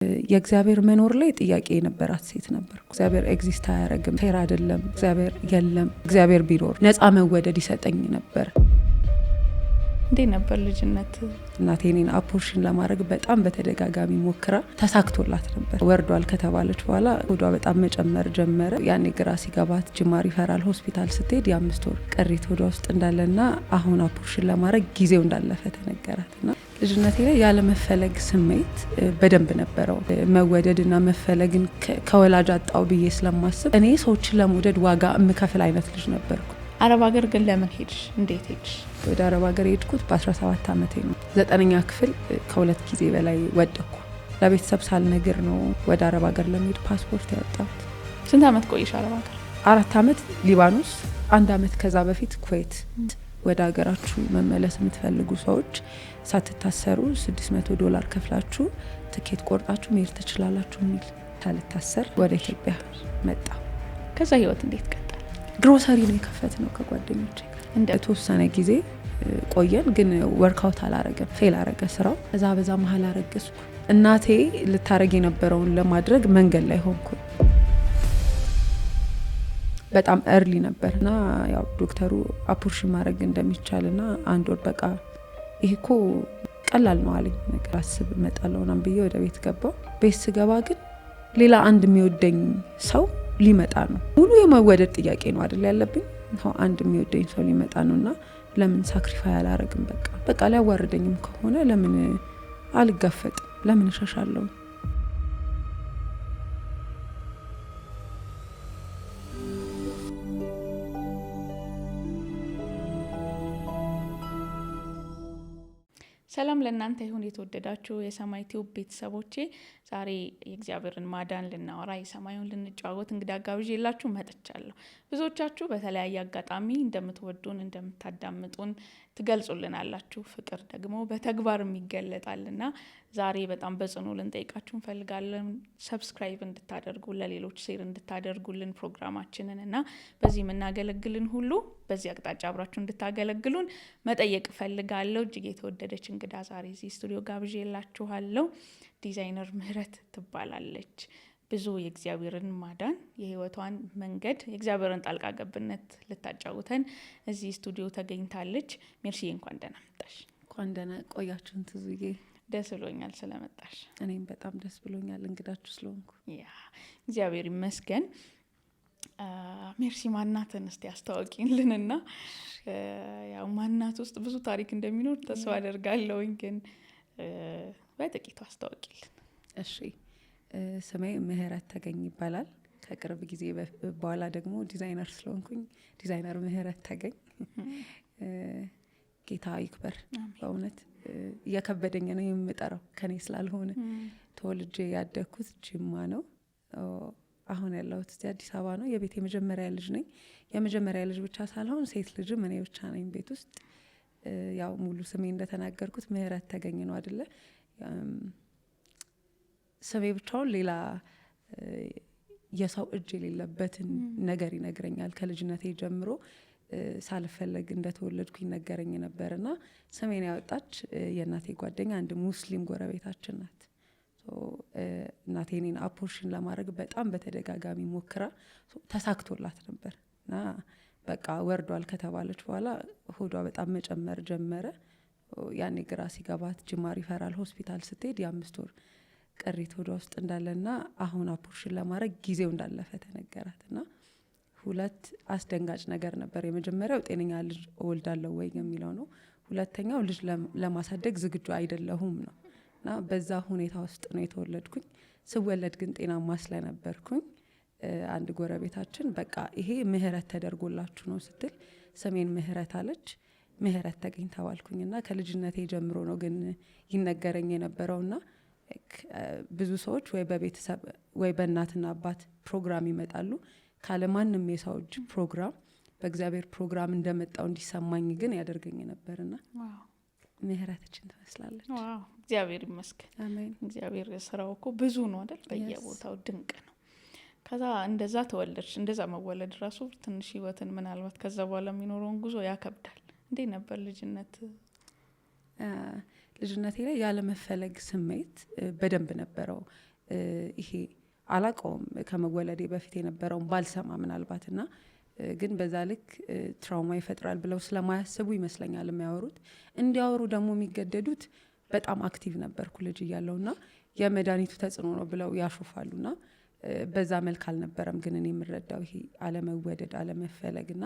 የእግዚአብሔር መኖር ላይ ጥያቄ የነበራት ሴት ነበር። እግዚአብሔር ኤግዚስት አያደርግም፣ ፌር አይደለም፣ እግዚአብሔር የለም፣ እግዚአብሔር ቢኖር ነፃ መወደድ ይሰጠኝ ነበር። እንዴ ነበር ልጅነት? እናቴ እኔን አፖርሽን ለማድረግ በጣም በተደጋጋሚ ሞክራ ተሳክቶላት ነበር። ወርዷል ከተባለች በኋላ ሆዷ በጣም መጨመር ጀመረ። ያኔ ግራ ሲገባት ጅማ ሪፈራል ሆስፒታል ስትሄድ የ5 ወር ቅሪት ሆዷ ውስጥ እንዳለና አሁን አፖርሽን ለማድረግ ጊዜው እንዳለፈ ተነገራትና ልጅነቴ ላይ ያለመፈለግ ስሜት በደንብ ነበረው። መወደድና መፈለግን ከወላጅ አጣው ብዬ ስለማስብ እኔ ሰዎችን ለመውደድ ዋጋ የምከፍል አይነት ልጅ ነበርኩ። አረብ ሀገር ግን ለምን ሄድሽ? እንዴት ሄድሽ? ወደ አረብ ሀገር የሄድኩት በ17 ዓመቴ ነው። 9ኛ ክፍል ከ2 ጊዜ በላይ ወደኩ። ለቤተሰብ ሳልነግር ነው ወደ አረብ ሀገር ለመሄድ ፓስፖርት ያወጣሁት። ስንት ዓመት ቆይሽ አረብ ሀገር? 4 ዓመት ሊባኖስ፣ 1 ዓመት ከዛ በፊት ኩዌት። ወደ ሀገራችሁ መመለስ የምትፈልጉ ሰዎች ሳትታሰሩ $600 ከፍላችሁ ትኬት ቆርጣችሁ መሄድ ትችላላችሁ የሚል ሳልታሰር ወደ ኢትዮጵያ መጣ። ከዛ ህይወት እንዴት ቀጠለ? ግሮሰሪ ነው የከፈት ነው ከጓደኞቼ እንደ ተወሰነ ጊዜ ቆየን፣ ግን ወርክአውት አላረገም፣ ፌል አረገ ስራው። ከዛ በዛ መሀል አረገዝኩ። እናቴ ልታረግ የነበረውን ለማድረግ መንገድ ላይ ሆንኩ። በጣም እርሊ ነበርና ያው ዶክተሩ አፖርሽን ማድረግ እንደሚቻልና 1 ወር በቃ ይሄ እኮ ቀላል ነው አለኝ። ነገር አስብ እመጣለሁ ምናምን ብዬ ወደ ቤት ገባሁ። ቤት ስገባ ግን ሌላ አንድ የሚወደኝ ሰው ሊመጣ ነው። ሙሉ የመወደድ ጥያቄ ነው አይደል ያለብኝ። አንድ የሚወደኝ ሰው ሊመጣ ነውና ለምን ሳክሪፋይ አላረግም? በቃ ሊያዋርደኝም ከሆነ ለምን አልጋፈጥም? ለምን እሸሻለሁ? ሰላም ለእናንተ ይሁን የተወደዳችሁ የሰማይ ቲዩብ ቤተሰቦቼ። ዛሬ የእግዚአብሔርን ማዳን ልናወራ የሰማዩን ልንጫወት እንግዳ ጋብዤላችሁ መጥቻለሁ። ብዙዎቻችሁ በተለያየ አጋጣሚ እንደምትወዱን እንደምታዳምጡን ትገልጹልናላችሁ። ፍቅር ደግሞ በተግባርም ይገለጣልና ዛሬ በጣም በጽኑ ልንጠይቃችሁ እንፈልጋለን። ሰብስክራይብ እንድታደርጉ፣ ለሌሎች ሼር እንድታደርጉልን ፕሮግራማችንን እና በዚህ የምናገለግልን ሁሉ በዚህ አቅጣጫ አብራችሁ እንድታገለግሉን መጠየቅ እፈልጋለሁ። እጅግ የተወደደች እንግዳ ዛሬ እዚህ ስቱዲዮ ጋብዤላችኋለሁ። ዲዛይነር ምህረት ትባላለች። ብዙ የእግዚአብሔርን ማዳን የህይወቷን መንገድ የእግዚአብሔርን ጣልቃ ገብነት ልታጫውተን እዚህ ስቱዲዮ ተገኝታለች። ሜርሲ፣ እንኳን ደህና መጣሽ። እንኳን ደህና ቆያችሁን ትዙዬ። ደስ ብሎኛል ስለመጣሽ። እኔም በጣም ደስ ብሎኛል እንግዳችሁ ስለሆንኩ። እግዚአብሔር ይመስገን። ሜርሲ ማናትን እስቲ አስተዋውቂልንና ያው ማናት ውስጥ ብዙ ታሪክ እንደሚኖር ተስፋ አደርጋለሁኝ፣ ግን በጥቂቱ አስተዋውቂልን። እሺ፣ ስሜ ምህረት ተገኝ ይባላል። ከቅርብ ጊዜ በኋላ ደግሞ ዲዛይነር ስለሆንኩኝ ዲዛይነር ምህረት ተገኝ። ጌታ ይክበር። በእውነት እየከበደኝ ነው የምጠራው ከኔ ስላልሆነ። ተወልጄ ያደግኩት ጅማ ነው። አሁን ያለሁት እዚህ አዲስ አበባ ነው። የቤት የመጀመሪያ ልጅ ነኝ። የመጀመሪያ ልጅ ብቻ ሳልሆን ሴት ልጅም እኔ ብቻ ነኝ ቤት ውስጥ። ያው ሙሉ ስሜ እንደተናገርኩት ምህረት ተገኝ ነው አይደለ? ስሜ ብቻውን ሌላ የሰው እጅ የሌለበትን ነገር ይነግረኛል። ከልጅነቴ ጀምሮ ሳልፈለግ እንደተወለድኩ ይነገረኝ ነበርና ስሜን ያወጣች የእናቴ ጓደኛ አንድ ሙስሊም ጎረቤታችን ናት። እናቴ እኔን አፖርሽን ለማድረግ በጣም በተደጋጋሚ ሞክራ ተሳክቶላት ነበር እና በቃ ወርዷል ከተባለች በኋላ ሆዷ በጣም መጨመር ጀመረ። ያኔ ግራ ሲገባት ጅማ ሪፈራል ሆስፒታል ስትሄድ የ5 ወር ቅሪት ሆዷ ውስጥ እንዳለና አሁን አፖርሽን ለማድረግ ጊዜው እንዳለፈ ተነገራትና 2 አስደንጋጭ ነገር ነበር። የመጀመሪያው ጤነኛ ልጅ እወልዳለሁ ወይ የሚለው ነው። ሁለተኛው ልጅ ለማሳደግ ዝግጁ አይደለሁም ነው እና በዛ ሁኔታ ውስጥ ነው የተወለድኩኝ። ስወለድ ግን ጤናማ ስለነበርኩኝ አንድ ጎረቤታችን በቃ ይሄ ምህረት ተደርጎላችሁ ነው ስትል ስሜን ምህረት አለች። ምህረት ተገኝ ተባልኩኝና ከልጅነቴ ጀምሮ ነው ግን ይነገረኝ የነበረውና ብዙ ሰዎች ወይ በቤተሰብ ወይ በእናትና አባት ፕሮግራም ይመጣሉ። ካለማንም የሰው እጅ ፕሮግራም በእግዚአብሔር ፕሮግራም እንደመጣው እንዲሰማኝ ግን ያደርገኝ ነበርና ምህረትችን ትመስላለች። እግዚአብሔር ይመስገን። አሜን። እግዚአብሔር ስራው እኮ ብዙ ነው አይደል? በየቦታው ድንቅ ነው። ከዛ እንደዛ ተወለድሽ። እንደዛ መወለድ ራሱ ትንሽ ህይወትን ምናልባት ከዛ በኋላ የሚኖረውን ጉዞ ያከብዳል። እንዴት ነበር ልጅነት? ልጅነቴ ላይ ያለመፈለግ ስሜት በደንብ ነበረው። ይሄ አላቀውም ከመወለዴ በፊት የነበረውን ባልሰማ ምናልባትና ግን በዛ ልክ ትራውማ ይፈጥራል ብለው ስለማያስቡ ይመስለኛል የሚያወሩት። እንዲያወሩ ደግሞ የሚገደዱት በጣም አክቲቭ ነበርኩ ልጅ እያለሁና የመድኃኒቱ ተጽዕኖ ነው ብለው ያሾፋሉና በዛ መልክ አልነበረም። ግን እኔ የምረዳው ይሄ አለመወደድ አለመፈለግና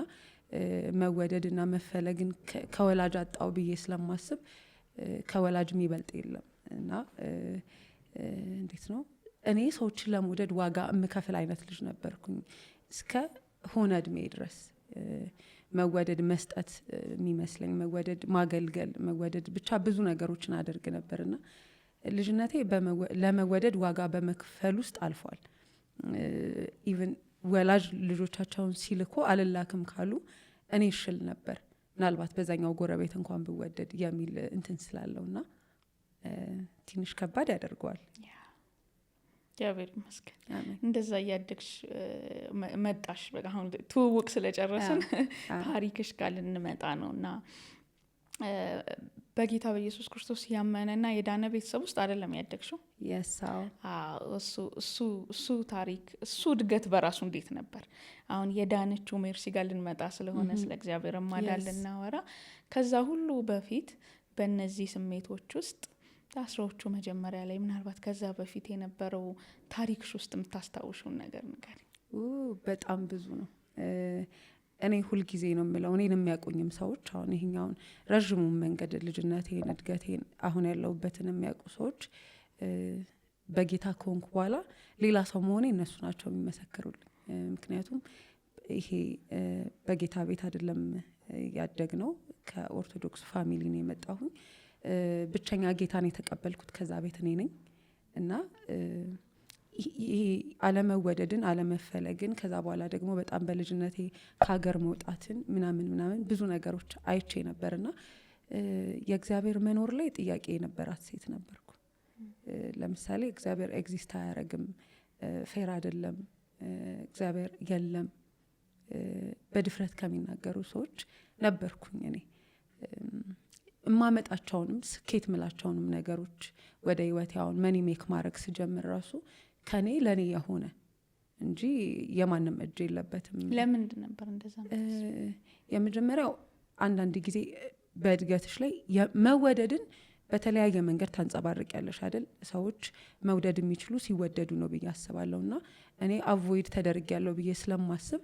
መወደድና መፈለግን ከወላጅ አጣው ብዬ ስለማስብ ከወላጅ የሚበልጥ የለም እና እንዴት ነው እኔ ሰዎችን ለመውደድ ዋጋ የምከፍል አይነት ልጅ ነበርኩኝ እስከ ሆነ እድሜ ድረስ። መወደድ መስጠት የሚመስለኝ መወደድ ማገልገል መወደድ ብቻ ብዙ ነገሮችን አደርግ ነበርና ልጅነቴ ለመወደድ ዋጋ በመክፈል ውስጥ አልፏል። ኢቭን ወላጅ ልጆቻቸውን ሲልኮ አልላክም ካሉ እኔ እሽል ነበር ምናልባት በዛኛው ጎረቤት እንኳን ብወደድ የሚል እንትን ስላለውና ትንሽ ከባድ ያደርገዋል። እግዚአብሔር ይመስገን እንደዛ እያደግሽ መጣሽ። በቃ አሁን ትውውቅ ስለጨረስን ታሪክሽ ጋር ልንመጣ ነውና በጌታ በኢየሱስ ክርስቶስ ያመነና የዳነ ቤተሰብ ውስጥ አይደለም ያደግሽው? የሳው እሱ ታሪክ እሱ እድገት በራሱ እንዴት ነበር? አሁን የዳነችው ሜርሲ ጋር ልንመጣ ስለሆነ ስለ እግዚአብሔር ማዳን ልናወራ፣ ከዛ ሁሉ በፊት በእነዚህ ስሜቶች ውስጥ አስራዎቹ መጀመሪያ ላይ ምናልባት ከዛ በፊት የነበረው ታሪክሽ ውስጥ የምታስታውሽውን ነገር ንገሪ። በጣም ብዙ ነው። እኔ ሁልጊዜ ነው የምለው እኔን የሚያውቁኝም ሰዎች አሁን ይሄኛውን ረዥሙን መንገድ ልጅነቴን እድገቴን አሁን ያለሁበትን የሚያውቁ ሰዎች በጌታ ከሆንኩ በኋላ ሌላ ሰው መሆኔ እነሱ ናቸው የሚመሰክሩልኝ። ምክንያቱም ይሄ በጌታ ቤት አይደለም ያደግነው፣ ከኦርቶዶክስ ፋሚሊ ነው የመጣሁኝ። ብቸኛ ጌታን የተቀበልኩት ከዛ ቤት እኔ ነኝ እና ይሄ አለመወደድን አለመፈለግን ከዛ በኋላ ደግሞ በጣም በልጅነቴ ከሀገር መውጣትን ምናምን ብዙ ነገሮች አይቼ ነበርና የእግዚአብሔር መኖር ላይ ጥያቄ የነበራት ሴት ነበርኩ። ለምሳሌ እግዚአብሔር ኤግዚስት አያረግም፣ ፌር አይደለም፣ እግዚአብሔር የለም በድፍረት ከሚናገሩ ሰዎች ነበርኩኝ እኔ። እማመጣቸውንም ስኬት ምላቸውንም ነገሮች ወደ ህይወቴ አሁን መኒ ሜክ ማድረግ ስጀምር ራሱ ከኔ ለኔ የሆነ እንጂ የማንም እጅ የለበትም። ለምንድን ነበር እንደዛ? የመጀመሪያው አንዳንድ ጊዜ በእድገትሽ ላይ መወደድን በተለያየ መንገድ ታንጸባርቅ ያለሽ አይደል? ሰዎች መውደድ የሚችሉ ሲወደዱ ነው ብዬ አስባለሁና እኔ አቮይድ ተደርግ ያለው ብዬ ስለማስብ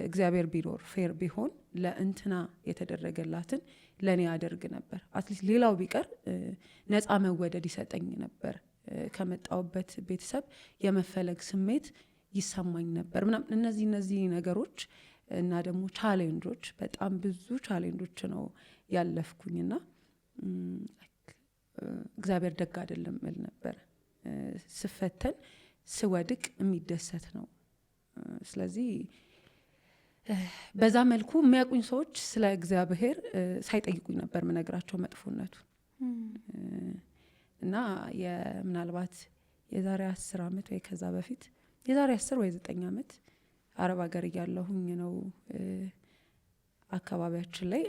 እግዚአብሔር ቢኖር ፌር ቢሆን ለእንትና የተደረገላትን ለኔ ያደርግ ነበር። አትሊስት ሌላው ቢቀር ነፃ መወደድ ይሰጠኝ ነበር። ከመጣውበት ቤተሰብ የመፈለግ ስሜት ይሰማኝ ነበር ምናምን። እነዚህ ነገሮች እና ደግሞ ቻሌንጆች፣ በጣም ብዙ ቻሌንጆች ነው ያለፍኩኝና እግዚአብሔር ደግ አይደለም እል ነበር። ስፈተን ስወድቅ የሚደሰት ነው። ስለዚህ በዛ መልኩ የሚያውቁኝ ሰዎች ስለ እግዚአብሔር ሳይጠይቁኝ ነበር ምነግራቸው መጥፎነቱ እና ምናልባት የዛሬ 10 ዓመት ወይ ከዛ በፊት የዛሬ 10 ወይ 9 ዓመት አረብ ሀገር እያለሁኝ ነው አካባቢያችን ላይ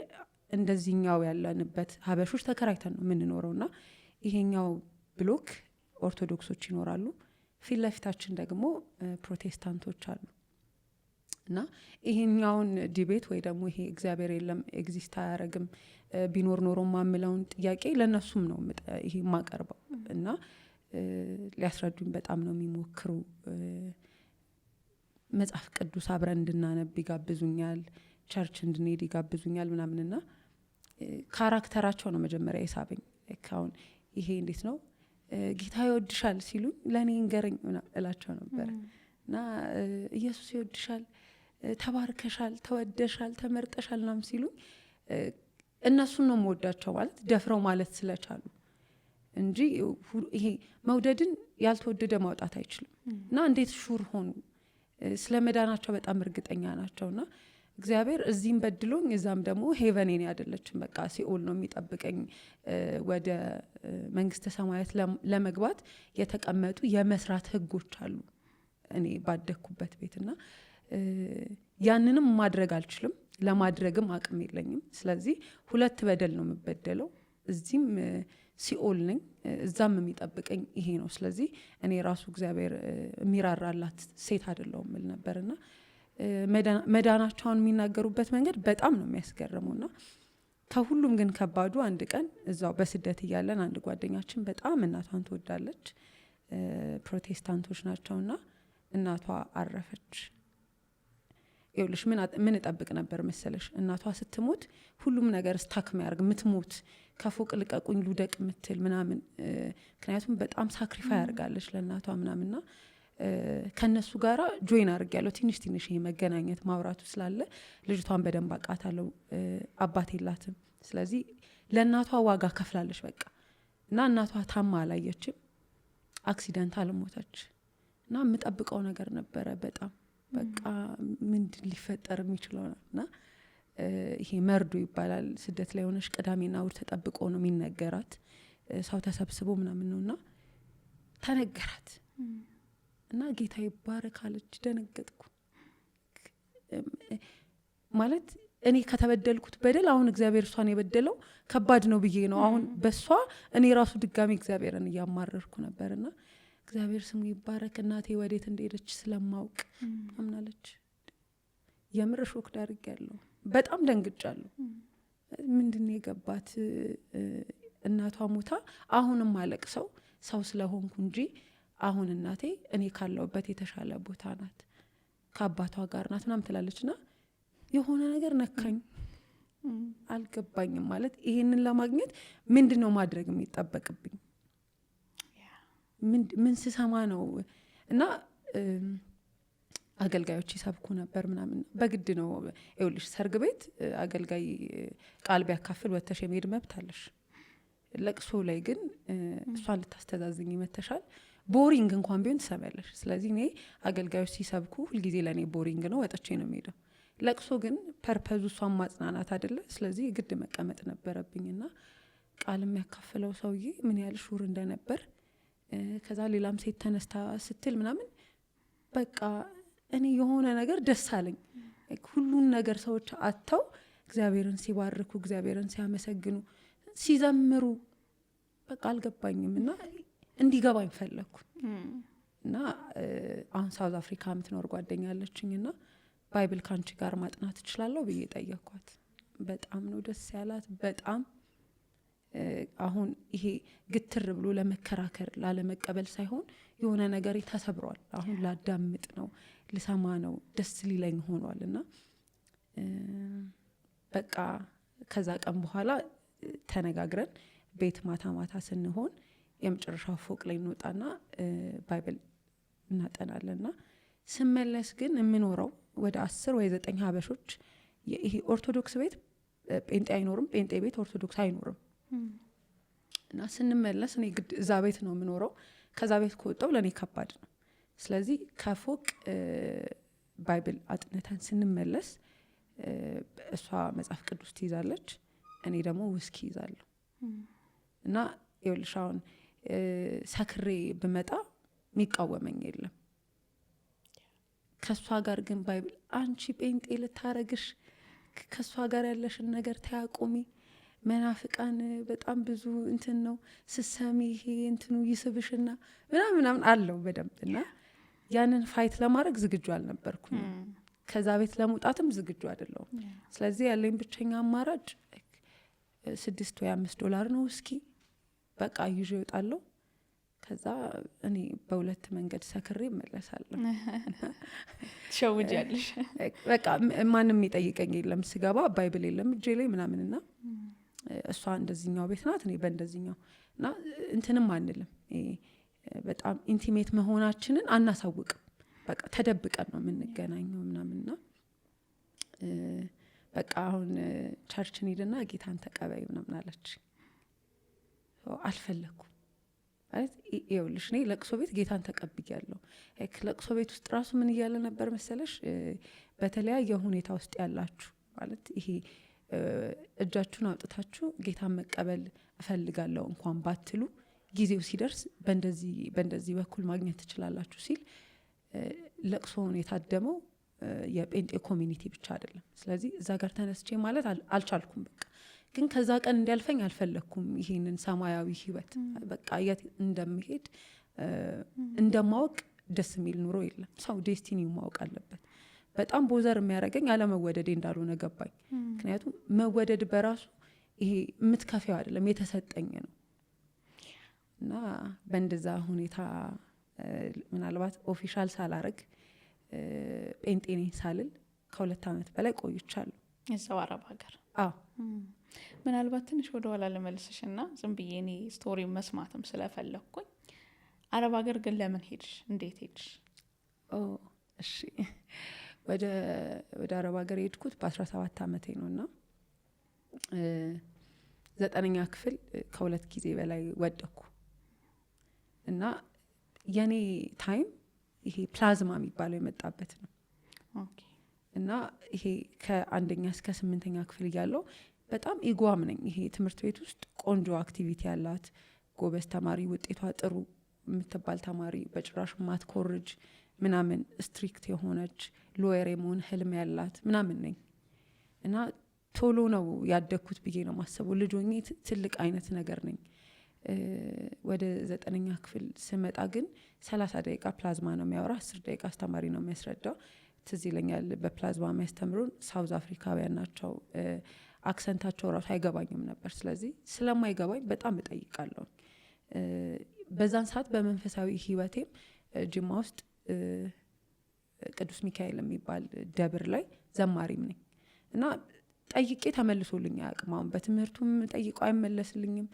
እንደዚህኛው ያለንበት ሀበሾች ተከራይተን ነው የምንኖረውና ይሄኛው ብሎክ ኦርቶዶክሶች ይኖራሉ፣ ፊት ለፊታችን ደግሞ ፕሮቴስታንቶች አሉ። እና ይሄኛውን ዲቤት ወይ ደግሞ ይሄ እግዚአብሔር የለም ኤግዚስት አያረግም ቢኖር ኖሮ ማምለውን ጥያቄ ለነሱም ነው ይሄ ማቀርበው እና ሊያስረዱኝ በጣም ነው የሚሞክሩ። መጽሐፍ ቅዱስ አብረን እንድናነብ ይጋብዙኛል፣ ቸርች እንድንሄድ ይጋብዙኛል ምናምንና ካራክተራቸው ነው መጀመሪያ የሳበኝ። አሁን ይሄ እንዴት ነው ጌታ ይወድሻል ሲሉኝ ለእኔ እንገረኝ እላቸው ነበር እና ኢየሱስ ይወድሻል፣ ተባርከሻል፣ ተወደሻል፣ ተመርጠሻል ምናምን ሲሉኝ እነሱን ነው የምወዳቸው ማለት ደፍረው ማለት ስለቻሉ እንጂ ይሄ መውደድን ያልተወደደ ማውጣት አይችልም። እና እንዴት ሹር ሆኑ ስለ መዳናቸው በጣም እርግጠኛ ናቸውና እግዚአብሔር እዚህም በድሎኝ እዛም ደግሞ ሄቨኔን ያደለችን በቃ ሲኦል ነው የሚጠብቀኝ ወደ መንግስተ ሰማያት ለመግባት የተቀመጡ የመስራት ህጎች አሉ እኔ ባደኩበት ቤትና ያንንም ማድረግ አልችልም፣ ለማድረግም አቅም የለኝም። ስለዚህ ሁለት በደል ነው የምበደለው። እዚህም ሲኦል ነኝ፣ እዛም የሚጠብቀኝ ይሄ ነው። ስለዚህ እኔ ራሱ እግዚአብሔር የሚራራላት ሴት አይደለሁም ል ነበርና መዳናቸውን የሚናገሩበት መንገድ በጣም ነው የሚያስገርመውና ከሁሉም ግን ከባዱ አንድ ቀን እዛው በስደት እያለን አንድ ጓደኛችን በጣም እናቷን ትወዳለች፣ ፕሮቴስታንቶች ናቸውና እናቷ አረፈች። ይኸውልሽ ምን እጠብቅ ነበር መሰለሽ? እናቷ ስትሞት ሁሉም ነገር ስታክ የሚያደርግ ምትሞት ከፎቅ ልቀቁኝ ልውደቅ ምትል ምናምን፣ ምክንያቱም በጣም ሳክሪፋይ ያደርጋለች ለእናቷ ምናምንና ከነሱ ጋራ ጆይን አድርጌያለሁ። ትንሽ ይሄ መገናኘት ማውራቱ ስላለ ልጅቷን በደንብ አውቃታለሁ። አባት የላትም፣ ስለዚህ ለእናቷ ዋጋ ከፍላለች በቃ። እና እናቷ ታማ አላየችም፣ አክሲደንታል ሞተች። እና የምጠብቀው ነገር ነበረ በጣም በቃ ምንድን ሊፈጠር የሚችለው ነው። እና ይሄ መርዶ ይባላል። ስደት ላይ ሆነሽ ቅዳሜና እሑድ ተጠብቆ ነው የሚነገራት፣ ሰው ተሰብስቦ ምናምን ነው። እና ተነገራት እና ጌታ ይባረክ አለች። ደነገጥኩ። ማለት እኔ ከተበደልኩት በደል አሁን እግዚአብሔር እሷን የበደለው ከባድ ነው ብዬ ነው አሁን በሷ እኔ ራሱ ድጋሚ እግዚአብሔርን እያማረርኩ ነበርና እግዚአብሔር ስሙ ይባረክ። እናቴ ወዴት እንደሄደች ስለማውቅ አምናለች። የምር ሾክ ዳርጌያለሁ። በጣም ደንግጫለሁ። ምንድን ነው የገባት? እናቷ ሞታ አሁንም አለቅሰው ሰው ስለሆንኩ እንጂ አሁን እናቴ እኔ ካለውበት የተሻለ ቦታ ናት፣ ከአባቷ ጋር ናት ምናምን ትላለችና የሆነ ነገር ነካኝ። አልገባኝም። ማለት ይሄንን ለማግኘት ምንድን ነው ማድረግ የሚጠበቅብኝ? ምን ስሰማ ነው? እና አገልጋዮች ይሰብኩ ነበር ምናምን። በግድ ነው ይኸውልሽ፣ ሰርግ ቤት አገልጋይ ቃል ቢያካፍል ወተሽ የመሄድ መብት አለሽ። ለቅሶ ላይ ግን እሷን ልታስተዛዝኝ ይመተሻል። ቦሪንግ እንኳን ቢሆን ትሰሚያለሽ። ስለዚህ እኔ አገልጋዮች ሲሰብኩ ሁልጊዜ ለእኔ ቦሪንግ ነው፣ ወጥቼ ነው የሚሄደው። ለቅሶ ግን ፐርፐዙ እሷን ማጽናናት አይደለ? ስለዚህ ግድ መቀመጥ ነበረብኝና ቃል የሚያካፍለው ሰውዬ ምን ያህል ሹር እንደነበር፣ ከዛ ሌላም ሴት ተነስታ ስትል ምናምን በቃ እኔ የሆነ ነገር ደስ አለኝ። ሁሉን ነገር ሰዎች አጥተው እግዚአብሔርን ሲባርኩ፣ እግዚአብሔርን ሲያመሰግኑ፣ ሲዘምሩ በቃ አልገባኝም እና እንዲገባኝ ፈለግኩ። እና አሁን ሳውዝ አፍሪካ የምትኖር ጓደኛ አለችኝ እና ባይብል ካንቺ ጋር ማጥናት እችላለሁ ብዬ ጠየኳት። በጣም ነው ደስ ያላት። በጣም አሁን ይሄ ግትር ብሎ ለመከራከር ላለመቀበል ሳይሆን የሆነ ነገር ተሰብሯል። አሁን ላዳምጥ ነው፣ ልሰማ ነው፣ ደስ ሊለኝ ሆኗል። እና በቃ ከዛ ቀን በኋላ ተነጋግረን ቤት ማታ ማታ ስንሆን የመጨረሻው ፎቅ ላይ እንወጣና ባይብል እናጠናለንና ስመለስ ግን የምኖረው ወደ 10 ወይ 9 ሀበሾች። ይሄ ኦርቶዶክስ ቤት ጴንጤ አይኖርም፣ ጴንጤ ቤት ኦርቶዶክስ አይኖርም። እና ስንመለስ እኔ ግድ እዛ ቤት ነው የምኖረው። ከዛ ቤት ከወጣው ለእኔ ከባድ ነው። ስለዚህ ከፎቅ ባይብል አጥንተን ስንመለስ እሷ መጽሐፍ ቅዱስ ትይዛለች፣ እኔ ደግሞ ውስኪ ይዛለሁ። እና ይኸውልሽ አሁን ሰክሬ ብመጣ የሚቃወመኝ የለም። ከእሷ ጋር ግን ባይብል አንቺ ጴንጤ ልታረግሽ ከእሷ ጋር ያለሽን ነገር ተያቁሚ፣ መናፍቃን በጣም ብዙ እንትን ነው ስሰሚ ይሄ እንትኑ ይስብሽና ምናምን አለው በደንብ። እና ያንን ፋይት ለማድረግ ዝግጁ አልነበርኩም። ከዛ ቤት ለመውጣትም ዝግጁ አይደለሁም። ስለዚህ ያለኝ ብቸኛ አማራጭ $6 ወይ $5 ነው እስኪ በቃ ይዤ እወጣለሁ። ከዛ እኔ በሁለት መንገድ ሰክሬ እመለሳለሁ። ትሸውጃለሽ። በቃ ማንም የሚጠይቀኝ የለም። ስገባ ባይብል የለም እጄ ላይ ምናምንና እሷ እንደዚህኛው ቤት ናት፣ እኔ በእንደዚህኛው እና እንትንም አንልም። በጣም ኢንቲሜት መሆናችንን አናሳውቅም። በቃ ተደብቀን ነው የምንገናኘው ምናምንና በቃ አሁን ቸርችን ሄድና ጌታን ተቀበይ ምናምን አለች። አልፈለኩም ማለት ይኸውልሽ እኔ ለቅሶ ቤት ጌታን ተቀብያለሁ። ለቅሶ ቤት ውስጥ ራሱ ምን እያለ ነበር መሰለሽ? በተለያየ ሁኔታ ውስጥ ያላችሁ ማለት ይሄ እጃችሁን አውጥታችሁ ጌታን መቀበል እፈልጋለሁ እንኳን ባትሉ ጊዜው ሲደርስ በእንደዚህ በኩል ማግኘት ትችላላችሁ ሲል ለቅሶውን የታደመው የጴንጤ ኮሚኒቲ ብቻ አይደለም። ስለዚህ እዛ ጋር ተነስቼ ማለት አልቻልኩም። በቃ ግን ከዛ ቀን እንዲያልፈኝ አልፈለኩም። ይሄንን ሰማያዊ ህይወት በቃ የት እንደምሄድ እንደማወቅ ደስ የሚል ኑሮ የለም። ሰው ዴስቲኒው ማወቅ አለበት። በጣም ቦዘር የሚያደርገኝ አለመወደዴ እንዳልሆነ ገባኝ። ምክንያቱም መወደድ በራሱ ይሄ የምትከፊው አይደለም፣ የተሰጠኝ ነው። እና በእንደዛ ሁኔታ ምናልባት ኦፊሻል ሳላረግ ጴንጤኔ ሳልል ከ2 ዓመት በላይ ቆይቻለሁ እዛው አረብ ሀገር። አዎ ምናልባት ትንሽ ወደ ኋላ ልመልስሽ እና ዝም ብዬ እኔ ስቶሪ መስማትም ስለፈለግኩኝ አረብ ሀገር ግን ለምን ሄድሽ? እንዴት ሄድሽ? እሺ ወደ አረብ ሀገር የሄድኩት በ17 ዓመቴ ነው እና 9ኛ ክፍል ከ2 ጊዜ በላይ ወደኩ እና የኔ ታይም ይሄ ፕላዝማ የሚባለው የመጣበት ነው። እና ይሄ ከ1ኛ እስከ 8ኛ ክፍል እያለው በጣም ኢጓም ነኝ። ይሄ ትምህርት ቤት ውስጥ ቆንጆ አክቲቪቲ ያላት ጎበዝ ተማሪ፣ ውጤቷ ጥሩ የምትባል ተማሪ፣ በጭራሽ ማትኮርጅ ምናምን፣ ስትሪክት የሆነች ሎየር የመሆን ህልም ያላት ምናምን ነኝ እና ቶሎ ነው ያደግኩት ብዬ ነው ማሰበው። ልጅ ሆኜ ትልቅ አይነት ነገር ነኝ። ወደ 9ኛ ክፍል ስመጣ ግን 30 ደቂቃ ፕላዝማ ነው የሚያወራ፣ 10 ደቂቃ አስተማሪ ነው የሚያስረዳው። ትዝ ይለኛል በፕላዝማ የሚያስተምሩን ሳውዝ አፍሪካውያን ናቸው። አክሰንታቸው ራሱ አይገባኝም ነበር። ስለዚህ ስለማይገባኝ በጣም እጠይቃለሁ። በዛን ሰዓት በመንፈሳዊ ህይወቴም ጅማ ውስጥ ቅዱስ ሚካኤል የሚባል ደብር ላይ ዘማሪም ነኝ እና ጠይቄ ተመልሶልኝ አያውቅም። አሁን በትምህርቱም ጠይቀው አይመለስልኝም፣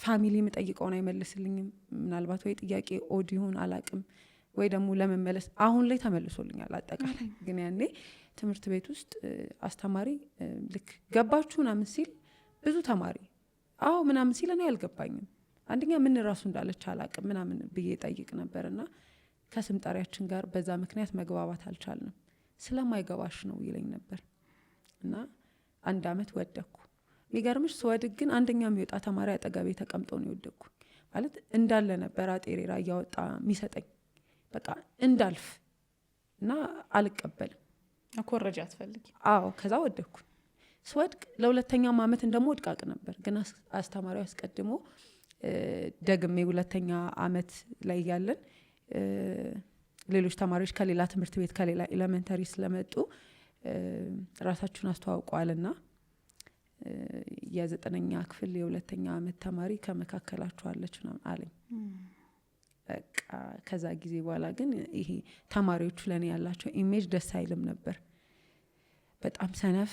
ፋሚሊ የምጠይቀውን አይመልስልኝም። ምናልባት ወይ ጥያቄ ኦድ ይሁን አላቅም፣ ወይ ደግሞ ለመመለስ አሁን ላይ ተመልሶልኛል አጠቃላይ። ግን ያኔ ትምህርት ቤት ውስጥ አስተማሪ ልክ ገባችሁ ምናምን ሲል ብዙ ተማሪ አዎ ምናምን ሲል እኔ አልገባኝም። አንደኛ ምን ራሱ እንዳለች አላቅም ምናምን ብዬ ጠይቅ ነበር እና ከስም ጠሪያችን ጋር በዛ ምክንያት መግባባት አልቻልንም። ስለማይገባሽ ነው ይለኝ ነበር እና 1 ዓመት ወደኩ። የሚገርምሽ ስወድቅ ግን አንደኛ የሚወጣ ተማሪ አጠገቤ ተቀምጦ ነው የወደኩ። ማለት እንዳለ ነበር አጤሬራ እያወጣ የሚሰጠኝ በቃ እንዳልፍ እና አልቀበልም። ኮረጃ አትፈልጊ? አዎ። ከዛ ወደኩ። ስወድቅ ለ2ኛም ዓመት እንደምወድቅ አውቅ ነበር። ግን አስተማሪው አስቀድሞ ደግሜ 2ኛ ዓመት ላይ ያለን ሌሎች ተማሪዎች ከሌላ ትምህርት ቤት ከሌላ ኤሌመንተሪ ስለመጡ ራሳችሁን አስተዋውቀዋልና የ9ኛ ክፍል የ2ኛ ዓመት ተማሪ ከመካከላችሁ አለች ነው አለኝ። በቃ ከዛ ጊዜ በኋላ ግን ይሄ ተማሪዎቹ ለኔ ያላቸው ኢሜጅ ደስ አይልም ነበር። በጣም ሰነፍ፣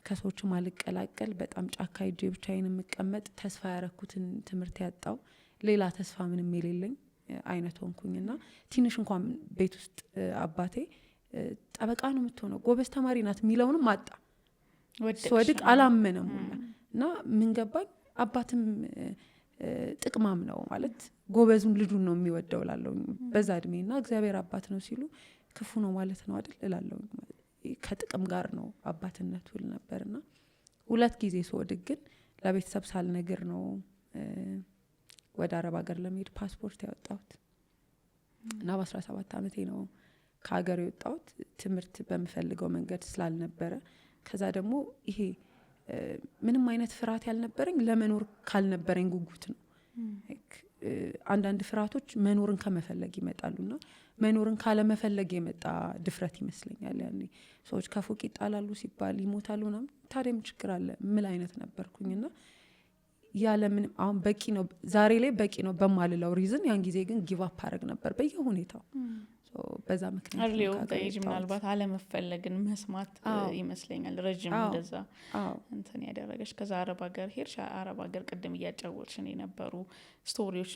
ከሰዎች ማልቀላቀል፣ በጣም ጫካ ሄጄ ብቻዬን የምቀመጥ፣ ተስፋ ያረኩትን ትምህርት ያጣው፣ ሌላ ተስፋ ምንም የሌለኝ አይነት ሆንኩኝና ትንሽ እንኳን ቤት ውስጥ አባቴ ጠበቃ ነው የምትሆነው ጎበዝ ተማሪ ናት የሚለውንም አጣ። ስወድቅ አላመነም ሁላ እና ምን ገባኝ አባትም ጥቅማም ነው ማለት ጎበዙን ልጁን ነው የሚወደው ላለሁ በዛ እድሜና እግዚአብሔር አባት ነው ሲሉ ክፉ ነው ማለት ነው አይደል እላለሁ። ከጥቅም ጋር ነው አባትነቱ ል ነበርና 2 ጊዜ ስወድቅ ግን ለቤተሰብ ሳልነግር ነው ወደ አረብ ሀገር ለመሄድ ፓስፖርት ያወጣሁት እና በ17 ዓመቴ ነው ከሀገር የወጣሁት። ትምህርት በምፈልገው መንገድ ስላልነበረ ከዛ ደግሞ ይሄ ምንም አይነት ፍርሃት ያልነበረኝ ለመኖር ካልነበረኝ ጉጉት ነው። አንዳንድ ፍርሃቶች መኖርን ከመፈለግ ይመጣሉና መኖርን ካለመፈለግ የመጣ ድፍረት ይመስለኛል። ያኔ ሰዎች ከፎቅ ይጣላሉ ሲባል ይሞታሉ ምናምን ታዲያ ምን ችግር አለ ምን አይነት ነበርኩኝና ያለምንም አሁን በቂ ነው ዛሬ ላይ በቂ ነው በማልለው ሪዝን ያን ጊዜ ግን ጊቭ አፕ አደረግ ነበር በየሁኔታው። በዛ ምክንያት አርሊዮ በኤጅ ምናልባት አለመፈለግን መስማት ይመስለኛል ረጅም እንደዛ እንትን ያደረገች። ከዛ አረብ ሀገር ሄድሽ። አረብ ሀገር ቅድም እያጫወትሽን የነበሩ ስቶሪዎች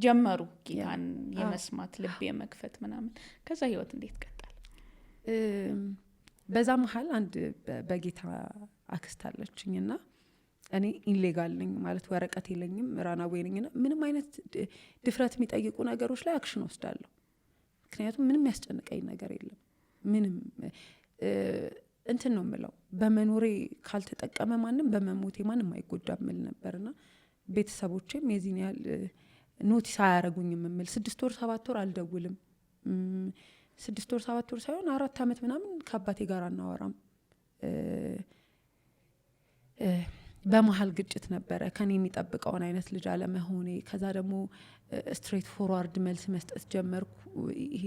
ጀመሩ ጌታን የመስማት ልብ የመክፈት ምናምን። ከዛ ህይወት እንዴት ቀጠለ? በዛ መሀል አንድ በጌታ አክስት አለችኝና እኔ ኢሌጋል ነኝ ማለት ወረቀት የለኝም ራናዌ ነኝና ምንም አይነት ድፍረት የሚጠይቁ ነገሮች ላይ አክሽን ወስዳለሁ። ምክንያቱም ምንም ያስጨንቀኝ ነገር የለም። ምንም እንትን ነው የምለው በመኖሬ ካልተጠቀመ ማንም በመሞቴ ማንም አይጎዳም ምል ነበርና ቤተሰቦቼም የዚህን ያህል ኖቲስ አያረጉኝም የምል 6 ወር 7 ወር አልደውልም። 6 ወር 7 ወር ሳይሆን 4 ዓመት ምናምን ከአባቴ ጋር አናወራም። በመሀል ግጭት ነበረ ከኔ የሚጠብቀውን አይነት ልጅ አለመሆኔ። ከዛ ደግሞ ስትሬት ፎርዋርድ መልስ መስጠት ጀመርኩ። ይሄ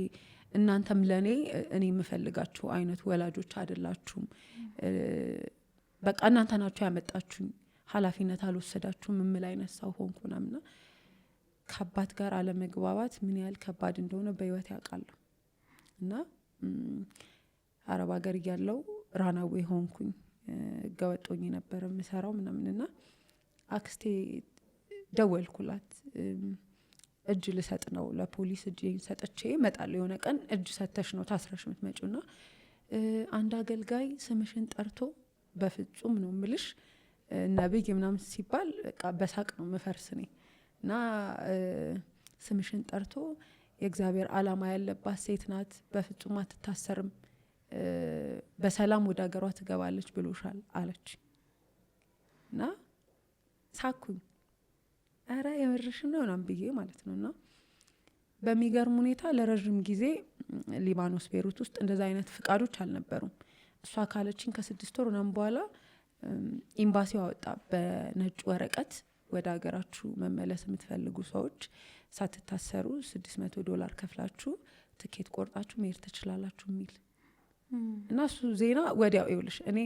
እናንተም ለኔ እኔ የምፈልጋችሁ አይነት ወላጆች አይደላችሁም፣ በቃ እናንተ ናችሁ ያመጣችሁኝ፣ ኃላፊነት አልወሰዳችሁም የምል አይነት ሰው ሆንኩ ምናምና። ከአባት ጋር አለመግባባት ምን ያህል ከባድ እንደሆነ በህይወት ያውቃለሁ። እና አረብ ሀገር እያለው ራናዌ ሆንኩኝ። ገወጦኝ ነበር የምሰራው ምናምንና አክስቴ ደወልኩላት። እጅ ልሰጥ ነው ለፖሊስ እጄን ሰጥቼ እመጣለሁ፣ የሆነ ቀን እጅ ሰተሽ ነው ታስረሽ የምትመጪውና አንድ አገልጋይ ስምሽን ጠርቶ በፍጹም ነው ምልሽ ነብይ ምናምን ሲባል በቃ በሳቅ ነው መፈርስ ነኝ እና ስምሽን ጠርቶ የእግዚአብሔር ዓላማ ያለባት ሴት ናት፣ በፍጹም አትታሰርም፣ በሰላም ወደ ሀገሯ ትገባለች ብሎሻል አለች። እና ሳኩኝ። አረ የምርሽን ነው ምናምን ብዬ ማለት ነው። እና በሚገርም ሁኔታ ለረዥም ጊዜ ሊባኖስ ቤሩት ውስጥ እንደዛ አይነት ፍቃዶች አልነበሩም። እሷ ካለችኝ ከ6 ወር ምናምን በኋላ ኤምባሲው አወጣ በነጭ ወረቀት ወደ ሀገራችሁ መመለስ የምትፈልጉ ሰዎች ሳትታሰሩ $600 ከፍላችሁ ትኬት ቆርጣችሁ መሄድ ትችላላችሁ የሚል እና እሱ ዜና ወዲያው ይውልሽ። እኔ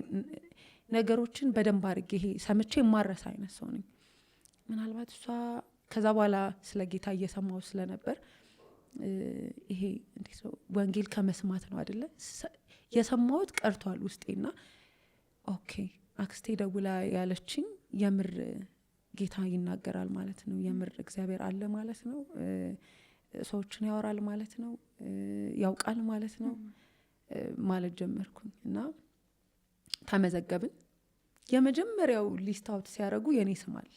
ነገሮችን በደንብ አድርጌ ይሄ ሰምቼ የማረሳ አይነት ሰው ነኝ። ምናልባት እሷ ከዛ በኋላ ስለ ጌታ እየሰማው ስለነበር ይሄ እንዴት ነው ወንጌል ከመስማት ነው አይደለ የሰማሁት ቀርቷል ውስጤና ኦኬ አክስቴ ደውላ ያለችኝ የምር ጌታ ይናገራል ማለት ነው፣ የምር እግዚአብሔር አለ ማለት ነው፣ ሰዎችን ያወራል ማለት ነው፣ ያውቃል ማለት ነው ማለት ጀመርኩኝ። እና ተመዘገብን። የመጀመሪያው ሊስት አውት ሲያደርጉ የኔ ስም አለ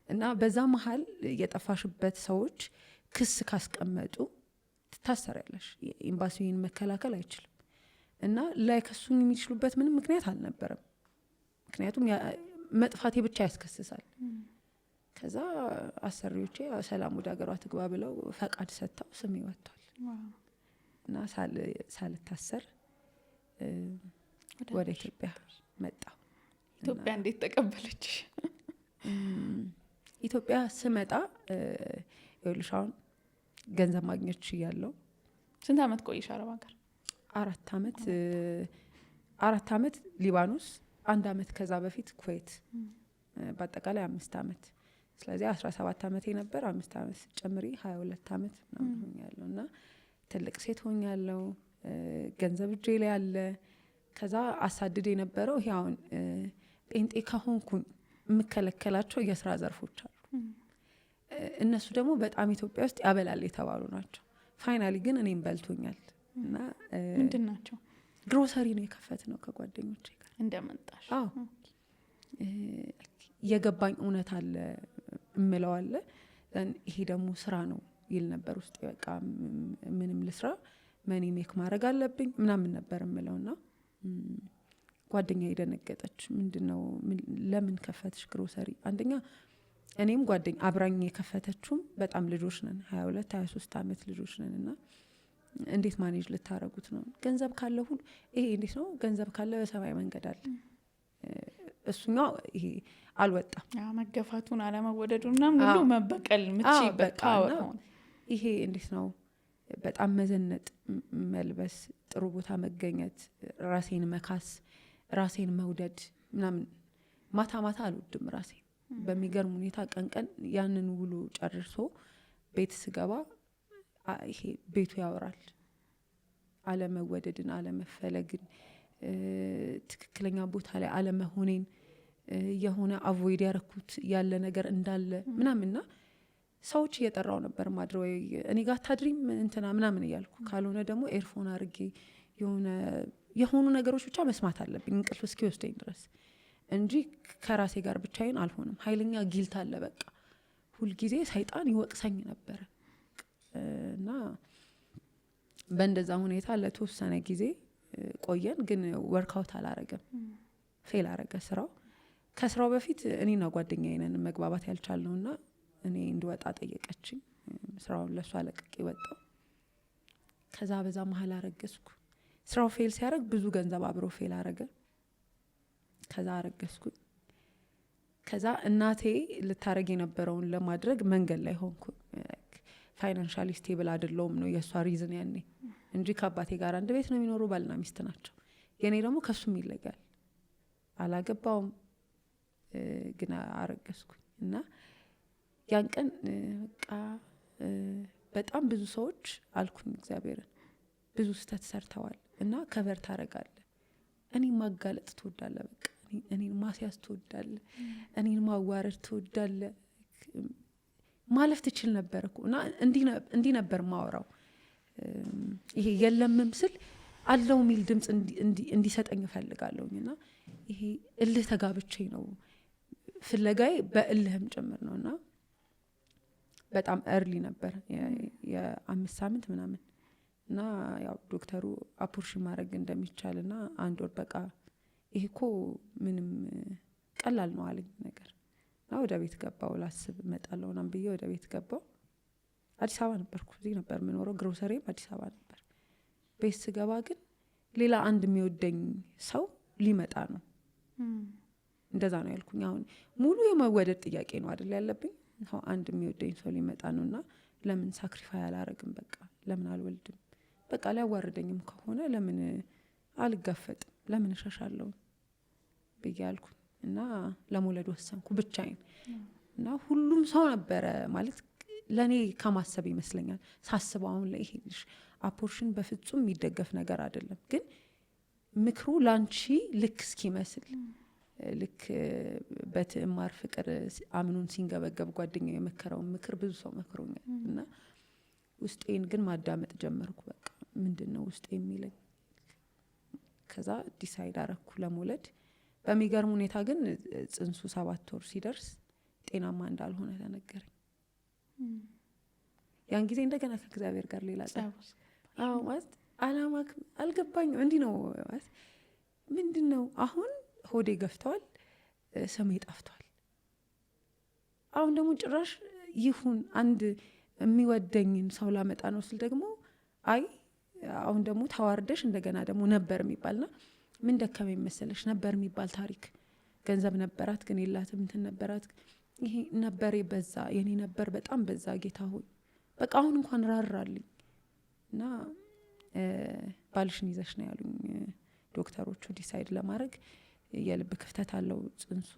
እና በዛ መሀል የጠፋሽበት ሰዎች ክስ ካስቀመጡ ትታሰሪያለሽ። ኤምባሲውን መከላከል አይችልም እና ላይከሱኝ የሚችሉበት ምንም ምክንያት አልነበረም። ምክንያቱም መጥፋቴ ብቻ ያስከስሳል። ከዛ አሰሪዎቼ ሰላም ወደ ሀገሯ ትግባ ብለው ፈቃድ ሰጥተው ስሜ ወጥቷል እና ሳልታሰር ወደ ኢትዮጵያ መጣሁ። ኢትዮጵያ እንዴት ተቀበለች? ኢትዮጵያ ስመጣ ይኸውልሽ አሁን ገንዘብ ማግኘት ችያለሁ። ስንት አመት ቆይሽ አረብ ሀገር? 4 አመት ሊባኖስ፣ 1 አመት ከዛ በፊት ኩዌት፣ በአጠቃላይ 5 አመት። ስለዚህ 17 አመቴ ነበር። 5 አመት ጨምሪ 22 አመት ምናምን ሆኛለሁ እና ትልቅ ሴት ሆኛለሁ። ገንዘብ እጄ ላይ አለ። ከዛ አሳድድ የነበረው ይሄ አሁን ጴንጤ ከሆንኩኝ የምከለከላቸው የስራ ዘርፎች አሉ። እነሱ ደግሞ በጣም ኢትዮጵያ ውስጥ ያበላል የተባሉ ናቸው። ፋይናሊ ግን እኔም በልቶኛል። እና ምንድን ናቸው? ግሮሰሪ ነው የከፈት ነው ከጓደኞቼ ጋር እንደመጣሽ። አዎ የገባኝ እውነት አለ እምለው አለ። ይሄ ደግሞ ስራ ነው ይል ነበር ውስጥ። በቃ ምንም ልስራ መኒ ሜክ ማድረግ አለብኝ ምናምን ነበር እምለውና ጓደኛ የደነገጠች። ምንድነው ለምን ከፈትሽ ግሮሰሪ? አንደኛ እኔም ጓደኛ አብራኝ የከፈተችውም በጣም ልጆች ነን፣ 22 23 አመት ልጆች ነን። እና እንዴት ማኔጅ ልታረጉት ነው? ገንዘብ ካለ ሁሉ ይሄ እንዴት ነው? ገንዘብ ካለ በሰማይ መንገድ አለ። እሱኛው ይሄ አልወጣም። መገፋቱን አለመወደዱን ምናምን ሁሉ መበቀል ምትችይበት ፓወር ሆነ። ይሄ እንዴት ነው? በጣም መዘነጥ፣ መልበስ፣ ጥሩ ቦታ መገኘት፣ ራሴን መካስ፣ ራሴን መውደድ ምናምን። ማታ ማታ አልወድም ራሴን። በሚገርም ሁኔታ ቀን ቀን ያንን ውሎ ጨርሶ ቤት ስገባ ይሄ ቤቱ ያወራል። አለመወደድን፣ አለመፈለግን፣ ትክክለኛ ቦታ ላይ አለመሆኔን፣ የሆነ አቮይድ ያረኩት ያለ ነገር እንዳለ ምናምንና ሰዎች እየጠራው ነበር ማድረው እኔ ጋር ታድሪም እንትና ምናምን እያልኩ፣ ካልሆነ ደግሞ ኤርፎን አድርጌ የሆኑ ነገሮች ብቻ መስማት አለብኝ እንቅልፍ እስኪወስደኝ ድረስ እንጂ ከራሴ ጋር ብቻዬን አልሆንም። ኃይለኛ ጊልት አለ። በቃ ሁልጊዜ ሰይጣን ይወቅሰኝ ነበረ እና በእንደዛ ሁኔታ ለተወሰነ ጊዜ ቆየን። ግን ወርክአውት አላረገም፣ ፌል አረገ ስራው። ከስራው በፊት እኔና ጓደኛዬ ነን መግባባት ያልቻልነውና እኔ እንድወጣ ጠየቀችኝ። ስራውን ለሷ ለቅቄ ወጣው። ከዛ በዛ መሀል አረገዝኩ። ስራው ፌል ሲያደርግ ብዙ ገንዘብ አብሮ ፌል አረገ። ከዛ አረገዝኩኝ። ከዛ እናቴ ልታረግ የነበረውን ለማድረግ መንገድ ላይ ሆንኩ። ፋይናንሻሊ ስቴብል አይደለሁም ነው የእሷ ሪዝን ያኔ እንጂ ከአባቴ ጋር አንድ ቤት ነው የሚኖሩ፣ ባልና ሚስት ናቸው። የኔ ደግሞ ከሱም ይለያል። አላገባውም ግን አረገዝኩኝ። እና ያን ቀን በቃ በጣም ብዙ ሰዎች አልኩኝ እግዚአብሔርን ብዙ ስህተት ሰርተዋል እና ከበር ታረጋለ፣ እኔን ማጋለጥ ትወዳለ፣ በቃ እኔን ማስያዝ ትወዳለ፣ እኔን ማዋረድ ትወዳለ፣ ማለፍ ትችል ነበር እኮ። እና እንዲህ ነበር ማወራው። ይሄ የለምም ስል አለው ሚል ድምፅ እንዲሰጠኝ እፈልጋለሁኝ። እና ይሄ እልህ ተጋብቼ ነው ፍለጋዬ በእልህም ጭምር ነው። እና በጣም እርሊ ነበር የ5 ሳምንት ምናምን። እና ያው ዶክተሩ አፖርሽን ማድረግ እንደሚቻል እና 1 ወር በቃ ይሄ እኮ ምንም ቀላል ነው አለኝ ነገር። እና ወደ ቤት ገባው። ላስብ እመጣለሁ ምናምን ብዬ ወደ ቤት ገባው። አዲስ አበባ ነበርኩ፣ እዚህ ነበር የምኖረው። ግሮሰሪም አዲስ አበባ ነበር። ቤት ስገባ ግን ሌላ አንድ የሚወደኝ ሰው ሊመጣ ነው። እንደዛ ነው ያልኩኝ። አሁን ሙሉ የመወደድ ጥያቄ ነው አይደል ያለብኝ። አንድ የሚወደኝ ሰው ሊመጣ ነው እና ለምን ሳክሪፋይ አላረግም? በቃ ለምን አልወልድም? በቃ ሊያዋርደኝም ከሆነ ለምን አልጋፈጥም? ለምን እሸሻለሁ ብዬ አልኩኝ። እና ለመውለድ ወሰንኩ ብቻዬን። እና ሁሉም ሰው ነበረ ማለት ለእኔ ከማሰብ ይመስለኛል ሳስበው አሁን ላይ ይሄ ልጅ አፖርሽን በፍጹም የሚደገፍ ነገር አይደለም፣ ግን ምክሩ ላንቺ ልክ እስኪመስል ልክ በትዕማር ፍቅር አምኑን ሲንገበገብ ጓደኛው የመከረውን ምክር ብዙ ሰው መክሮኛል። እና ውስጤን ግን ማዳመጥ ጀመርኩ። በቃ ምንድነው ውስጤ የሚለኝ? ከዛ ዲሳይድ አረኩ ለመውለድ። በሚገርም ሁኔታ ግን ጽንሱ 7 ወር ሲደርስ ጤናማ እንዳልሆነ ተነገረኝ። ያን ጊዜ እንደገና ከእግዚአብሔር ጋር ሌላ ማለት አላማ አልገባኝም። እንዲህ ነው ማለት ምንድን ነው? አሁን ሆዴ ገፍተዋል፣ ስሜ ጠፍቷል። አሁን ደግሞ ጭራሽ ይሁን አንድ የሚወደኝን ሰው ላመጣ ነው ስል ደግሞ አይ አሁን ደግሞ ተዋርደሽ እንደገና ደግሞ ነበር የሚባልና ምን ደከመኝ መሰለሽ? ነበር የሚባል ታሪክ ገንዘብ ነበራት ግን የላትም፣ እንትን ነበራት፣ ይሄ ነበር በዛ፣ የኔ ነበር በጣም በዛ። ጌታ ሆይ በቃ አሁን እንኳን ራራልኝ። እና ባልሽን ይዘሽ ነው ያሉኝ ዶክተሮቹ ዲሳይድ ለማድረግ። የልብ ክፍተት አለው ጽንሱ።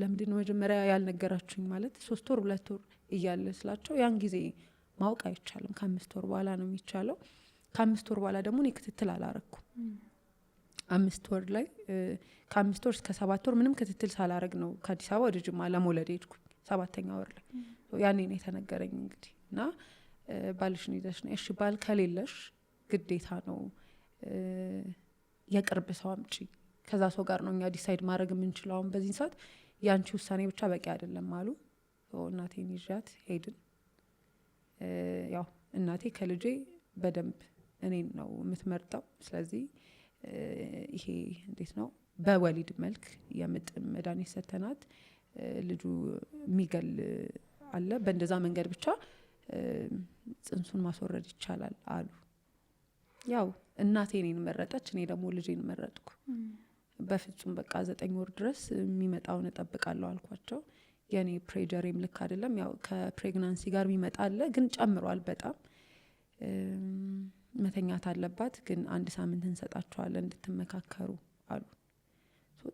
ለምንድን ነው መጀመሪያ ያልነገራችሁኝ? ማለት 3 ወር 2 ወር እያለ ስላቸው ያን ጊዜ ማወቅ አይቻልም፣ ከ5 ወር በኋላ ነው የሚቻለው። ከ5 ወር በኋላ ደግሞ እኔ ክትትል አላረኩም። 5 ወር ላይ ከ5 ወር እስከ 7 ወር ምንም ክትትል ሳላረግ ነው ከአዲስ አበባ ወደ ጅማ ለመውለድ ሄድኩኝ። 7ኛ ወር ላይ ያኔ ነው የተነገረኝ እንግዲህ። እና ባልሽን ይዘሽ ነው። እሺ ባል ከሌለሽ ግዴታ ነው የቅርብ ሰው አምጪ፣ ከዛ ሰው ጋር ነው እኛ ዲሳይድ ማድረግ የምንችለው። አሁን በዚህ ሰዓት ያንቺ ውሳኔ ብቻ በቂ አይደለም አሉ። እናቴን ይዣት ሄድን። ያው እናቴ ከልጄ በደንብ እኔን ነው የምትመርጠው። ስለዚህ ይሄ እንዴት ነው በወሊድ መልክ የምጥ መድኃኒት ሰተናት ልጁ የሚገል አለ፣ በእንደዛ መንገድ ብቻ ጽንሱን ማስወረድ ይቻላል አሉ። ያው እናቴ እኔን መረጠች፣ እኔ ደግሞ ልጄን መረጥኩ። በፍጹም በቃ 9 ወር ድረስ የሚመጣውን እጠብቃለሁ አልኳቸው። የኔ ፕሬጀሬም ልክ አይደለም፣ ያው ከፕሬግናንሲ ጋር የሚመጣ አለ ግን ጨምሯል በጣም። መተኛት አለባት ግን 1 ሳምንት እንሰጣቸዋለን እንድትመካከሩ አሉ።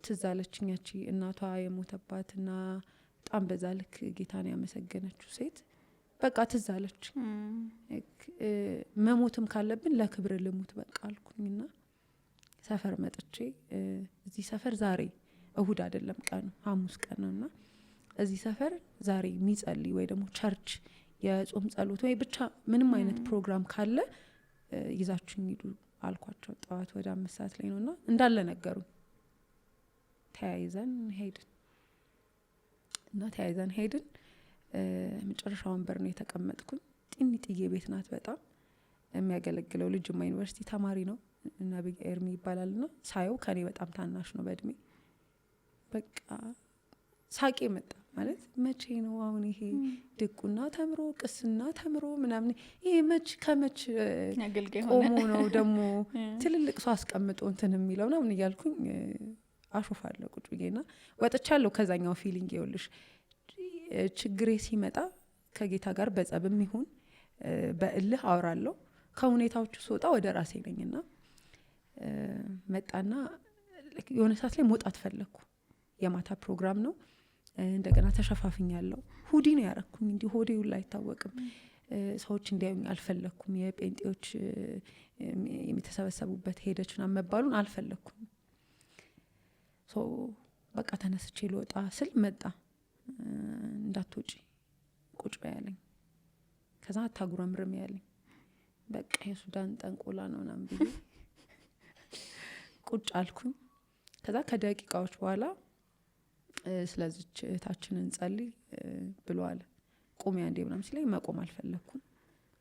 ትዝ አለችኝ ያቺ እናቷ የሞተባትና በጣም በዛ ልክ ጌታን ያመሰገነችው ሴት በቃ ትዝ አለች። መሞትም ካለብን ለክብር ልሙት በቃ አልኩኝና ሰፈር መጥቼ እዚህ ሰፈር ዛሬ እሁድ አይደለም ቀኑ ሐሙስ ቀን ነውና እዚህ ሰፈር ዛሬ የሚጸልይ ወይ ደግሞ ቸርች የጾም ጸሎት ወይ ብቻ ምንም አይነት ፕሮግራም ካለ ይዛችሁኝ ሂዱ አልኳቸው። ጠዋት ወደ 5 ሰዓት ላይ ነውና እንዳለ ነገሩኝ። ተያይዘን ሄድን። መጨረሻውን በር ነው የተቀመጥኩኝ። ጥዬ ቤት ናት። በጣም የሚያገለግለው ልጅማ ዩኒቨርሲቲ ተማሪ ነው እና ኤርሚ ይባላልና ሳየው ከኔ በጣም ታናሽ ነው በእድሜ። በቃ ሳቄ መጣ። ማለት መቼ ነው አሁን ይሄ ድቁና ተምሮ ቅስና ተምሮ ምናምን ይሄ መች ከመች ቆሞ ነው ደግሞ ትልልቅ ሰው አስቀምጦ እንትን የሚለው ምናምን እያልኩኝ አሾፋለሁ ቁጭ ብዬና ወጥቻለሁ ከዛኛው ፊሊንግ። ይኸውልሽ ችግሬ ሲመጣ ከጌታ ጋር በጸብም ይሁን በእልህ አወራለሁ። ከሁኔታዎቹ ስወጣ ወደ ራሴ ነኝና መጣና የሆነ ሰዓት ላይ መውጣት ፈለግኩ። የማታ ፕሮግራም ነው። እንደገና ተሸፋፍኛለሁ። ሁዲ ነው ያረኩኝ። እንዲህ ሆዴ ሁላ አይታወቅም። ሰዎች እንዲያዩኝ አልፈለግኩም። የጴንጤዎች የሚተሰበሰቡበት ሄደችና መባሉን አልፈለግኩም። በቃ ተነስቼ ልወጣ ስል መጣ። እንዳትወጪ ቁጭ በይ ያለኝ። ከዛ አታጉረምርም ያለኝ። በቃ የሱዳን ጠንቆላ ነው ምናምን ብዬ ቁጭ አልኩኝ። ከዛ ከደቂቃዎች በኋላ ስለዚች እህታችንን ጸልይ ብሎ አለ። ቁሚ አንዴ ምናምን ሲለኝ መቆም አልፈለግኩም።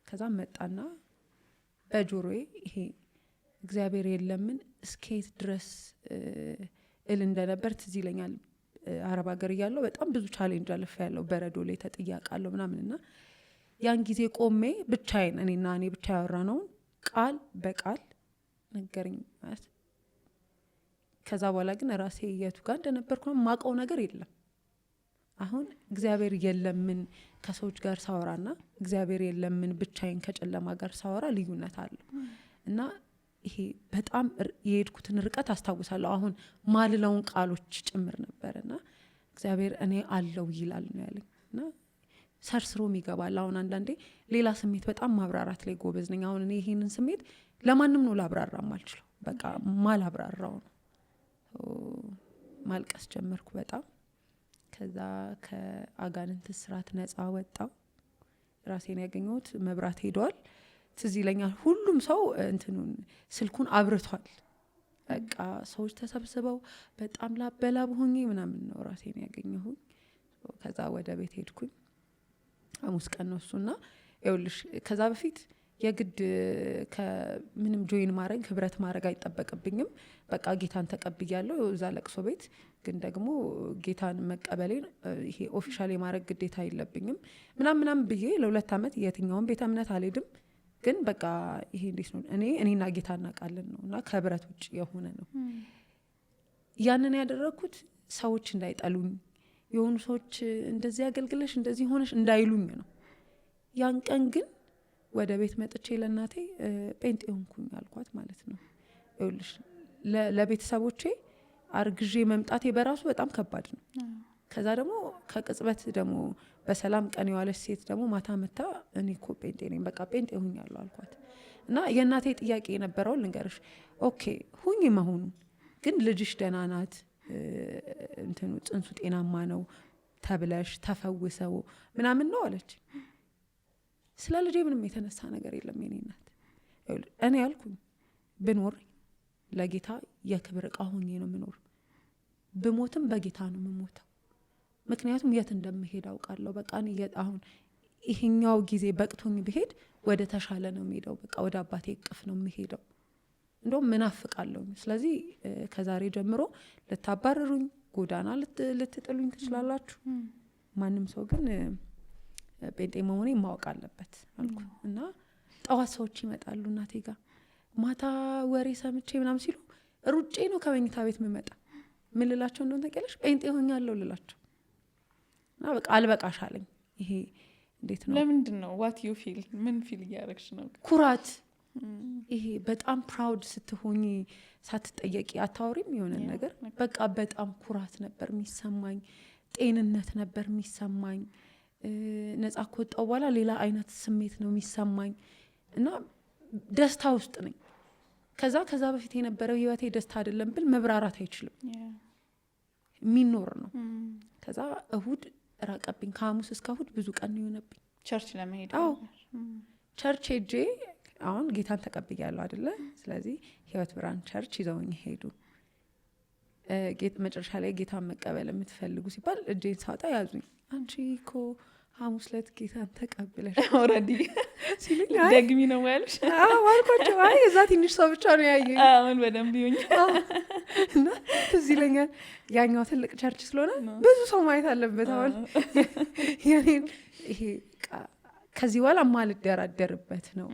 ከዛ መጣና በጆሮዬ ይሄ እግዚአብሔር የለምን እስከየት ድረስ እል እንደነበር ትዝ ይለኛል። አረብ ሀገር እያለሁ በጣም ብዙ ቻሌንጅ አለፈ ያለው በረዶ ላይ ተጥያቃለሁ ምናምንና ያን ጊዜ ቆሜ ብቻዬን እኔና እኔ ብቻ ያወራነውን ቃል በቃል ነገርኝ ማለት። ከዛ በኋላ ግን ራሴ የቱ ጋር እንደነበርኩ ማውቀው ነገር የለም። አሁን እግዚአብሔር የለምን ከሰዎች ጋር ሳወራና እግዚአብሔር የለምን ብቻዬን ከጨለማ ጋር ሳወራ ልዩነት አለው እና ይሄ በጣም የሄድኩትን ርቀት አስታውሳለሁ። አሁን ማልለውን ቃሎች ጭምር ነበርና እግዚአብሔር እኔ አለው ይላል ነው ያለኝ እና ሰርስሮም ይገባል። አሁን አንዳንዴ ሌላ ስሜት በጣም ማብራራት ላይ ጎበዝ ነኝ። አሁን እኔ ይሄንን ስሜት ለማንም ነው ላብራራም አልችለው። በቃ ማላብራራው ነው። ማልቀስ ጀመርኩ በጣም። ከዛ ከአጋንንት ስራት ነፃ ወጣው። ራሴን ያገኘሁት መብራት ሄዷል። ትዝ ይለኛል ሁሉም ሰው እንትኑን ስልኩን አብርቷል። በቃ ሰዎች ተሰብስበው በጣም ላበላብ ሆኜ ምናምን ነው ራሴን ያገኘሁኝ። ከዛ ወደ ቤት ሄድኩኝ። ሐሙስ ቀን ነው እሱና ይኸውልሽ ከዛ በፊት የግድ ከምንም ጆይን ማድረግ ህብረት ማድረግ አይጠበቅብኝም። በቃ ጌታን ተቀብያለሁ እዛ ለቅሶ ቤት። ግን ደግሞ ጌታን መቀበሌን ይሄ ኦፊሻል የማድረግ ግዴታ የለብኝም ምናምን ብዬ ለ2 ዓመት የትኛውን ቤተ እምነት አልሄድም። ግን በቃ ይሄ እንዴት ነው እኔና ጌታ እናውቃለን ነው እና ከህብረት ውጭ የሆነ ነው። ያንን ያደረግኩት ሰዎች እንዳይጠሉኝ፣ የሆኑ ሰዎች እንደዚህ አገልግለሽ እንደዚህ ሆነሽ እንዳይሉኝ ነው። ያን ቀን ግን ወደ ቤት መጥቼ ለእናቴ ጴንጤ ሆንኩኝ አልኳት ማለት ነው። ይኸውልሽ ለቤተሰቦቼ አርግዤ መምጣቴ በራሱ በጣም ከባድ ነው። ከዛ ደግሞ ከቅጽበት ደግሞ በሰላም ቀን የዋለች ሴት ደግሞ ማታ መታ እኔ እኮ ጴንጤ ነኝ በቃ ጴንጤ ሁኛለሁ አልኳት። እና የእናቴ ጥያቄ የነበረውን ልንገርሽ። ኦኬ ሁኝ መሆኑ ግን ልጅሽ ደህና ናት፣ እንትኑ ጽንሱ ጤናማ ነው ተብለሽ ተፈውሰው ምናምን ነው አለች። ስለ ልጄ ምንም የተነሳ ነገር የለም የኔ እናት። እኔ ያልኩኝ ብኖር ለጌታ የክብር ዕቃ ሆኜ ነው የምኖር። ብሞትም በጌታ ነው የምሞተው። ምክንያቱም የት እንደምሄድ አውቃለሁ። በቃ አሁን ይሄኛው ጊዜ በቅቶኝ ብሄድ ወደ ተሻለ ነው የምሄደው። በቃ ወደ አባቴ እቅፍ ነው የምሄደው። እንደውም ምናፍቃለሁ። ስለዚህ ከዛሬ ጀምሮ ልታባረሩኝ፣ ጎዳና ልትጥሉኝ ትችላላችሁ። ማንም ሰው ግን ጴንጤ መሆኔ ማወቅ አለበት አልኩ እና ጠዋት ሰዎች ይመጣሉ እናቴ ጋር ማታ ወሬ ሰምቼ ምናምን ሲሉ ሩጬ ነው ከመኝታ ቤት የምመጣ። ምን ልላቸው እንደሆነ ታውቂያለሽ? ጴንጤ ሆኛለሁ ልላቸው እና በቃ አልበቃሽ አለኝ። ይሄ እንዴት ነው? ለምንድን ነው? ዋት ዩ ፊል? ምን ፊል እያደረግሽ ነው? ኩራት። ይሄ በጣም ፕራውድ ስትሆኚ ሳትጠየቂ አታወሪም የሆነ ነገር። በቃ በጣም ኩራት ነበር የሚሰማኝ፣ ጤንነት ነበር የሚሰማኝ። ነጻ ከወጣሁ በኋላ ሌላ አይነት ስሜት ነው የሚሰማኝ እና ደስታ ውስጥ ነኝ። ከዛ በፊት የነበረው ህይወቴ ደስታ አይደለም ብል መብራራት አይችልም፣ የሚኖር ነው። ከዛ እሁድ ራቀብኝ። ከሐሙስ እስከ እሁድ ብዙ ቀን የሆነብኝ ቸርች ለመሄድ። አዎ ቸርች ሄጄ አሁን ጌታን ተቀብያለሁ አይደለ? ስለዚህ ህይወት ብርሃን ቸርች ይዘውኝ ሄዱ። መጨረሻ ላይ ጌታን መቀበል የምትፈልጉ ሲባል እጄን ሳወጣ ያዙኝ። አንቺ እኮ ሐሙስ ዕለት ጌታን ተቀብለሽ ኦልሬዲ ሲሉኝ ደግሚ ነው ያልሽ? አልኳቸው። አይ እዛ ትንሽ ሰው ብቻ ነው ያየኝ። አሁን በደንብ ይሁኝ እና ትዝ ይለኛል ያኛው ትልቅ ቸርች ስለሆነ ብዙ ሰው ማየት አለበት። አሁን የኔን ይሄ ከዚህ በኋላ ማልደራደርበት ነው።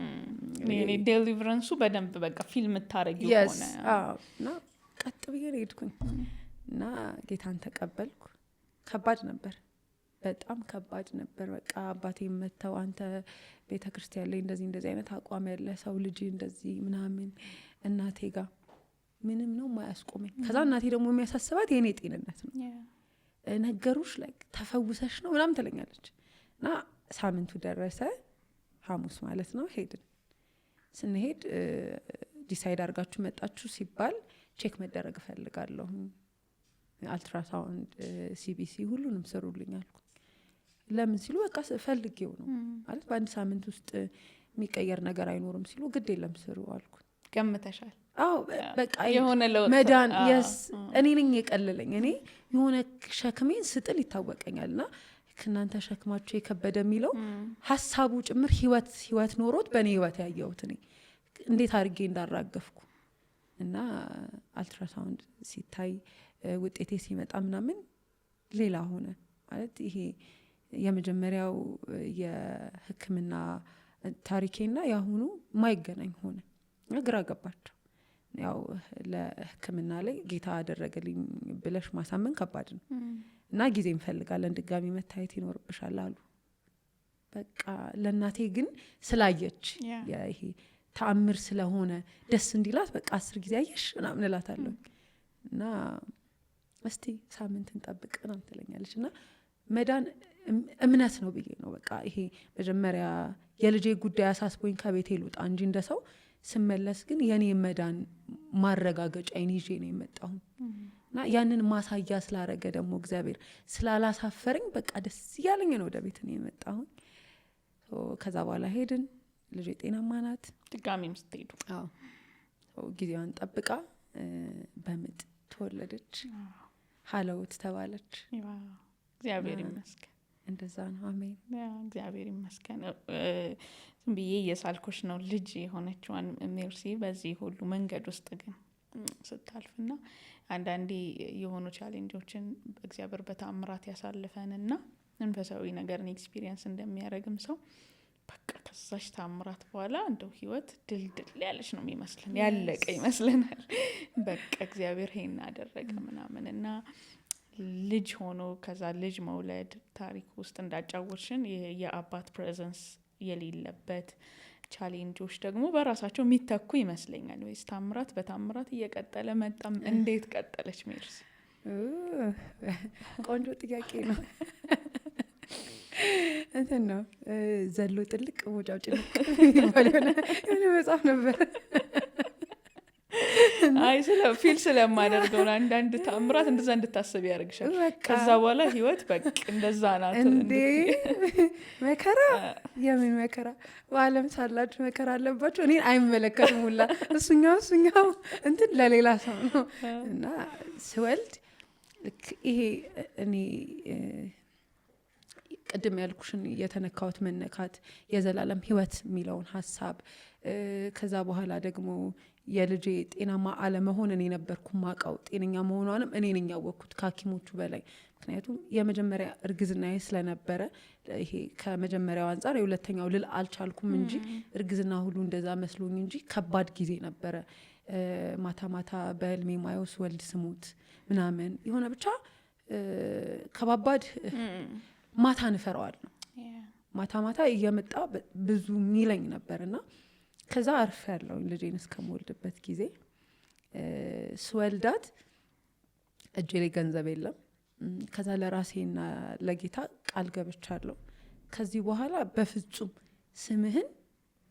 ዴሊቨረንሱ በደንብ በቃ ፊልም ታረጊው ሆነ እና ቀጥ ብዬ ሄድኩኝ እና ጌታን ተቀበልኩ። ከባድ ነበር፣ በጣም ከባድ ነበር። በቃ አባቴ መተው አንተ ቤተክርስቲያን ላይ እንደዚህ አይነት አቋም ያለ ሰው ልጅ እንደዚህ ምናምን እናቴ ጋር ምንም ነው ማያስቆመኝ። ከዛ እናቴ ደግሞ የሚያሳስባት የኔ ጤንነት ነው። ነገሩሽ ላይ ተፈውሰሽ ነው ምናምን ትለኛለች። እና ሳምንቱ ደረሰ፣ ሐሙስ ማለት ነው። ሄድን። ስንሄድ ዲሳይድ አድርጋችሁ መጣችሁ ሲባል ቼክ መደረግ እፈልጋለሁ፣ አልትራሳውንድ፣ ሲቢሲ ሁሉንም ስሩልኝ አልኩ። ለምን ሲሉ በቃ ፈልጌው ነው ማለት በአንድ ሳምንት ውስጥ የሚቀየር ነገር አይኖርም ሲሉ ግድ የለም ስሩ አልኩ። ገምተሻል? አዎ በቃ የሆነ ለውጥ መዳን እኔ ነኝ የቀለለኝ። እኔ የሆነ ሸክሜን ስጥል ይታወቀኛል። እና ከእናንተ ሸክማችሁ የከበደ የሚለው ሀሳቡ ጭምር ህይወት ኖሮት በእኔ ህይወት ያየሁት እኔ እንዴት አድርጌ እንዳራገፍኩ እና አልትራሳውንድ ሲታይ ውጤቴ ሲመጣ ምናምን ሌላ ሆነ ማለት ይሄ የመጀመሪያው የሕክምና ታሪኬና ያሁኑ ማይገናኝ ሆነ። ግራ ገባቸው። ያው ለሕክምና ላይ ጌታ አደረገልኝ ብለሽ ማሳመን ከባድ ነው እና ጊዜ እንፈልጋለን፣ ድጋሚ መታየት ይኖርብሻል አሉ። በቃ ለእናቴ ግን ስላየች ይሄ ተአምር ስለሆነ ደስ እንዲላት በቃ 10 ጊዜ አየሽ ምናምን እላታለሁ። እና እስቲ ሳምንት እንጠብቅ ምናምን ትለኛለች። እና መዳን እምነት ነው ብዬ ነው በቃ ይሄ መጀመሪያ የልጄ ጉዳይ አሳስቦኝ ከቤቴ ልውጣ እንጂ እንደሰው ስመለስ ግን የኔ መዳን ማረጋገጫዬን ይዤ ነው የመጣሁ። እና ያንን ማሳያ ስላረገ ደግሞ እግዚአብሔር ስላላሳፈረኝ በቃ ደስ እያለኝ ነው ወደ ቤት ነው የመጣሁ። ከዛ በኋላ ሄድን። ልጄ ጤናማ ናት። ድጋሚም ስትሄዱ? አዎ ጊዜዋን ጠብቃ በምጥ ተወለደች። ሀለውት ተባለች። እግዚአብሔር ይመስገን። እንደዛ ነው። አሜን። እግዚአብሔር ይመስገን። ዝም ብዬ እየሳልኩሽ ነው ልጅ የሆነችዋን ሜርሲ በዚህ ሁሉ መንገድ ውስጥ ግን ስታልፍና አንዳንዴ የሆኑ ቻሌንጆችን እግዚአብሔር በተአምራት ያሳልፈንና መንፈሳዊ ነገርን ኤክስፒሪየንስ እንደሚያደርግም ሰው በቃ ከዛች ተአምራት በኋላ እንደው ህይወት ድልድል ያለች ነው የሚመስለን፣ ያለቀ ይመስለናል። በቃ እግዚአብሔር ይሄን አደረገ ምናምን እና ልጅ ሆኖ ከዛ ልጅ መውለድ ታሪክ ውስጥ እንዳጫወትሽን የአባት ፕሬዘንስ የሌለበት ቻሌንጆች ደግሞ በራሳቸው የሚተኩ ይመስለኛል። ወይስ ታምራት በታምራት እየቀጠለ መጣም? እንዴት ቀጠለች ሜርሲ? ቆንጆ ጥያቄ ነው። እንትን ነው ዘሎ ጥልቅ ወጫው ጭልቅ ይባል የሆነ መጽሐፍ ነበር። አይ ፊል ስለማደርገው አንዳንድ ታምራት እንደዛ እንድታስብ ያደርግሻል። ከዛ በኋላ ህይወት በቃ እንደዛ ናት እንዴ። መከራ የምን መከራ? በአለም ሳላችሁ መከራ አለባችሁ። እኔን አይመለከትም ሁላ እሱኛው እንትን ለሌላ ሰው ነው። እና ስወልድ ይሄ እኔ ቅድም ያልኩሽን የተነካሁት መነካት የዘላለም ህይወት የሚለውን ሀሳብ ከዛ በኋላ ደግሞ የልጄ ጤናማ አለመሆን እኔ ነበርኩ ማውቀው፣ ጤነኛ መሆኗንም እኔ ነኝ ያወቅኩት ከሐኪሞቹ በላይ። ምክንያቱም የመጀመሪያ እርግዝናዬ ስለነበረ ይሄ ከመጀመሪያው አንጻር የሁለተኛው ልል አልቻልኩም እንጂ እርግዝና ሁሉ እንደዛ መስሎኝ እንጂ ከባድ ጊዜ ነበረ። ማታ ማታ በህልሜ ማየውስ ወልድ ስሙት ምናምን የሆነ ብቻ ከባባድ ማታ ንፈረዋል ነው ማታ ማታ እየመጣ ብዙ ሚለኝ ነበርና ከዛ አርፍ ያለው ልጄን እስከምወልድበት ጊዜ ስወልዳት እጄ ላይ ገንዘብ የለም። ከዛ ለራሴና ለጌታ ቃል ገብቻለሁ ከዚህ በኋላ በፍጹም ስምህን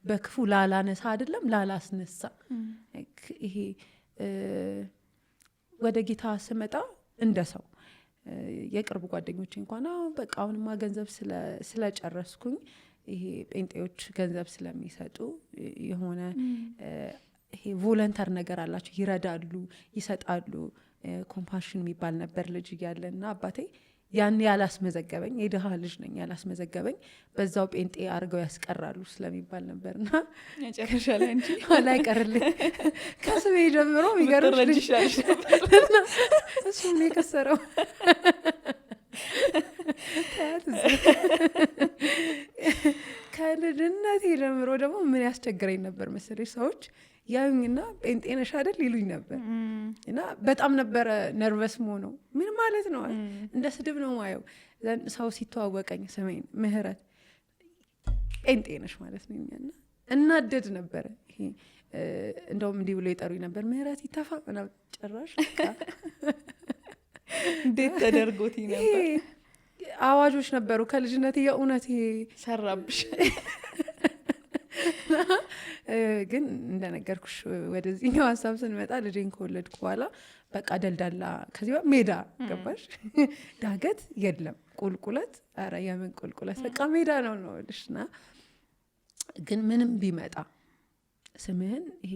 በክፉ ላላነሳ አይደለም ላላስነሳ። ይሄ ወደ ጌታ ስመጣ እንደሰው የቅርብ ጓደኞቼ እንኳን በቃ አሁንማ ገንዘብ ስለጨረስኩኝ ይሄ ጴንጤዎች ገንዘብ ስለሚሰጡ የሆነ ይሄ ቮለንተር ነገር አላቸው፣ ይረዳሉ፣ ይሰጣሉ። ኮምፓሽን የሚባል ነበር ልጅ እያለና አባቴ ያን ያላስመዘገበኝ የድሃ ልጅ ነኝ ያላስመዘገበኝ በዛው ጴንጤ አድርገው ያስቀራሉ ስለሚባል ነበርና መጨረሻ ላይ እንጂ ላይ ቀርልኝ ከስሜ ጀምሮ የሚገርምሽ ልጅ እሱም የከሰረው ከልጅነቴ ጀምሮ ደግሞ ምን ያስቸግረኝ ነበር መሰለሽ ሰዎች ያዩኝና ጴንጤ ነሽ አይደል ይሉኝ ነበር እና በጣም ነበረ ነርቨስ መሆነው ምን ማለት ነው እንደ ስድብ ነው ማየው ሰው ሲተዋወቀኝ ስሜን ምህረት ጴንጤ ነሽ ማለት ነው እና እናደድ ነበረ ይሄ እንደውም እንዲህ ብሎ ይጠሩኝ ነበር ምህረት ይተፋ እና ጭራሽ እንዴት ተደርጎት ነበር አዋጆች ነበሩ ከልጅነቴ የእውነት ይሄ ሰራብሽ ግን እንደነገርኩሽ ወደዚህኛው ሀሳብ ስንመጣ ልጄን ከወለድኩ በኋላ በቃ ደልዳላ ከዚህ ሜዳ ገባሽ ዳገት የለም ቁልቁለት ኧረ የምን ቁልቁለት በቃ ሜዳ ነው ልሽና ግን ምንም ቢመጣ ስምህን ይሄ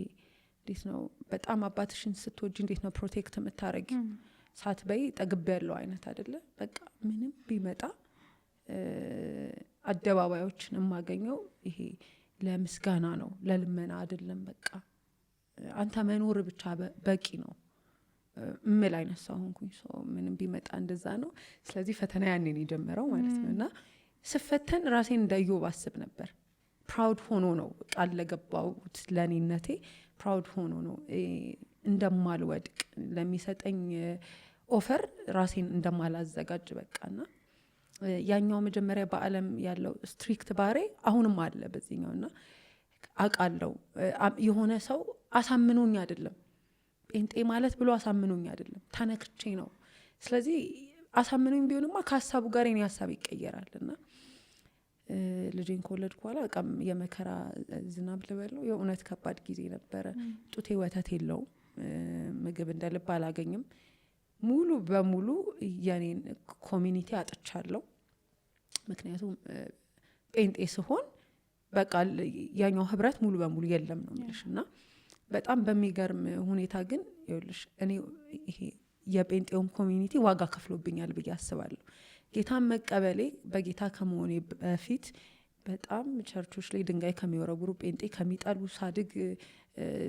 እንዴት ነው በጣም አባትሽን ስትወጂ እንዴት ነው ፕሮቴክት የምታረጊ ሳትበይ ጠግብ ያለው አይነት አይደለ በቃ ምንም ቢመጣ አደባባዮችን የማገኘው ይሄ ለምስጋና ነው ለልመና አይደለም በቃ አንተ መኖር ብቻ በቂ ነው ምን አይነት ሰው ሆንኩኝ ሰው ምንም ቢመጣ እንደዛ ነው ስለዚህ ፈተና ያኔ ነው የጀመረው ማለት ነው እና ስፈተን ራሴን እንዳየው ባስብ ነበር ፕራውድ ሆኖ ነው ቃል ለገባሁት ለኔነቴ ፕራውድ ሆኖ ነው እንደማልወድቅ ለሚሰጠኝ ኦፈር ራሴን እንደማላዘጋጅ በቃና ያኛው መጀመሪያ በአለም ያለው ስትሪክት ባሬ አሁንም አለ በዚህኛውና አቃለው የሆነ ሰው አሳምኖኝ አይደለም ጴንጤ ማለት ብሎ አሳምኖኝ አይደለም ታነክቼ ነው ስለዚህ አሳምኖኝ ቢሆንማ ከሀሳቡ ጋር የኔ ሀሳብ ይቀየራልና ልጄን ከወለድኩ በኋላ በቃም የመከራ ዝናብ ልበለው የእውነት ከባድ ጊዜ ነበረ ጡቴ ወተት የለውም ምግብ እንደልብ አላገኝም ሙሉ በሙሉ የኔን ኮሚኒቲ አጥቻለሁ ምክንያቱም ጴንጤ ስሆን በቃ ያኛው ህብረት ሙሉ በሙሉ የለም ነው የምልሽና በጣም በሚገርም ሁኔታ ግን ይኸውልሽ እኔ ይሄ የጴንጤውም ኮሚኒቲ ዋጋ ከፍሎብኛል ብዬ አስባለሁ ጌታን መቀበሌ በጌታ ከመሆኔ በፊት በጣም ቸርቾች ላይ ድንጋይ ከሚወረውሩ ጴንጤ ከሚጠሉ ሳድግ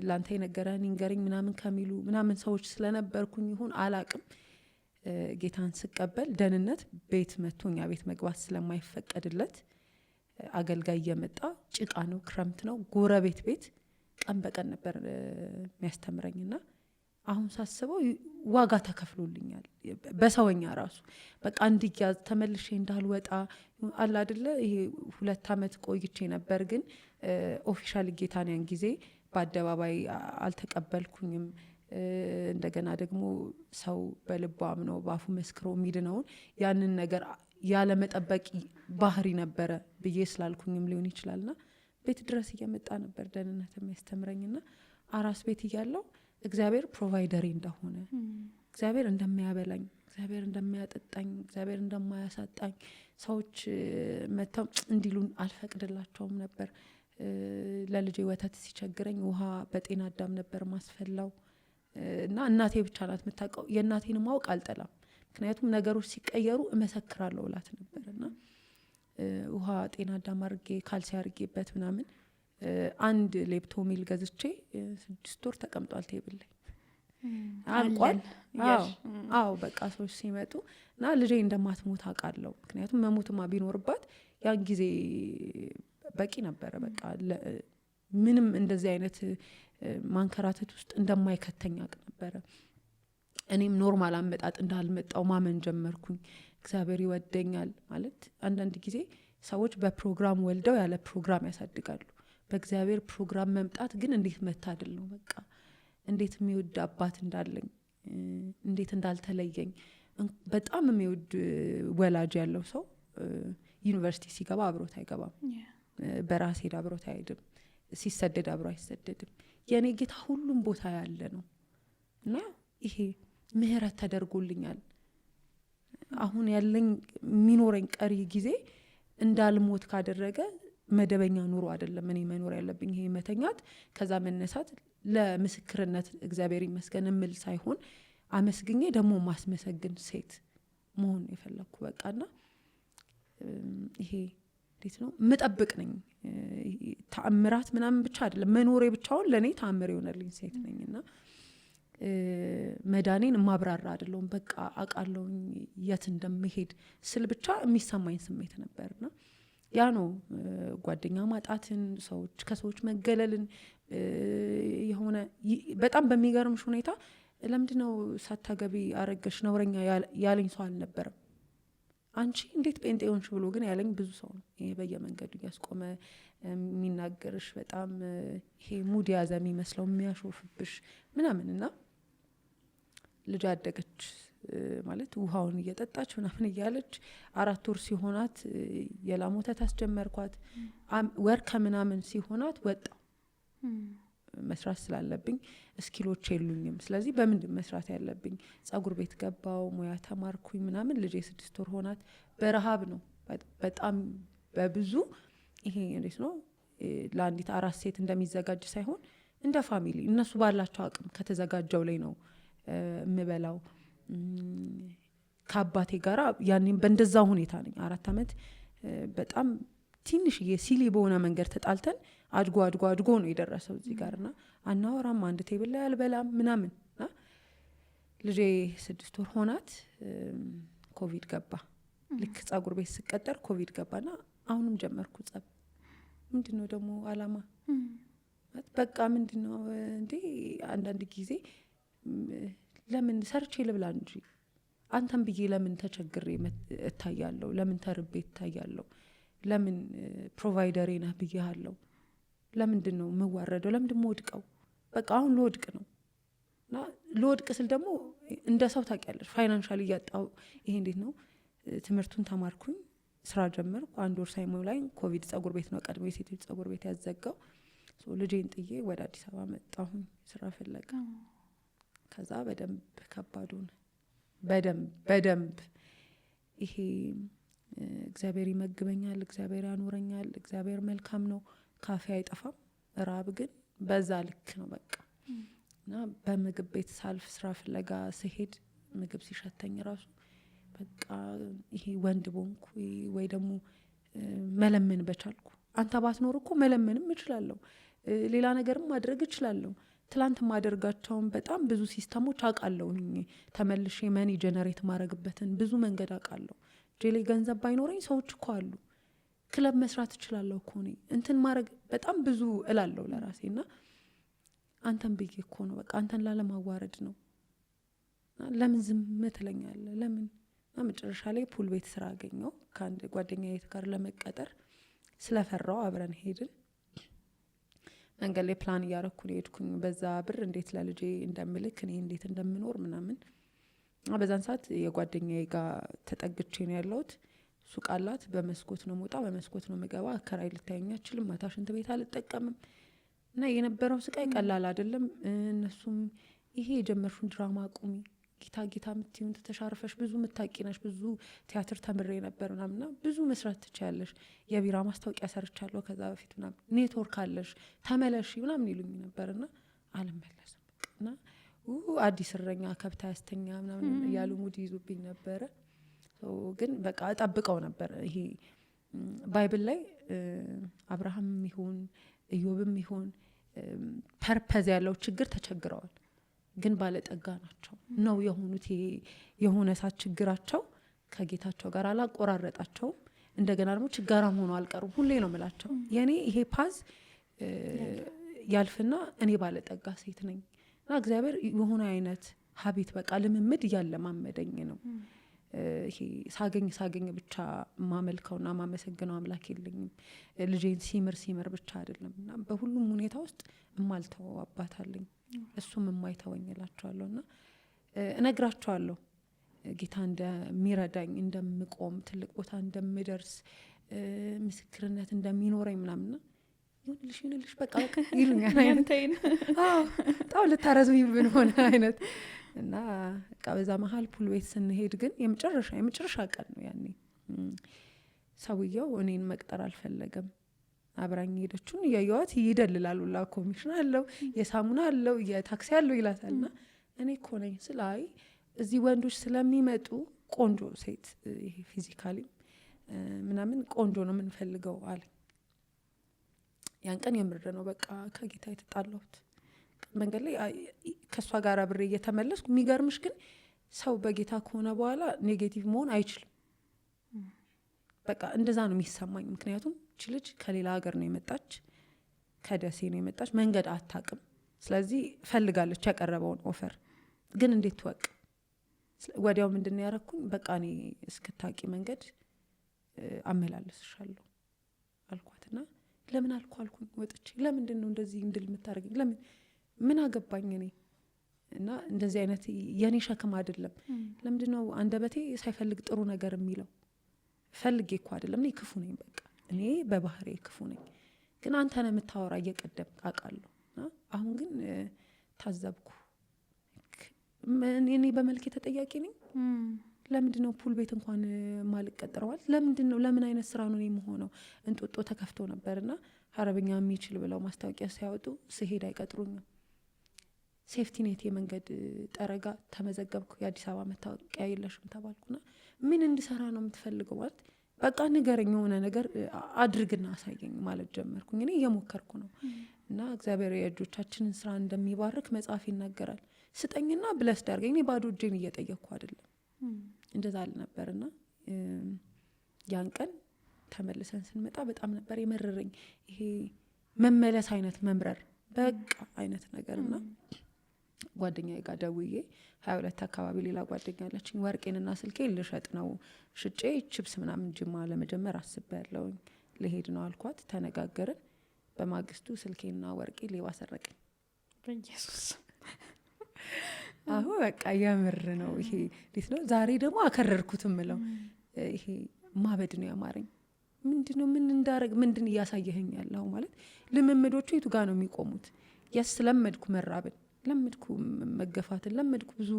ላንተ የነገረን ይንገረኝ ምናምን ከሚሉ ምናምን ሰዎች ስለነበርኩኝ ይሁን አላቅም ጌታን ስቀበል ደህንነት ቤት መቶኛ ቤት መግባት ስለማይፈቀድለት አገልጋይ እየመጣ ጭቃ ነው ክረምት ነው ጎረቤት ቤት ቀን በቀን ነበር የሚያስተምረኝና አሁን ሳስበው ዋጋ ተከፍሎልኛል በሰውኛ ራሱ በቃ እንድያዝ ተመልሼ እንዳልወጣ አላ አይደለ ይሄ 2 አመት ቆይቼ ነበር ግን ኦፊሻል ጌታን ያን ጊዜ በአደባባይ አልተቀበልኩኝም እንደገና ደግሞ ሰው በልቡ አምኖ ባፉ መስክሮ የሚድነውን ያንን ነገር ያለ መጠበቅ ባህሪ ነበረ ብዬ ስላልኩኝም ሊሆን ይችላልና ቤት ድረስ እየመጣ ነበር ደህንነት የሚያስተምረኝና አራስ ቤት እያለው እግዚአብሔር ፕሮቫይደሪ እንደሆነ እግዚአብሔር እንደሚያበላኝ እግዚአብሔር እንደሚያጠጣኝ እግዚአብሔር እንደማያሳጣኝ ሰዎች መተው እንዲሉን አልፈቅድላቸውም ነበር ለልጄ ወተት ሲቸግረኝ ውሃ በጤና አዳም ነበር ማስፈላው እና እናቴ ብቻ ናት የምታውቀው የእናቴን ማውቅ አልጠላም ምክንያቱም ነገሮች ሲቀየሩ እመሰክራለሁ ላት ነበርና ውሃ ጤና አዳም አድርጌ ካልሲ አድርጌበት ምናምን አንድ ሌፕቶሚል ገዝቼ 6 ወር ተቀምጧል ቴብል ላይ አልቋል አዎ በቃ ሰዎች ሲመጡ እና ልጄ እንደማትሞት አውቃለሁ ምክንያቱም መሞትማ ቢኖርባት ያን ጊዜ በቂ ነበረ በቃ ምንም እንደዚህ አይነት ማንከራተት ውስጥ እንደማይከተኝ አውቅ ነበረ እኔም ኖርማል አመጣጥ እንዳልመጣው ማመን ጀመርኩኝ እግዚአብሔር ይወደኛል ማለት አንዳንድ ጊዜ ሰዎች በፕሮግራም ወልደው ያለ ፕሮግራም ያሳድጋሉ በእግዚአብሔር ፕሮግራም መምጣት ግን እንዴት መታደል ነው በቃ እንዴት የሚወድ አባት እንዳለኝ እንዴት እንዳልተለየኝ በጣም የሚወድ ወላጅ ያለው ሰው ዩኒቨርሲቲ ሲገባ አብሮት አይገባም በራስ ሄድ አብሮት አይሄድም ሲሰደድ አብሮ አይሰደድም የኔ ጌታ ሁሉም ቦታ ያለ ነው እና ይሄ ምህረት ተደርጎልኛል አሁን ያለኝ የሚኖረኝ ቀሪ ጊዜ እንዳልሞት ካደረገ መደበኛ ኑሮ አይደለም እኔ መኖር ያለብኝ ይሄ መተኛት ከዛ መነሳት ለምስክርነት እግዚአብሔር ይመስገን ምል ሳይሆን አመስግኜ ደግሞ ማስመሰግን ሴት መሆን የፈለኩ በቃና ይሄ እንዴት ነው መጠብቅ ነኝ ተአምራት ምናምን ብቻ አይደለም መኖሬ ብቻውን ለኔ ተአምር ይሆነልኝ ሴት ነኝና መዳኔን ማብራራ አይደለም በቃ አቃለው የት እንደምሄድ ስል ብቻ የሚሰማኝ ስሜት ነበርና ያ ነው ጓደኛ ማጣትን ሰዎች ከሰዎች መገለልን የሆነ በጣም በሚገርምሽ ሁኔታ ለምንድነው ሳታገቢ አረገሽ ነውረኛ ያለኝ ሰው አልነበረም አንቺ እንዴት ጴንጤ ሆንሽ ብሎ ግን ያለኝ ብዙ ሰው ነው ይሄ በየመንገዱ ያስቆመ የሚናገርሽ በጣም ይሄ ሙድ ያዘ የሚመስለው የሚያሾፍብሽ ምናምንና ልጅ አደገች ማለት ውሃውን እየጠጣች ምናምን እያለች 4 ወር ሲሆናት የላም ወተት አስጀመርኳት ወር ከምናምን ሲሆናት ወጣው መስራት ስላለብኝ እስኪሎች የሉኝም ስለዚህ በምንድን መስራት ያለብኝ ጸጉር ቤት ገባው ሙያ ተማርኩኝ ምናምን ልጅ 6 ወር ሆናት በረሃብ ነው በጣም በብዙ ይሄ እንዴት ነው ለአንዲት አራስ ሴት እንደሚዘጋጅ ሳይሆን እንደ ፋሚሊ እነሱ ባላቸው አቅም ከተዘጋጀው ላይ ነው ምበላው ከአባቴ ጋራ ያኔም በእንደዛ ሁኔታ ነኝ 4 አመት በጣም ትንሽ የሲሊ በሆነ መንገድ ተጣልተን አድጎ ነው የደረሰው እዚህ ጋርና አናወራም አንድ ቴብል ላይ አልበላም ምናምን ልጄ 6 ወር ሆናት ኮቪድ ገባ ልክ ጸጉር ቤት ስቀጠር ኮቪድ ገባና አሁንም ጀመርኩ ጸብ ምንድነው ደግሞ አላማ በቃ ምንድነው እንዴ አንዳንድ ጊዜ ለምን ሰርቼ ልብላ እንጂ አንተም ብዬ ለምን ተቸግሬ እታያለሁ ለምን ተርቤ እታያለሁ ለምን ፕሮቫይደሬ ነህ ብዬሃለሁ ለምንድነው መዋረደው ለምንድነው ወድቀው በቃ አሁን ልወድቅ ነው እና ልወድቅ ስል ደግሞ እንደ ሰው ታውቂያለሽ ፋይናንሻሊ ያጣው ይሄ እንዴት ነው ትምህርቱን ተማርኩኝ ስራ ጀመርኩ 1 ወር ሳይሞላኝ ኮቪድ ጸጉር ቤት ነው ቀድሞ የሴቶች ጸጉር ቤት ያዘጋው ልጄን ጥዬ ወደ አዲስ አበባ መጣሁኝ ስራ ፍለጋ ከዛ በደንብ ከባድ ሆነ በደንብ ይሄ እግዚአብሔር ይመግበኛል እግዚአብሔር ያኖረኛል እግዚአብሔር መልካም ነው ካፌ አይጠፋም ራብ ግን በዛ ልክ ነው በቃ እና በምግብ ቤት ሳልፍ ስራ ፍለጋ ስሄድ ምግብ ሲሸተኝ ራሱ በቃ ይሄ ወንድ ቦንኩ ወይ ደግሞ መለመን በቻልኩ አንተ ባትኖር እኮ መለመንም እችላለሁ ሌላ ነገርም ማድረግ እችላለሁ ትላንት ማደርጋቸውን በጣም ብዙ ሲስተሞች አውቃለሁኝ ተመልሼ መኒ ጀነሬት ማድረግበትን ብዙ መንገድ አውቃለሁ ጄሌ ገንዘብ ባይኖረኝ ሰዎች እኮ አሉ ክለብ መስራት እችላለሁ እኮ እኔ እንትን ማድረግ በጣም ብዙ እላለሁ ለራሴና አንተን ብዬ እኮ ነው በቃ አንተን ላለማዋረድ ነው ለምን ዝም ትለኛለህ ለምን መጨረሻ ላይ ፑል ቤት ስራ አገኘው ከአንድ ጓደኛዬ ጋር ለመቀጠር ስለፈራው አብረን ሄድን መንገድ ላይ ፕላን እያረኩ ሄድኩኝ በዛ ብር እንዴት ለልጄ እንደምልክ እኔ እንዴት እንደምኖር ምናምን በዛን ሰዓት የጓደኛዬ ጋር ተጠግቼ ነው ያለሁት ሱቅ አላት በመስኮት ነው መውጣ በመስኮት ነው መገባ አከራይ ልታየኝ አትችልም ማታ ሽንት ቤት አልጠቀምም እና የነበረው ስቃይ ቀላል አይደለም እነሱም ይሄ የጀመርሽውን ድራማ አቁሚ ጌታ ምትዩን ተሻርፈሽ ብዙ ምታቂነሽ ብዙ ቲያትር ተምሬ ነበር ምናምንና ብዙ መስራት ትችያለሽ የቢራ ማስታወቂያ ሰርቻለሁ ከዛ በፊት ምናምን ኔትወርክ አለሽ ተመለሽ ምናምን ይሉኝ ነበርና አልመለስም እና አዲስ እረኛ ከብታ ያስተኛ ምናምን ያሉ ሙድ ይዙብኝ ነበር ግን በቃ ተጠብቀው ነበር ይሄ ባይብል ላይ አብርሃም ይሁን ኢዮብም ይሁን ፐርፐዝ ያለው ችግር ተቸግረዋል ግን ባለጠጋ ናቸው ነው የሆኑት የሆነ ሳት ችግራቸው ከጌታቸው ጋር አላቆራረጣቸው እንደገና ደግሞ ችጋራም ሆኖ አልቀሩም ሁሌ ነው መላቸው የኔ ይሄ ፓዝ ያልፍና እኔ ባለጠጋ ሴት ነኝ እና እግዚአብሔር የሆነ አይነት ሀቢት በቃ ልምምድ ያለማመደኝ ነው ይሄ ሳገኝ ብቻ ማመልከውና ማመሰግነው አምላክ የለኝም ልጄን ሲምር ብቻ አይደለምና በሁሉም ሁኔታ ውስጥ እማልተው አባት አለኝ እሱም የማይተወኝ እላቸዋለሁና እነግራቸዋለሁ ጌታ እንደሚረዳኝ እንደምቆም ትልቅ ቦታ እንደምደርስ ምስክርነት እንደሚኖረኝ ምናምንና ይሁንልሽ በቃ ይሉኛል አይነት ታው ልታረዝኝ ብንሆነ አይነት እና በቃ በዛ መሀል ፑል ቤት ስንሄድ ግን የመጨረሻ ቀን ነው ያኔ ሰውየው እኔን መቅጠር አልፈለገም አብራኝ ሄደችውን እያየዋት ይደልላሉ ላ ኮሚሽን አለው የሳሙና አለው የታክሲ አለው ይላታልና እኔ እኮ ነኝ ስላይ እዚህ ወንዶች ስለሚመጡ ቆንጆ ሴት ይሄ ፊዚካሊ ምናምን ቆንጆ ነው የምንፈልገው አለ። ያን ቀን የምር ነው በቃ ከጌታ የተጣላሁት። መንገድ ላይ ከእሷ ጋር አብሬ እየተመለስኩ የሚገርምሽ ግን ሰው በጌታ ከሆነ በኋላ ኔጌቲቭ መሆን አይችልም። በቃ እንደዛ ነው የሚሰማኝ። ምክንያቱም እቺ ልጅ ከሌላ ሀገር ነው የመጣች፣ ከደሴ ነው የመጣች፣ መንገድ አታውቅም። ስለዚህ ፈልጋለች ያቀረበውን ኦፈር ግን እንዴት ትወቅ? ወዲያው ምንድን ያረኩኝ በቃ እኔ እስክታቂ መንገድ አመላለስሻለሁ አልኳትና ለምን አልኩኝ ወጥቼ ለምንድን ነው እንደዚህ እንድል የምታደርገኝ? ለምን ምን አገባኝ እኔ እና እንደዚህ አይነት የኔ ሸክም አይደለም። ለምንድን ነው አንደበቴ ሳይፈልግ ጥሩ ነገር የሚለው? ፈልጌ እኮ አይደለም፣ እኔ ክፉ ነኝ። በቃ እኔ በባህሬ ክፉ ነኝ። ግን አንተ ነህ የምታወራ እየቀደም አውቃለሁ። አሁን ግን ታዘብኩ። እኔ በመልክ ተጠያቂ ነኝ። ለምንድን ነው ፑል ቤት እንኳን ማልቀጥረዋል? ለምንድን ነው ለምን አይነት ስራ ነው የምሆነው? እንጦጦ ተከፍቶ ነበርና አረብኛ የሚችል ብለው ማስታወቂያ ሲያወጡ ስሄድ አይቀጥሩኝም። ሴፍቲ ኔት የመንገድ ጠረጋ ተመዘገብኩ። የአዲስ አበባ መታወቂያ የለሽም ተባልኩና ምን እንድሰራ ነው የምትፈልገው? ማለት በቃ ንገረኝ፣ የሆነ ነገር አድርግና አሳየኝ ማለት ጀመርኩኝ። እኔ እየሞከርኩ ነው እና እግዚአብሔር የእጆቻችንን ስራ እንደሚባርክ መጽሐፍ ይናገራል። ስጠኝና ብለስ ዳርገኝ። እኔ ባዶ እጄን እየጠየቅኩ አይደለም። እንደዛ አልነበርና ያን ቀን ተመልሰን ስንመጣ በጣም ነበር የመረረኝ። ይሄ መመለስ አይነት መምረር በቃ አይነት ነገርና ጓደኛዬ ጋር ደውዬ 22 አካባቢ ሌላ ጓደኛ አለችኝ። ወርቄንና ስልኬን ልሸጥ ነው፣ ሽጬ ቺፕስ ምናምን ጅማ ለመጀመር አስቤያለሁኝ፣ ልሄድ ነው አልኳት። ተነጋገርን። በማግስቱ ስልኬና ወርቄ ሌባ ሰረቀኝ። በኢየሱስ አሁን በቃ የምር ነው ይሄ እንዴት ነው ዛሬ ደግሞ አከረርኩት ምለው ይሄ ማበድ ነው ያማረኝ። ምንድነው ምን እንዳረግ ምንድን እያሳየኸኝ ያለው? ማለት ልምምዶቹ የቱ ጋር ነው የሚቆሙት? ለመድኩ መራብን፣ ለመድኩ መገፋትን፣ ለመድኩ ብዙ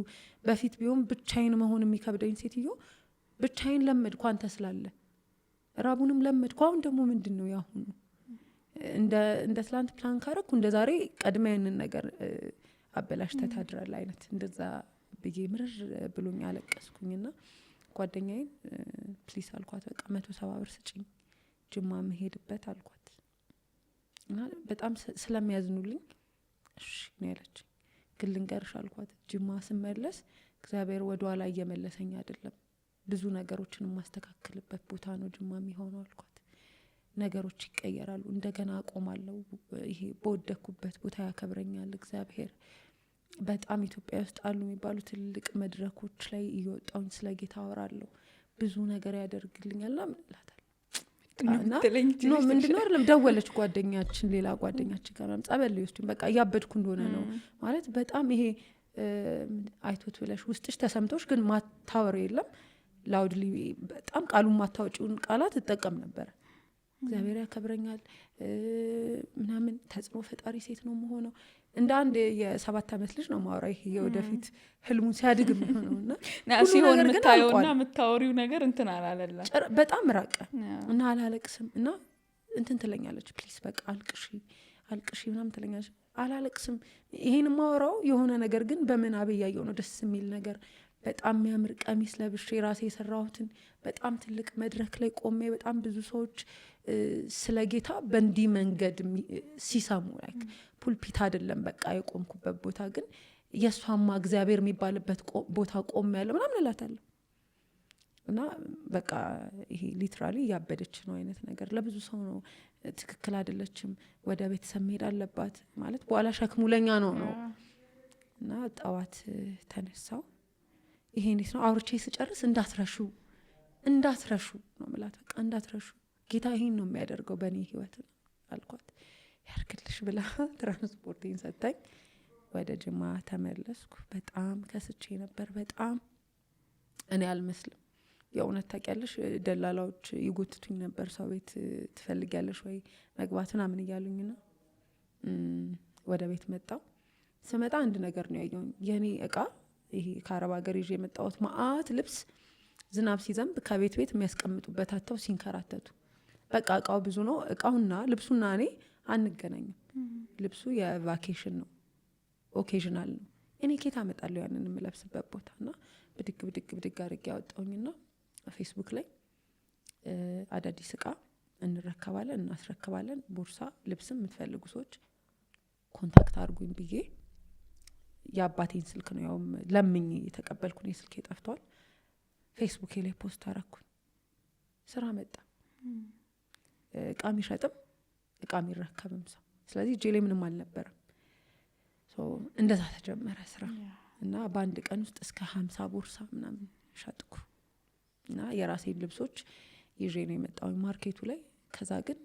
በፊት ቢሆን ብቻዬን መሆን የሚከብደኝ ሴትዮ ብቻዬን ለመድኩ አንተ ስላለ። ራቡንም ለመድኩ። አሁን ደግሞ ምንድን ነው ያሁኑ? እንደ ትላንት ፕላን ካረኩ እንደ ዛሬ ቀድመ ያንን ነገር አበላሽተህ ታድራለህ አይነት እንደዛ ብዬ ምርር ብሎኝ አለቀስኩኝና ጓደኛዬን ፕሊስ አልኳት። በቃ 170 ብር ስጭኝ ጅማ መሄድበት አልኳት እና በጣም ስለሚያዝኑልኝ እሺ ነው ያለችኝ። ግን ልንገርሽ አልኳት፣ ጅማ ስመለስ እግዚአብሔር ወደ ኋላ እየመለሰኝ አይደለም፣ ብዙ ነገሮችን የማስተካክልበት ቦታ ነው ጅማ የሚሆነው አልኳት። ነገሮች ይቀየራሉ፣ እንደገና አቆማለሁ፣ ይሄ በወደኩበት ቦታ ያከብረኛል እግዚአብሔር። በጣም ኢትዮጵያ ውስጥ አሉ የሚባሉ ትልቅ መድረኮች ላይ እየወጣሁኝ ስለ ጌታ አወራለሁ፣ ብዙ ነገር ያደርግልኛል ና ምንላታል ኖ ምንድነው አይደለም። ደወለች ጓደኛችን፣ ሌላ ጓደኛችን ጋር ጸበል ሊወስዱኝ በቃ እያበድኩ እንደሆነ ነው ማለት። በጣም ይሄ አይቶት ብለሽ ውስጥሽ ተሰምቶሽ ግን ማታወር የለም ላውድሊ በጣም ቃሉን ማታወጪውን ቃላት እጠቀም ነበር። እግዚአብሔር ያከብረኛል ምናምን፣ ተጽዕኖ ፈጣሪ ሴት ነው መሆነው። እንደ አንድ የ7 ዓመት ልጅ ነው ማውራ። ይሄ የወደፊት ህልሙን ሲያድግ የሚሆነውና ሲሆን የምታየውና የምታወሪው ነገር እንትን አላለላ በጣም ራቀ እና አላለቅስም እና እንትን ትለኛለች፣ ፕሊስ በቃ አልቅሺ ምናምን ትለኛለች። አላለቅስም። ይሄን ማወራው የሆነ ነገር ግን በምናቤ እያየው ነው፣ ደስ የሚል ነገር። በጣም የሚያምር ቀሚስ ለብሼ ራሴ የሰራሁትን በጣም ትልቅ መድረክ ላይ ቆሜ በጣም ብዙ ሰዎች ስለ ጌታ በእንዲህ መንገድ ሲሰሙ ላይክ ፑልፒት አይደለም በቃ የቆምኩበት ቦታ፣ ግን የእሷማ እግዚአብሔር የሚባልበት ቦታ ቆም ያለ ምናምን እላታለሁ። እና በቃ ይሄ ሊትራሊ እያበደች ነው አይነት ነገር ለብዙ ሰው ነው። ትክክል አይደለችም፣ ወደ ቤተሰብ መሄድ አለባት ማለት በኋላ ሸክሙ ለኛ ነው። እና ጠዋት ተነሳው። ይሄ እንዴት ነው አውርቼ ስጨርስ እንዳትረሹ ነው ምላት። በቃ እንዳትረሹ ጌታ ይሄን ነው የሚያደርገው በእኔ ህይወት አልኳት። ያርግልሽ ብላ ትራንስፖርቴን ሰጣኝ። ወደ ጅማ ተመለስኩ። በጣም ከስቼ ነበር። በጣም እኔ አልመስልም የእውነት ታውቂያለሽ፣ ደላላዎች ይጎትቱኝ ነበር። ሰው ቤት ትፈልጊያለሽ ወይ መግባት ምናምን እያሉኝና ወደ ቤት መጣው። ስመጣ አንድ ነገር ነው ያየሁኝ። የኔ እቃ ይሄ ከአረብ ሀገር ይዤ የመጣሁት ማአት ልብስ ዝናብ ሲዘንብ ከቤት የሚያስቀምጡበት አተው ሲንከራተቱ። በቃ እቃው ብዙ ነው። እቃውና ልብሱና እኔ አንገናኝም። ልብሱ የቫኬሽን ነው፣ ኦኬዥናል ነው። እኔ ኬት አመጣለሁ ያንን የምለብስበት ቦታና ብድግ አድርጌ ያወጣውኝና ፌስቡክ ላይ አዳዲስ እቃ እንረከባለን እናስረክባለን፣ ቦርሳ ልብስም የምትፈልጉ ሰዎች ኮንታክት አድርጉኝ ብዬ የአባቴን ስልክ ነው ያውም ለምኝ የተቀበልኩኝ፣ ስልኬ ጠፍቷል። ፌስቡክ ላይ ፖስት አረኩኝ። ስራ መጣ። እቃ የሚሸጥም እቃ የሚረከብም ሰው። ስለዚህ እጄ ላይ ምንም አልነበረም። እንደዛ ተጀመረ ስራ እና በአንድ ቀን ውስጥ እስከ 50 ቦርሳ ምናምን ሸጥኩ እና የራሴን ልብሶች ይዤ ነው የመጣው ማርኬቱ ላይ። ከዛ ግን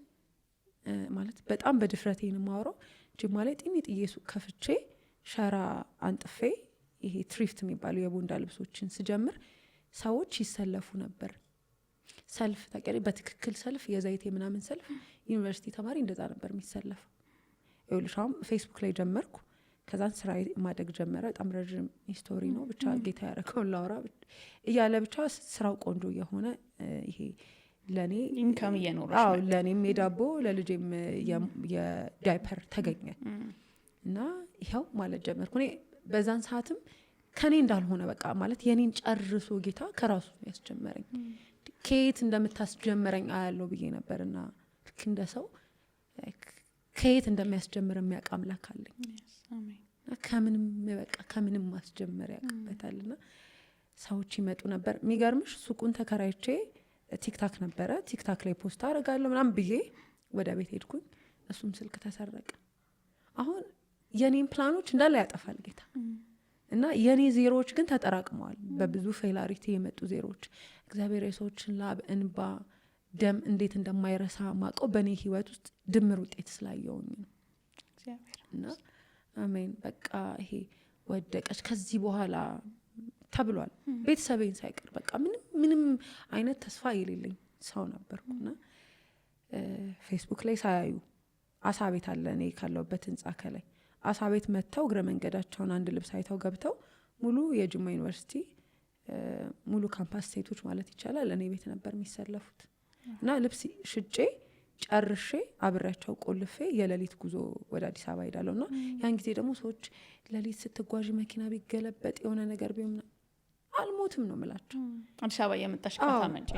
ማለት በጣም በድፍረቴ ነው የማወራው፣ ጅማ ላይ ጥዬ ሱቅ ከፍቼ ሸራ አንጥፌ ይሄ ትሪፍት የሚባሉ የቦንዳ ልብሶችን ስጀምር ሰዎች ይሰለፉ ነበር። ሰልፍ ታውቂያለሽ? በትክክል ሰልፍ፣ የዘይቴ ምናምን ሰልፍ። ዩኒቨርሲቲ ተማሪ እንደዛ ነበር የሚሰለፈው። ይኸውልሽ አሁን ፌስቡክ ላይ ጀመርኩ። ከዛን ስራ ማደግ ጀመረ። በጣም ረዥም ሂስቶሪ ነው። ብቻ ጌታ ያደረገውን ላውራ እያለ ብቻ ስራው ቆንጆ የሆነ ይሄ ለኔ ኢንካም እየኖረሽ ነው። ለኔም የዳቦ ለልጄም የዳይፐር ተገኘ እና ይኸው ማለት ጀመርኩ። እኔ በዛን ሰዓትም ከኔ እንዳልሆነ በቃ ማለት የኔን ጨርሶ ጌታ ከራሱ ያስጀመረኝ ከየት እንደምታስጀምረኝ አያለው ብዬ ነበርና ልክ እንደ ሰው ከየት እንደሚያስጀምር የሚያውቅ አምላክ አለኝ። ከምንም ማስጀመር ያውቅበታልና ሰዎች ይመጡ ነበር። የሚገርምሽ ሱቁን ተከራይቼ ቲክታክ ነበረ፣ ቲክታክ ላይ ፖስት አደርጋለሁ ምናምን ብዬ ወደ ቤት ሄድኩኝ። እሱም ስልክ ተሰረቀ። አሁን የኔን ፕላኖች እንዳለ ያጠፋል ጌታ እና የኔ ዜሮዎች ግን ተጠራቅመዋል። በብዙ ፌላሪቲ የመጡ ዜሮዎች። እግዚአብሔር የሰዎችን ላብ፣ እንባ፣ ደም እንዴት እንደማይረሳ ማቀው በእኔ ህይወት ውስጥ ድምር ውጤት ስላየውኝ ነው። እና አሜን በቃ ይሄ ወደቀች ከዚህ በኋላ ተብሏል። ቤተሰቤን ሳይቀር በቃ ምንም አይነት ተስፋ የሌለኝ ሰው ነበርኩና ፌስቡክ ላይ ሳያዩ አሳ ቤት አለ እኔ ካለሁበት ህንጻ ከላይ አሳ ቤት መጥተው እግረ መንገዳቸውን አንድ ልብስ አይተው ገብተው ሙሉ የጅማ ዩኒቨርሲቲ ሙሉ ካምፓስ ሴቶች ማለት ይቻላል እኔ ቤት ነበር የሚሰለፉት እና ልብስ ሽጬ ጨርሼ አብሬያቸው ቆልፌ የሌሊት ጉዞ ወደ አዲስ አበባ ሄዳለሁ። እና ያን ጊዜ ደግሞ ሰዎች ሌሊት ስትጓዥ መኪና ቢገለበጥ የሆነ ነገር ቢሆን አልሞትም ነው የምላቸው። አዲስ አበባ የመጣሽ ካታመንጭ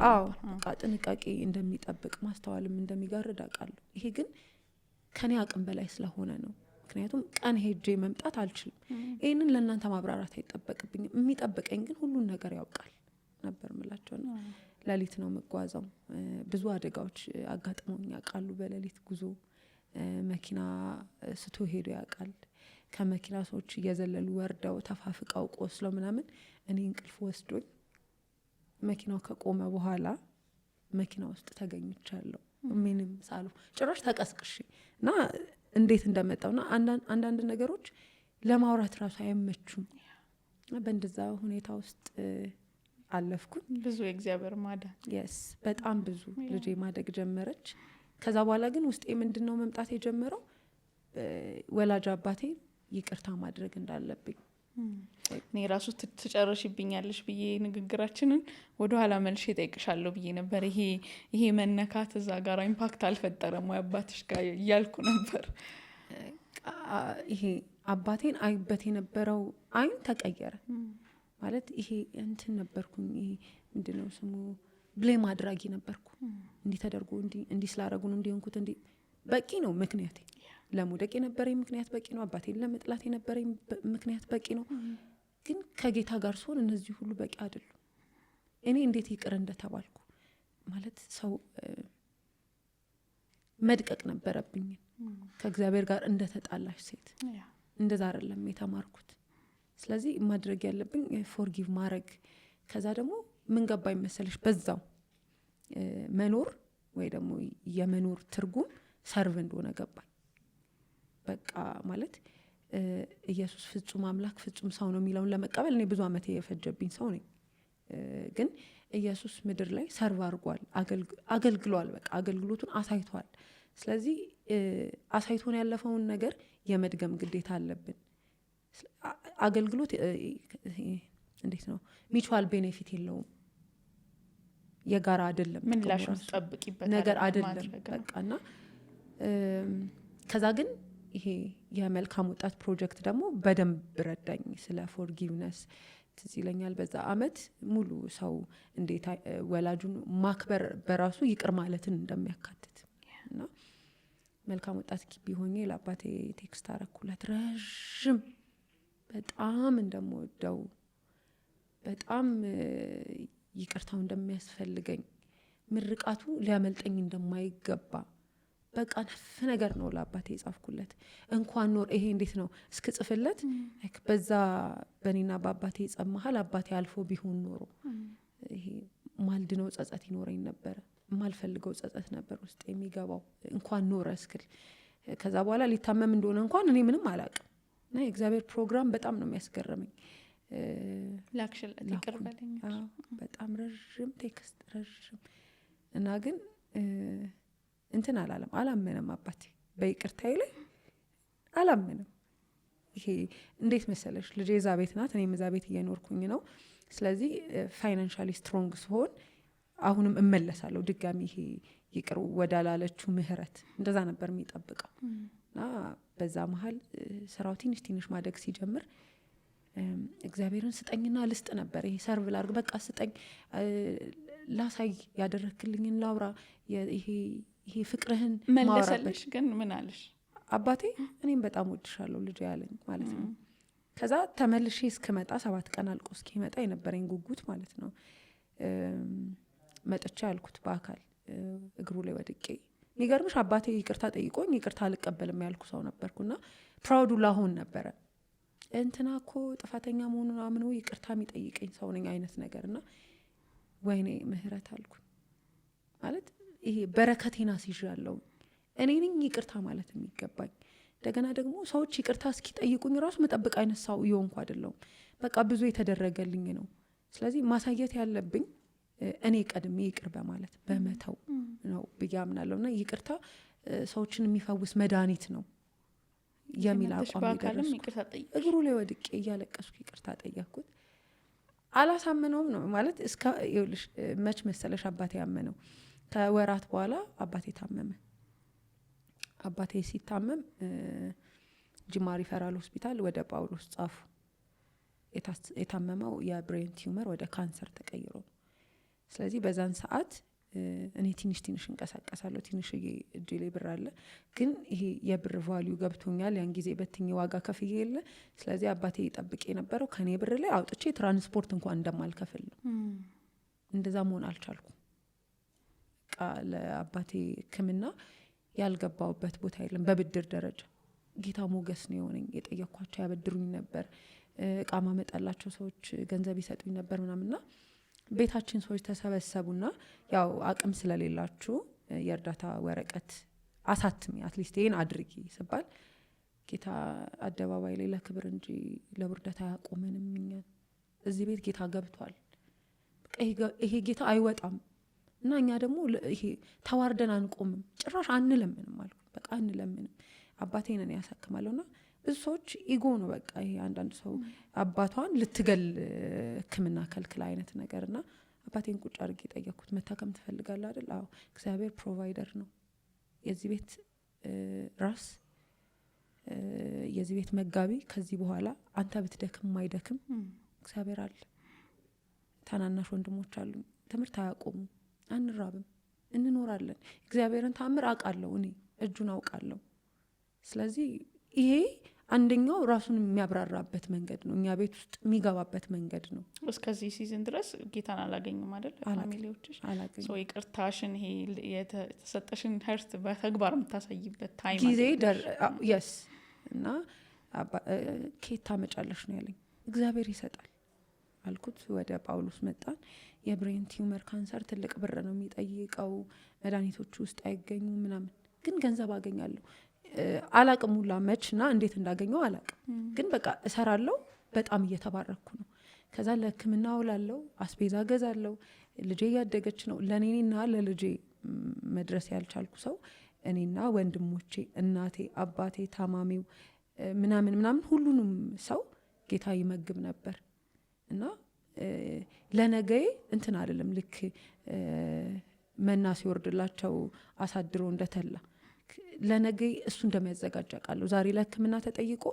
በቃ ጥንቃቄ እንደሚጠብቅ ማስተዋልም እንደሚጋርድ አውቃለሁ። ይሄ ግን ከኔ አቅም በላይ ስለሆነ ነው። ምክንያቱም ቀን ሄጄ መምጣት አልችልም። ይህንን ለእናንተ ማብራራት አይጠበቅብኝም። የሚጠብቀኝ ግን ሁሉን ነገር ያውቃል ነበር ምላቸው ነው። ሌሊት ነው የምጓዘው። ብዙ አደጋዎች አጋጥመውኝ ያውቃሉ። በሌሊት ጉዞ መኪና ስቶ ሄዶ ያውቃል። ከመኪና ሰዎች እየዘለሉ ወርደው ተፋፍቀው ቆስለው ምናምን እኔ እንቅልፍ ወስዶኝ መኪናው ከቆመ በኋላ መኪና ውስጥ ተገኝቻለሁ። ምንም ሳሉ ጭራሽ ተቀስቅሽ እና እንዴት እንደመጣውና አንዳንድ ነገሮች ለማውራት ራሱ አይመቹም። በእንደዛ ሁኔታ ውስጥ አለፍኩኝ። ብዙ የእግዚአብሔር ማዳን የስ በጣም ብዙ ልጄ ማደግ ጀመረች። ከዛ በኋላ ግን ውስጤ ምንድነው መምጣት የጀመረው ወላጅ አባቴ ይቅርታ ማድረግ እንዳለብኝ። እኔ ራሱ ትጨርሽብኛለሽ ብዬ ንግግራችንን ወደ ኋላ መልሼ እጠይቅሻለሁ ብዬ ነበር። ይሄ መነካት እዛ ጋር ኢምፓክት አልፈጠረም ወይ አባትሽ ጋር እያልኩ ነበር። ይሄ አባቴን አይበት የነበረው አይን ተቀየረ ማለት ይሄ እንትን ነበርኩኝ። ይሄ ምንድነው ስሙ ብሌም አድራጊ ነበርኩ። እንዲህ ተደርጎ እንዲህ ስላደረጉን እንዲሆንኩት እንዲህ በቂ ነው ምክንያቴ። ለመውደቅ የነበረኝ ምክንያት በቂ ነው። አባቴን ለመጥላት የነበረኝ ምክንያት በቂ ነው። ግን ከጌታ ጋር ሲሆን እነዚህ ሁሉ በቂ አይደሉም። እኔ እንዴት ይቅር እንደተባልኩ ማለት ሰው መድቀቅ ነበረብኝ። ከእግዚአብሔር ጋር እንደተጣላሽ ሴት እንደዛ አይደለም የተማርኩት። ስለዚህ ማድረግ ያለብኝ ፎርጊቭ ማድረግ። ከዛ ደግሞ ምን ገባኝ መሰለሽ በዛው መኖር ወይ ደግሞ የመኖር ትርጉም ሰርቭ እንደሆነ ገባኝ። በቃ ማለት ኢየሱስ ፍጹም አምላክ ፍጹም ሰው ነው የሚለውን ለመቀበል እኔ ብዙ አመት የፈጀብኝ ሰው ነኝ። ግን ኢየሱስ ምድር ላይ ሰርቭ አድርጓል፣ አገልግሏል። በቃ አገልግሎቱን አሳይቷል። ስለዚህ አሳይቶን ያለፈውን ነገር የመድገም ግዴታ አለብን። አገልግሎት እንዴት ነው ሚቹዋል ቤኔፊት የለውም፣ የጋራ አይደለም፣ ምላሽ ተጠብቂበት ነገር አይደለም። በቃና ከዛ ግን ይሄ የመልካም ወጣት ፕሮጀክት ደግሞ በደንብ ረዳኝ። ስለ ፎርጊቭነስ ትዝ ይለኛል በዛ አመት ሙሉ ሰው እንዴት ወላጁን ማክበር በራሱ ይቅር ማለትን እንደሚያካትት እና መልካም ወጣት ግቢ ሆኜ ለአባቴ ቴክስት አረኩለት ረዥም በጣም እንደምወደው በጣም ይቅርታው እንደሚያስፈልገኝ ምርቃቱ ሊያመልጠኝ እንደማይገባ በቃ ነፍ ነገር ነው ለአባቴ የጻፍኩለት እንኳን ኖር ይሄ እንዴት ነው እስክጽፍለት በዛ በኔና በአባቴ ጸብ መሃል አባቴ አልፎ ቢሆን ኖሮ ይሄ ማልድነው ጸጸት ይኖረኝ ነበር ማልፈልገው ጸጸት ነበር ውስጥ የሚገባው እንኳን ኖር እስክል ከዛ በኋላ ሊታመም እንደሆነ እንኳን እኔ ምንም አላውቅም እና የእግዚአብሔር ፕሮግራም በጣም ነው የሚያስገርመኝ ላክሽለት ይቅር በለኝ በጣም ረዥም ቴክስት ረዥም እና ግን እንትን አላመነም አባቴ በይቅርታዬ ላይ አላመነም ይሄ እንዴት መሰለሽ ልጄ እዛ ቤት ናት እኔም እዛ ቤት እየኖርኩኝ ነው ስለዚህ ፋይናንሻሊ ስትሮንግ ስሆን አሁንም እመለሳለሁ ድጋሚ ይሄ ይቅር ወዳላለችው ምህረት እንደዛ ነበር የሚጠብቀው እና በዛ መሀል ስራው ትንሽ ማደግ ሲጀምር እግዚአብሔርን ስጠኝና ልስጥ ነበር ይሄ ሰርቭ ላርግ በቃ ስጠኝ ላሳይ ያደረክልኝን ላውራ ይሄ ፍቅርህን መለሰልሽ ግን ምን አለሽ አባቴ እኔም በጣም ወድሻለሁ ልጅ ያለኝ ማለት ነው ከዛ ተመልሼ እስክመጣ 7 ቀን አልቆ እስኪመጣ የነበረኝ ጉጉት ማለት ነው መጥቻ ያልኩት በአካል እግሩ ላይ ወድቄ የሚገርምሽ አባቴ ይቅርታ ጠይቆኝ ይቅርታ አልቀበልም ያልኩ ሰው ነበርኩና ፕራውዱ ላሆን ነበረ እንትና እኮ ጥፋተኛ መሆኑን አምኖ ይቅርታ የሚጠይቀኝ ሰው ነኝ አይነት ነገርና ወይኔ ምህረት አልኩ ማለት ይሄ በረከቴና ሲዣለው እኔ ነኝ ይቅርታ ማለት የሚገባኝ እንደገና ደግሞ ሰዎች ይቅርታ እስኪጠይቁኝ ራሱ መጠበቅ አይነት ሰው ይሆንኩ አይደለም በቃ ብዙ የተደረገልኝ ነው ስለዚህ ማሳየት ያለብኝ እኔ ቀድሜ ይቅር በማለት በመተው ነው ብያምናለሁና ይቅርታ ሰዎችን የሚፈውስ መድኃኒት ነው የሚል አቋም ይደረስ እግሩ ላይ ወድቄ እያለቀስኩ ይቅርታ ጠየቅኩት አላሳመነውም ነው ማለት እስከ ይኸውልሽ መች መሰለሽ አባቴ ያመነው ከወራት በኋላ አባቴ ታመመ አባቴ ሲታመም ጅማ ሪፈራል ሆስፒታል ወደ ጳውሎስ ጻፉ የታመመው የብሬን ቲዩመር ወደ ካንሰር ተቀይሮ ስለዚህ በዛን ሰዓት እኔ ትንሽ እንቀሳቀሳለሁ ትንሽ እጄ ላይ ብር አለ ግን ይሄ የብር ቫልዩ ገብቶኛል ያን ጊዜ በትኝ ዋጋ ከፍዬ የለ ስለዚህ አባቴ ይጠብቅ የነበረው ከኔ ብር ላይ አውጥቼ ትራንስፖርት እንኳን እንደማልከፍል ነው እንደዛ መሆን አልቻልኩም ለአባቴ ሕክምና ያልገባውበት ቦታ የለም በብድር ደረጃ ጌታ ሞገስ ነው የሆነኝ የጠየኳቸው ያበድሩኝ ነበር እቃ ማመጣላቸው ሰዎች ገንዘብ ይሰጡኝ ነበር ምናምንና ቤታችን ሰዎች ተሰበሰቡና ያው አቅም ስለሌላችሁ የእርዳታ ወረቀት አሳትሚ አትሊስት ይሄን አድርጊ ሲባል ጌታ አደባባይ ላይ ለክብር እንጂ ለውርደት አያቆመንም እኛ እዚህ ቤት ጌታ ገብቷል ይሄ ጌታ አይወጣም እና እኛ ደግሞ ይሄ ተዋርደን አንቆምም ጭራሽ አንለምንም አልኩ በቃ አንለምንም አባቴን እኔ ያሳክማለሁና ብዙ ሰዎች ኢጎ ነው በቃ ይሄ አንዳንድ ሰው አባቷን ልትገል ሕክምና ከልክል አይነት ነገርና አባቴን ቁጭ አድርጌ ጠየቅኩት መታከም ትፈልጋለህ አይደል አዎ እግዚአብሔር ፕሮቫይደር ነው የዚህ ቤት ራስ የዚህ ቤት መጋቢ ከዚህ በኋላ አንተ ብትደክም ማይደክም እግዚአብሔር አለ ታናናሽ ወንድሞች አሉ ትምህርት አያቆሙ አንራብም እንኖራለን እግዚአብሔርን ታምር አውቃለሁ እኔ እጁን አውቃለሁ ስለዚህ ይሄ አንደኛው ራሱን የሚያብራራበት መንገድ ነው እኛ ቤት ውስጥ የሚገባበት መንገድ ነው እስከዚህ ሲዝን ድረስ ጌታን አላገኙም አይደል ፋሚሊዎችሽ ሶ ይቅርታሽን ይሄ የተሰጠሽን ሀርት በተግባር የምታሳይበት ታይም ጊዜ yes እና ኬት ታመጫለሽ ነው ያለኝ እግዚአብሔር ይሰጣል አልኩት ወደ ጳውሎስ መጣን የብሬን ቲዩመር ካንሰር ትልቅ ብር ነው የሚጠይቀው መድኃኒቶቹ ውስጥ አይገኙ ምናምን ግን ገንዘብ አገኛለሁ አላቅም ሁላ መችና እንዴት እንዳገኘው አላቅም ግን በቃ እሰራለሁ በጣም እየተባረኩ ነው ከዛ ለሕክምና አውላለሁ አስቤዛ ገዛለሁ ልጄ ያደገች ነው ለኔና ለልጄ መድረስ ያልቻልኩ ሰው እኔና ወንድሞቼ እናቴ አባቴ ታማሚው ምናምን ሁሉንም ሰው ጌታ ይመግብ ነበር እና ለነገዬ እንትን አይደለም ልክ መና ሲወርድላቸው አሳድሮ እንደተላ ለነገ እሱ እንደሚያዘጋጅ አውቃለሁ ዛሬ ለሕክምና ተጠይቆ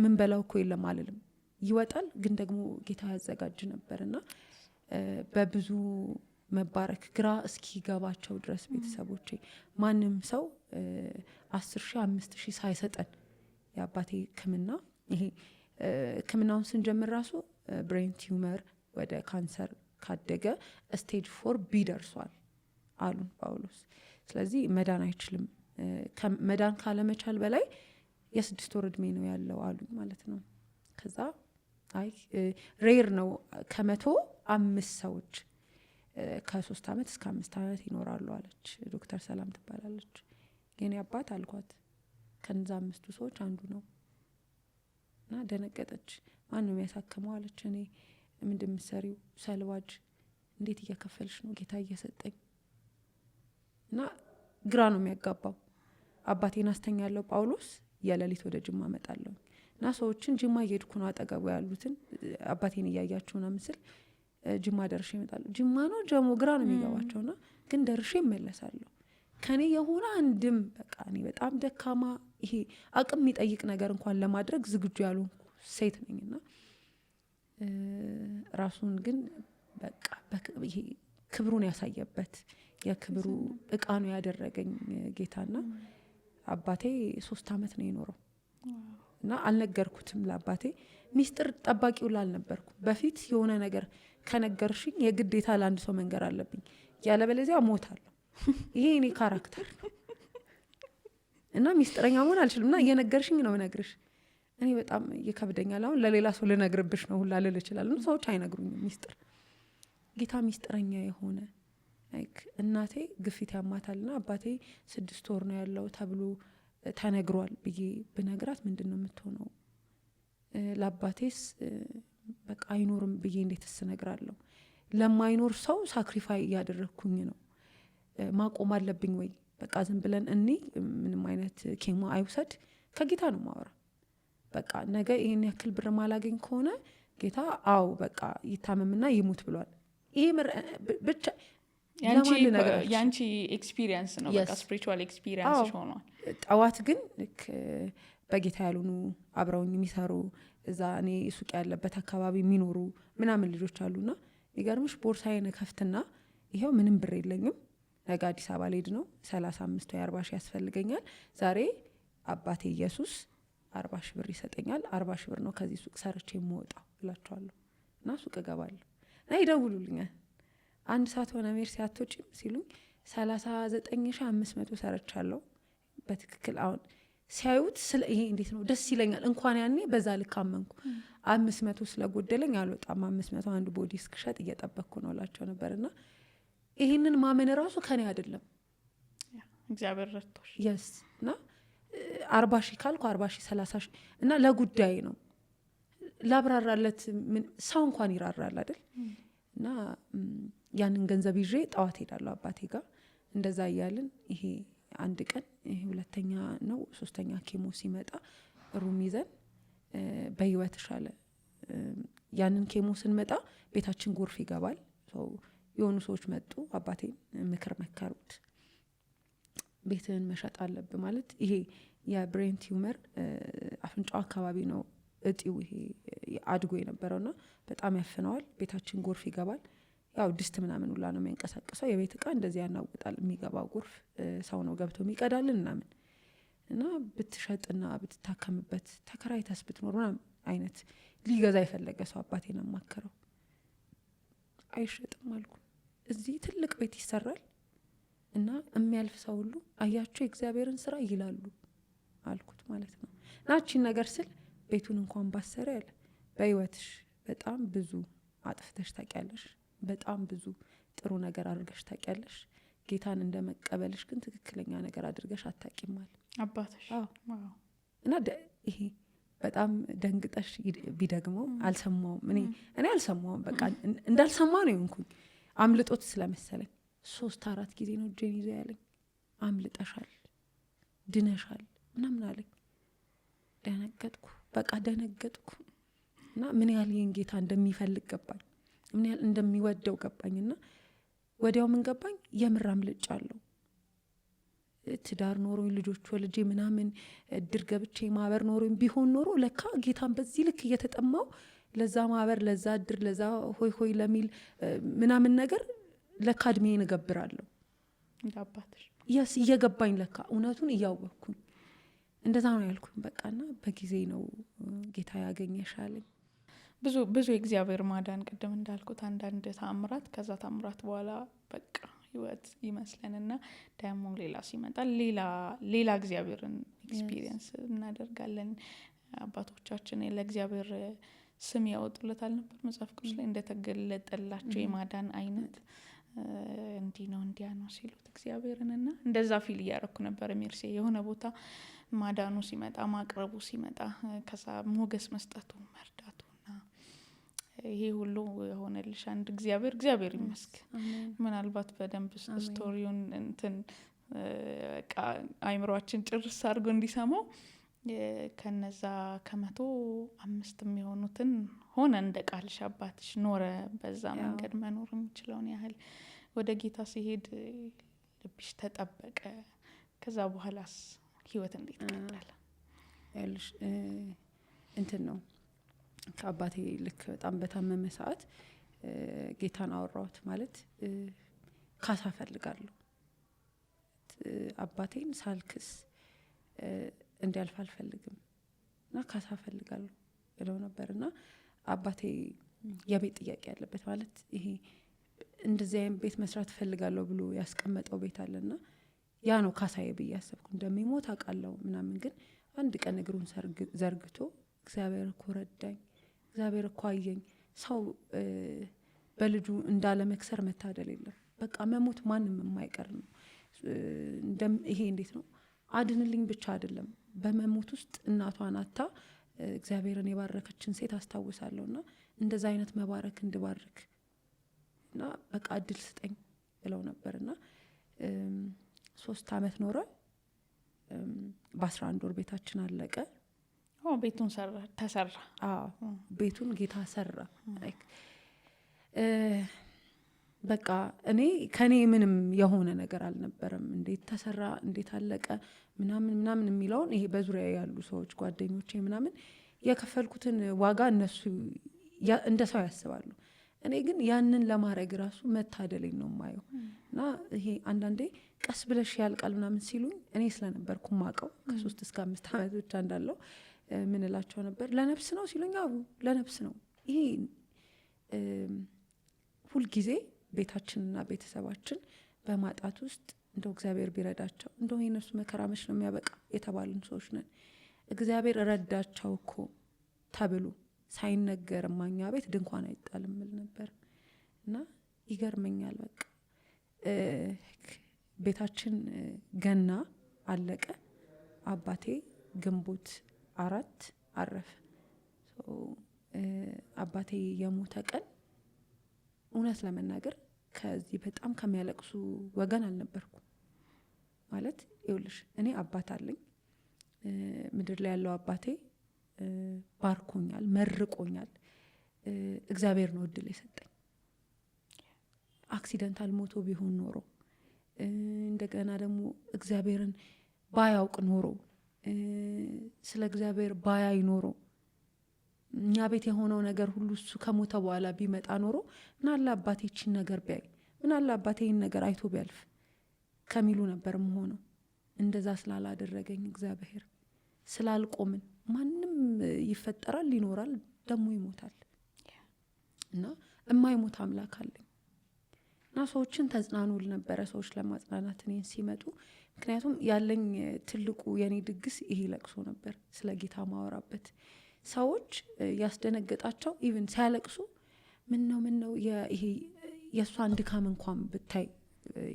ምን በላው እኮ የለም አልልም ይወጣል፣ ግን ደግሞ ጌታ ያዘጋጅ ነበርና በብዙ መባረክ ግራ እስኪገባቸው ድረስ ቤተሰቦቼ ማንም ሰው 10,000 5,000 ሳይሰጠን የአባቴ ሕክምና ይሄ ሕክምናውን ስንጀምር ራሱ ብሬን ቲዩመር ወደ ካንሰር ካደገ ስቴጅ 4 ደርሷል አሉን ጳውሎስ። ስለዚህ መዳን አይችልም፣ መዳን ካለመቻል በላይ የ6 ወር እድሜ ነው ያለው አሉኝ ማለት ነው። ከዛ አይ ሬር ነው 105 ሰዎች ከ3 ዓመት እስከ 5 ዓመት ይኖራሉ አለች ዶክተር ሰላም ትባላለች። የኔ አባት አልኳት ከነዛ 5 ሰዎች አንዱ ነው እና ደነገጠች። ማን ነው የሚያሳክመው አለች። እኔ ምንድን የምትሰሪው? ሰልዋጅ። እንዴት እየከፈልሽ ነው? ጌታ እየሰጠኝ እና ግራ ነው የሚያጋባው። አባቴን አስተኛለሁ ጳውሎስ፣ የሌሊት ወደ ጅማ እመጣለሁ እና ሰዎችን ጅማ እየሄድኩ ነው አጠገቡ ያሉትን አባቴን እያያችሁ ነው ምስል ጅማ ደርሼ እመጣለሁ። ጅማ ነው ጀሞ ግራ ነው የሚገባቸውና ግን ደርሼ እመለሳለሁ። ከኔ የሆነ አንድም በቃ እኔ በጣም ደካማ ይሄ አቅም የሚጠይቅ ነገር እንኳን ለማድረግ ዝግጁ ያልሆንኩ ሴት ነኝና ራሱን ግን በቃ ይሄ ክብሩን ያሳየበት የክብሩ እቃ ነው ያደረገኝ ጌታና አባቴ 3 ዓመት ነው የኖረው እና አልነገርኩትም ለአባቴ። ሚስጥር ጠባቂው ላልነበርኩም። በፊት የሆነ ነገር ከነገርሽኝ የግዴታ ለአንድ ሰው መንገር አለብኝ፣ ያለበለዚያ እሞታለሁ። ይሄ እኔ ካራክተር ነው እና ሚስጥረኛ መሆን አልችልም እና እየነገርሽኝ ነው ነግርሽ። እኔ በጣም ይከብደኛል። አሁን ለሌላ ሰው ልነግርብሽ ነው ሁላ ልል እችላለሁ። ሰዎች አይነግሩኝም ሚስጥር። ጌታ ሚስጥረኛ የሆነ እናቴ ግፊት ያማታልና አባቴ 6 ወር ነው ያለው ተብሎ ተነግሯል ብዬ ብነግራት ምንድን ነው የምትሆነው? ለአባቴስ በቃ አይኖርም ብዬ እንዴትስ እነግራለሁ? ለማይኖር ሰው ሳክሪፋይ እያደረግኩኝ ነው። ማቆም አለብኝ ወይ? በቃ ዝም ብለን እኔ ምንም አይነት ኬሞ አይውሰድ፣ ከጌታ ነው ማወራ። በቃ ነገ ይሄን ያክል ብር ማላገኝ ከሆነ ጌታ አው በቃ ይታመምና ይሙት ብሏል። ይሄ ብቻ ያንቺ ኤክስፒሪየንስ ነው፣ በቃ ስፒሪቹዋል ኤክስፒሪየንስ ሆኗል። ጠዋት ግን በጌታ ያልሆኑ አብረውኝ የሚሰሩ እዛ እኔ ሱቅ ያለበት አካባቢ የሚኖሩ ምናምን ልጆች አሉና ይገርምሽ ቦርሳዬን ከፍትና ይሄው ምንም ብር የለኝም፣ ነገ አዲስ አበባ ልሄድ ነው 35 ወይ 40 ሺህ ያስፈልገኛል፣ ዛሬ አባቴ ኢየሱስ 40 ሺህ ብር ይሰጠኛል፣ 40 ሺህ ብር ነው ከዚህ ሱቅ ሰርቼ የምወጣው እላቸዋለሁ። እና ሱቅ እገባለሁ እና ይደውሉልኛል። 1 ሰዓት ሆነ ሜርሲ አትወጪም ሲሉኝ 39,500 ሰርቻለሁ በትክክል። አሁን ሲያዩት ይሄ እንዴት ነው ደስ ይለኛል። እንኳን ያኔ በዛ ልክ አመንኩ። 500 ስለጎደለኝ አልወጣም፣ 500 አንድ ቦዲ እስክሸጥ እየጠበቅኩ ነው እላቸው ነበርና ይህንን ማመን ራሱ ከኔ አይደለም እግዚአብሔር ረድቶሽ የስ እና 40 ሺህ ካልኩ 40 ሺህ 30 ሺህ እና ለጉዳይ ነው ላብራራለት ሰው እንኳን ይራራል አይደል? እና ያንን ገንዘብ ይዤ ጠዋት ሄዳለሁ አባቴ ጋር። እንደዛ እያልን ይሄ አንድ ቀን ይሄ 2ኛ ነው 3ኛ ኬሞ ሲመጣ ሩም ይዘን በህይወት ሻለ ያንን ኬሞ ስንመጣ ቤታችን ጎርፍ ይገባል። የሆኑ ሰዎች መጡ፣ አባቴን ምክር መከሩት። ቤትህን መሸጥ አለብህ ማለት ይሄ የብሬን ቲዩመር አፍንጫው አካባቢ ነው እጢው ይሄ አድጎ የነበረውና በጣም ያፍነዋል። ቤታችን ጎርፍ ይገባል። ያው ድስት ምናምን ሁላ ነው የሚያንቀሳቅሰው። የቤት እቃ እንደዚህ ያናውጣል። የሚገባው ጎርፍ ሰው ነው ገብቶ የሚቀዳልን ምናምን እና ብትሸጥና ብትታከምበት ተከራይተስ ብትኖር ምናምን አይነት ሊገዛ የፈለገ ሰው አባቴን አማከረው። አይሸጥም አልኩ። እዚህ ትልቅ ቤት ይሰራል እና የሚያልፍ ሰው ሁሉ አያቸው የእግዚአብሔርን ስራ ይላሉ አልኩት ማለት ነው። ናቺን ነገር ስል ቤቱን እንኳን ባሰረ ያለ በህይወትሽ በጣም ብዙ አጥፍተሽ ታውቂያለሽ፣ በጣም ብዙ ጥሩ ነገር አድርገሽ ታውቂያለሽ። ጌታን እንደመቀበልሽ ግን ትክክለኛ ነገር አድርገሽ አታውቂም አለ አባትሽ። እና ይሄ በጣም ደንግጠሽ ቢደግመው አልሰማውም። እኔ አልሰማውም። በቃ እንዳልሰማ ነው የሆንኩኝ። አምልጦት ስለመሰለኝ 3-4 ጊዜ ነው እጄን ይዞ ያለኝ። አምልጠሻል፣ ድነሻል ምናምን አለኝ። ደነገጥኩ፣ በቃ ደነገጥኩ። እና ምን ያህል ይህን ጌታ እንደሚፈልግ ገባኝ፣ ምን ያህል እንደሚወደው ገባኝና ወዲያው ምን ገባኝ፣ የምር አምልጫለሁ። ትዳር ኖሮኝ ልጆች ወልጄ ምናምን እድር ገብቼ ማህበር ኖሮኝ ቢሆን ኖሮ ለካ ጌታን በዚህ ልክ እየተጠማው ለዛ ማህበር ለዛ እድር ለዛ ሆይ ሆይ ለሚል ምናምን ነገር ለካ እድሜን እገብራለሁ እንዳባትሽ ያስ እየገባኝ ለካ እውነቱን እያወቅኩኝ እንደዛ ነው ያልኩኝ። በቃና በጊዜ ነው ጌታ ያገኘሻለኝ። ብዙ የእግዚአብሔር ማዳን ቅድም እንዳልኩት አንዳንድ ታምራት ከዛ ታምራት በኋላ በቃ ህይወት ይመስለንና ደግሞ ሌላ ሲመጣ ሌላ እግዚአብሔርን ኤክስፒሪየንስ እናደርጋለን። አባቶቻችን ለእግዚአብሔር ስም ያወጡለታል ነበር መጽሐፍ ቅዱስ ላይ እንደተገለጠላቸው የማዳን አይነት እንዲህ ነው እንዲያ ነው ሲሉት እግዚአብሔርንና እንደዛ ፊል እያረኩ ነበር። ሜርሴ የሆነ ቦታ ማዳኑ ሲመጣ ማቅረቡ ሲመጣ ከዛ ሞገስ መስጠቱ መርዳቱና ይሄ ሁሉ የሆነልሽ አንድ እግዚአብሔር ይመስገን። ምናልባት በደንብ ስቶሪውን እንትን አይምሮአችን ጭርስ አድርጎ እንዲሰማው ከነዛ 105 የሚሆኑትን ሆነ እንደ ቃልሽ አባትሽ ኖረ በዛ መንገድ መኖር የሚችለውን ያህል ወደ ጌታ ሲሄድ ልብሽ ተጠበቀ። ከዛ በኋላስ ህይወት እንዴት ቀጠለ? ያልሽ እንትን ነው ከአባቴ ልክ በጣም በታመመ ሰዓት ጌታን አወራሁት። ማለት ካሳ ፈልጋለሁ አባቴን ሳልክስ እንዲያልፍ አልፈልግም እና ካሳ ፈልጋለሁ ብለው ነበርና አባቴ የቤት ጥያቄ ያለበት ማለት ይሄ እንደዚህ አይነት ቤት መስራት ፈልጋለሁ ብሎ ያስቀመጠው ቤት አለና ያ ነው ካሳዬ ብዬ ያሰብኩ። እንደሚሞት አውቃለሁ ምናምን ግን አንድ ቀን እግሩን ዘርግቶ እግዚአብሔር እኮ ረዳኝ፣ እግዚአብሔር እኮ አየኝ። ሰው በልጁ እንዳለ መክሰር መታደል የለም። በቃ መሞት ማንም የማይቀር ነው። ይሄ እንዴት ነው አድንልኝ ብቻ አይደለም በመሞት ውስጥ እናቷን አታ እግዚአብሔርን የባረከችን ሴት አስታውሳለሁና እንደዛ አይነት መባረክ እንድባርክ እና በቃ እድል ስጠኝ ብለው ነበርና 3 አመት ኖረ። በ11 ወር ቤታችን አለቀ። ቤቱን ተሰራ። ቤቱን ጌታ ሰራ። በቃ እኔ ከኔ ምንም የሆነ ነገር አልነበረም። እንዴት ተሰራ እንዴት አለቀ ምናምን የሚለውን ይሄ በዙሪያ ያሉ ሰዎች ጓደኞቼ ምናምን የከፈልኩትን ዋጋ እነሱ እንደ ሰው ያስባሉ። እኔ ግን ያንን ለማድረግ ራሱ መታደለኝ ነው ማየው። እና ይሄ አንዳንዴ ቀስ ብለሽ ያልቃል ምናምን ሲሉኝ እኔ ስለነበርኩ ማቀው ከ3 እስከ 5 አመት ብቻ እንዳለው ምን እላቸው ነበር ለነፍስ ነው ሲሉኝ አው ለነፍስ ነው። ይሄ ሁል ጊዜ ቤታችንና ቤተሰባችን በማጣት ውስጥ እንደው እግዚአብሔር ቢረዳቸው እንደው የነሱ መከራ መች ነው የሚያበቃ የተባሉን ሰዎች ነን። እግዚአብሔር ረዳቸው እኮ ተብሎ ሳይነገር ማኛ ቤት ድንኳን አይጣልም ብል ነበር እና ይገርመኛል። በቃ ቤታችን ገና አለቀ። አባቴ ግንቦት 4 አረፈ። አባቴ የሞተ ቀን እውነት ለመናገር ከዚህ በጣም ከሚያለቅሱ ወገን አልነበርኩ። ማለት ይኸውልሽ እኔ አባት አለኝ። ምድር ላይ ያለው አባቴ ባርኮኛል፣ መርቆኛል። እግዚአብሔር ነው እድል የሰጠኝ። አክሲደንታል ሞቶ ቢሆን ኖሮ እንደገና ደግሞ እግዚአብሔርን ባያውቅ ኖሮ ስለ እግዚአብሔር ባያይ ኖሮ እኛ ቤት የሆነው ነገር ሁሉ እሱ ከሞተ በኋላ ቢመጣ ኖሮ ምናለ አባቴ ይህችን ነገር ቢያይ ምናለ አባቴ ይህን ነገር አይቶ ቢያልፍ ከሚሉ ነበር መሆነው። እንደዛ ስላላደረገኝ እግዚአብሔር ስላልቆምን ማንም ይፈጠራል ይኖራል ደግሞ ይሞታል እና የማይሞት አምላክ አለኝ እና ሰዎችን ተጽናኑል ነበረ ሰዎች ለማጽናናት እኔን ሲመጡ። ምክንያቱም ያለኝ ትልቁ የኔ ድግስ ይሄ ለቅሶ ነበር። ስለ ጌታ ማወራበት ሰዎች ያስደነገጣቸው ኢቭን ሲያለቅሱ ምን ነው ይሄ የሷን ድካም እንኳን ብታይ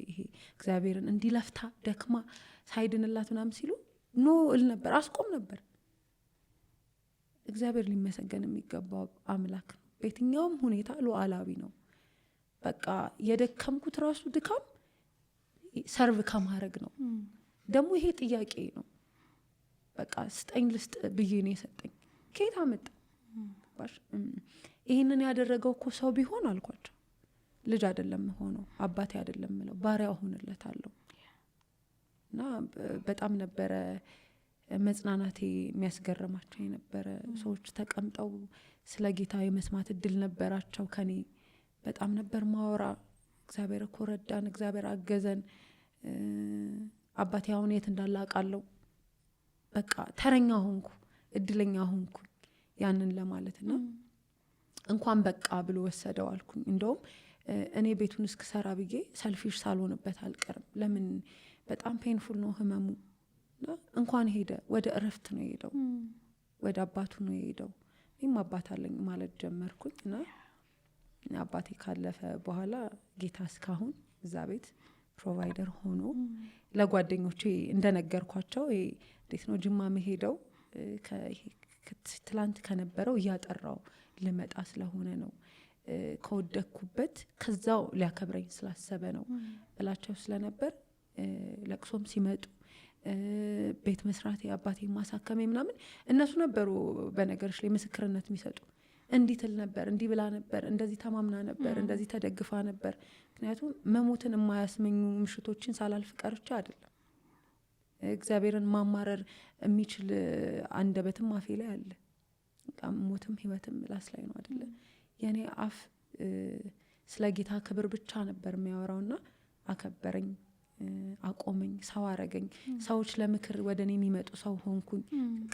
ይሄ እግዚአብሔርን እንዲለፍታ ደክማ ሳይድንላት ምናምን ሲሉ ኖ እል ነበር፣ አስቆም ነበር። እግዚአብሔር ሊመሰገን የሚገባው አምላክ ነው። በየትኛውም ሁኔታ ሉዓላዊ ነው። በቃ የደከምኩት ራሱ ድካም ሰርቭ ከማድረግ ነው። ደግሞ ይሄ ጥያቄ ነው። በቃ ስጠኝ ልስጥ ብዬ ነው የሰጠኝ። ከየት አመጣ? ይህንን ያደረገው እኮ ሰው ቢሆን አልኳቸው ልጅ አይደለም ሆኖ አባቴ አይደለም ምለው ባሪያ ሆንለታለሁ። እና በጣም ነበረ መጽናናቴ የሚያስገርማቸው የነበረ። ሰዎች ተቀምጠው ስለ ጌታ የመስማት እድል ነበራቸው ከኔ። በጣም ነበር ማወራ። እግዚአብሔር እኮ ረዳን፣ እግዚአብሔር አገዘን። አባቴ አሁን የት እንዳለ አውቃለሁ። በቃ ተረኛ ሆንኩ፣ እድለኛ ሆንኩ ያንን ለማለት ነው። እንኳን በቃ ብሎ ወሰደው አልኩኝ። እንደውም እኔ ቤቱን እስክሰራ ብዬ ሰልፊሽ ሳልሆንበት አልቀርም። ለምን በጣም ፔንፉል ነው ህመሙ። እንኳን ሄደ፣ ወደ እረፍት ነው የሄደው፣ ወደ አባቱ ነው የሄደው። እኔም አባት አለኝ ማለት ጀመርኩኝ። እና አባቴ ካለፈ በኋላ ጌታ እስካሁን እዛ ቤት ፕሮቫይደር ሆኖ ለጓደኞቼ እንደነገርኳቸው እንዴት ነው ጅማ መሄደው ትላንት ከነበረው እያጠራው ልመጣ ስለሆነ ነው፣ ከወደኩበት ከዛው ሊያከብረኝ ስላሰበ ነው እላቸው ስለነበር ለቅሶም ሲመጡ ቤት መስራት አባቴ ማሳከሜ ምናምን እነሱ ነበሩ በነገሮች ላይ ምስክርነት የሚሰጡ። እንዲህ ትል ነበር፣ እንዲህ ብላ ነበር፣ እንደዚህ ተማምና ነበር፣ እንደዚህ ተደግፋ ነበር። ምክንያቱም መሞትን የማያስመኙ ምሽቶችን ሳላልፍ ቀርቼ አይደለም። እግዚአብሔርን ማማረር የሚችል አንደበትም አፌ ላይ አለ። ሞትም ህይወትም ምላስ ላይ ነው አይደለ? የኔ አፍ ስለ ጌታ ክብር ብቻ ነበር የሚያወራውና አከበረኝ፣ አቆመኝ፣ ሰው አረገኝ። ሰዎች ለምክር ወደ እኔ የሚመጡ ሰው ሆንኩኝ።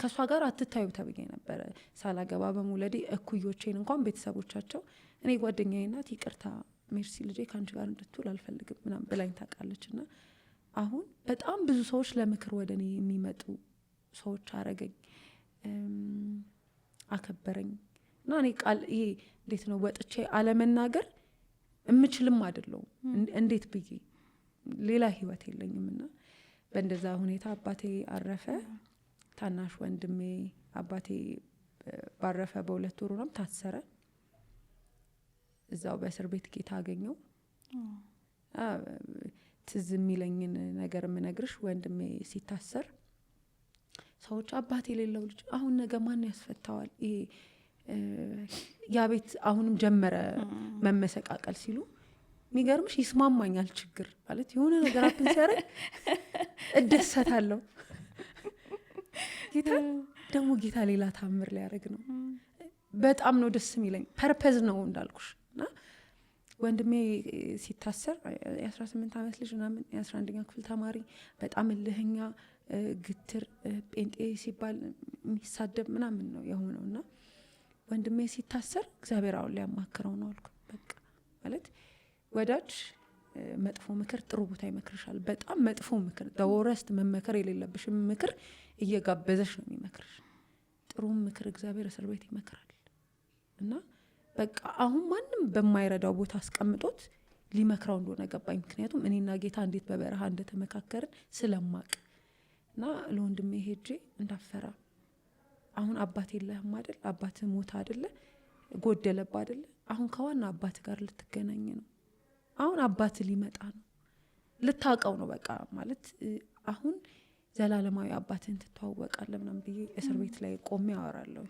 ከእሷ ጋር አትታዩ ተብዬ ነበረ ሳላገባ በመውለዴ። እኩዮቼን እንኳን ቤተሰቦቻቸው እኔ ጓደኛዬ ናት፣ ይቅርታ ሜርሲ ልጄ ከአንቺ ጋር እንድትውል አልፈልግም ምናምን ብላኝ ታውቃለች። እና አሁን በጣም ብዙ ሰዎች ለምክር ወደ እኔ የሚመጡ ሰዎች አረገኝ፣ አከበረኝ። እና እኔ ቃል ይሄ እንዴት ነው ወጥቼ አለመናገር የምችልም አይደለሁም። እንዴት ብዬ ሌላ ህይወት የለኝም። እና በእንደዛ ሁኔታ አባቴ አረፈ። ታናሽ ወንድሜ አባቴ ባረፈ በ2 ወሩ ነው ታሰረ። እዛው በእስር ቤት ጌታ አገኘው። ትዝ የሚለኝን ነገር የምነግርሽ ወንድሜ ሲታሰር ሰዎች አባቴ የሌለው ልጅ አሁን ነገ ማን ያስፈታዋል? ይሄ ያ ቤት አሁንም ጀመረ መመሰቃቀል ሲሉ የሚገርምሽ ይስማማኛል። ችግር ማለት የሆነ ነገር አፕን ሲያደርግ እደሰታለሁ። ጌታ ደግሞ ጌታ ሌላ ታምር ሊያደርግ ነው። በጣም ነው ደስ የሚለኝ። ፐርፐዝ ነው እንዳልኩሽ። እና ወንድሜ ሲታሰር የ18 ዓመት ልጅ ምናምን የ11ኛ ክፍል ተማሪ በጣም እልህኛ፣ ግትር፣ ጴንጤ ሲባል የሚሳደብ ምናምን ነው የሆነው። እና ወንድሜ ሲታሰር እግዚአብሔር አሁን ሊያማክረው ነው አልኩ። በቃ ማለት ወዳጅ መጥፎ ምክር ጥሩ ቦታ ይመክርሻል። በጣም መጥፎ ምክር ደወረስት መመከር የሌለብሽ ምክር እየጋበዘሽ ነው የሚመክርሽ። ጥሩ ምክር እግዚአብሔር እስር ቤት ይመክራል። እና በቃ አሁን ማንም በማይረዳው ቦታ አስቀምጦት ሊመክረው እንደሆነ ገባኝ። ምክንያቱም እኔና ጌታ እንዴት በበረሃ እንደተመካከርን ስለማቅ። እና ለወንድሜ ሄጄ እንዳፈራ አሁን አባት የለህም አይደል? አባት ሞታ አይደለ? ጎደለባ አይደለ? አሁን ከዋና አባት ጋር ልትገናኝ ነው። አሁን አባት ሊመጣ ነው፣ ልታውቀው ነው። በቃ ማለት አሁን ዘላለማዊ አባትን ትተዋወቃለህ ምናምን ብዬ እስር ቤት ላይ ቆሜ አወራለሁ።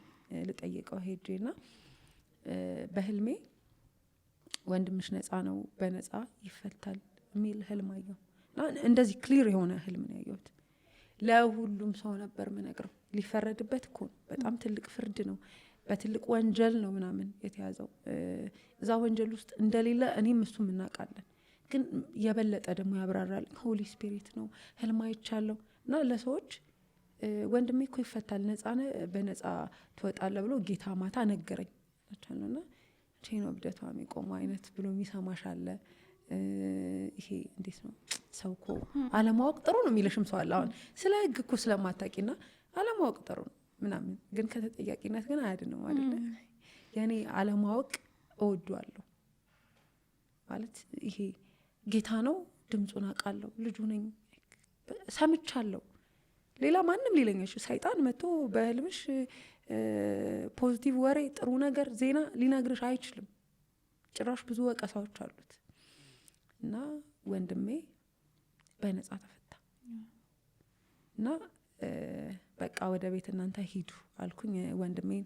ልጠይቀው ሄጄና በህልሜ ወንድምሽ ነፃ ነው፣ በነፃ ይፈታል የሚል ህልም አየሁ። እንደዚህ ክሊር የሆነ ህልም ነው ያየሁት። ለሁሉም ሰው ነበር ምነግረው። ሊፈረድበት እኮ ነው። በጣም ትልቅ ፍርድ ነው። በትልቅ ወንጀል ነው ምናምን የተያዘው። እዛ ወንጀል ውስጥ እንደሌለ እኔም እሱም እናውቃለን። ግን የበለጠ ደግሞ ያብራራል። ሆሊ ስፒሪት ነው ህልም አይቻለሁ። እና ለሰዎች ወንድሜ እኮ ይፈታል፣ ነፃነ በነፃ ትወጣለ ብሎ ጌታ ማታ ነገረኝ ቻለና ነው እብደቷ የሚቆሙ አይነት ብሎ የሚሰማሽ አለ። ይሄ እንዴት ነው ሰው እኮ አለማወቅ ጥሩ ነው የሚለሽም ሰው አለ። አሁን ስለ ህግ እኮ ስለማታውቂና አለማወቅ ጥሩ ነው ምናምን፣ ግን ከተጠያቂነት ግን አያድነው አይደለ? የኔ አለማወቅ እወደዋለሁ ማለት ይሄ ጌታ ነው። ድምፁን አውቃለሁ፣ ልጁ ነኝ፣ ሰምቻለሁ። ሌላ ማንም ሊለኛሽ ሰይጣን መጥቶ በህልምሽ ፖዚቲቭ ወሬ፣ ጥሩ ነገር፣ ዜና ሊነግርሽ አይችልም። ጭራሽ ብዙ ወቀሳዎች አሉት። እና ወንድሜ በነፃ ተፈታ። እና በቃ ወደ ቤት እናንተ ሂዱ አልኩኝ። ወንድሜን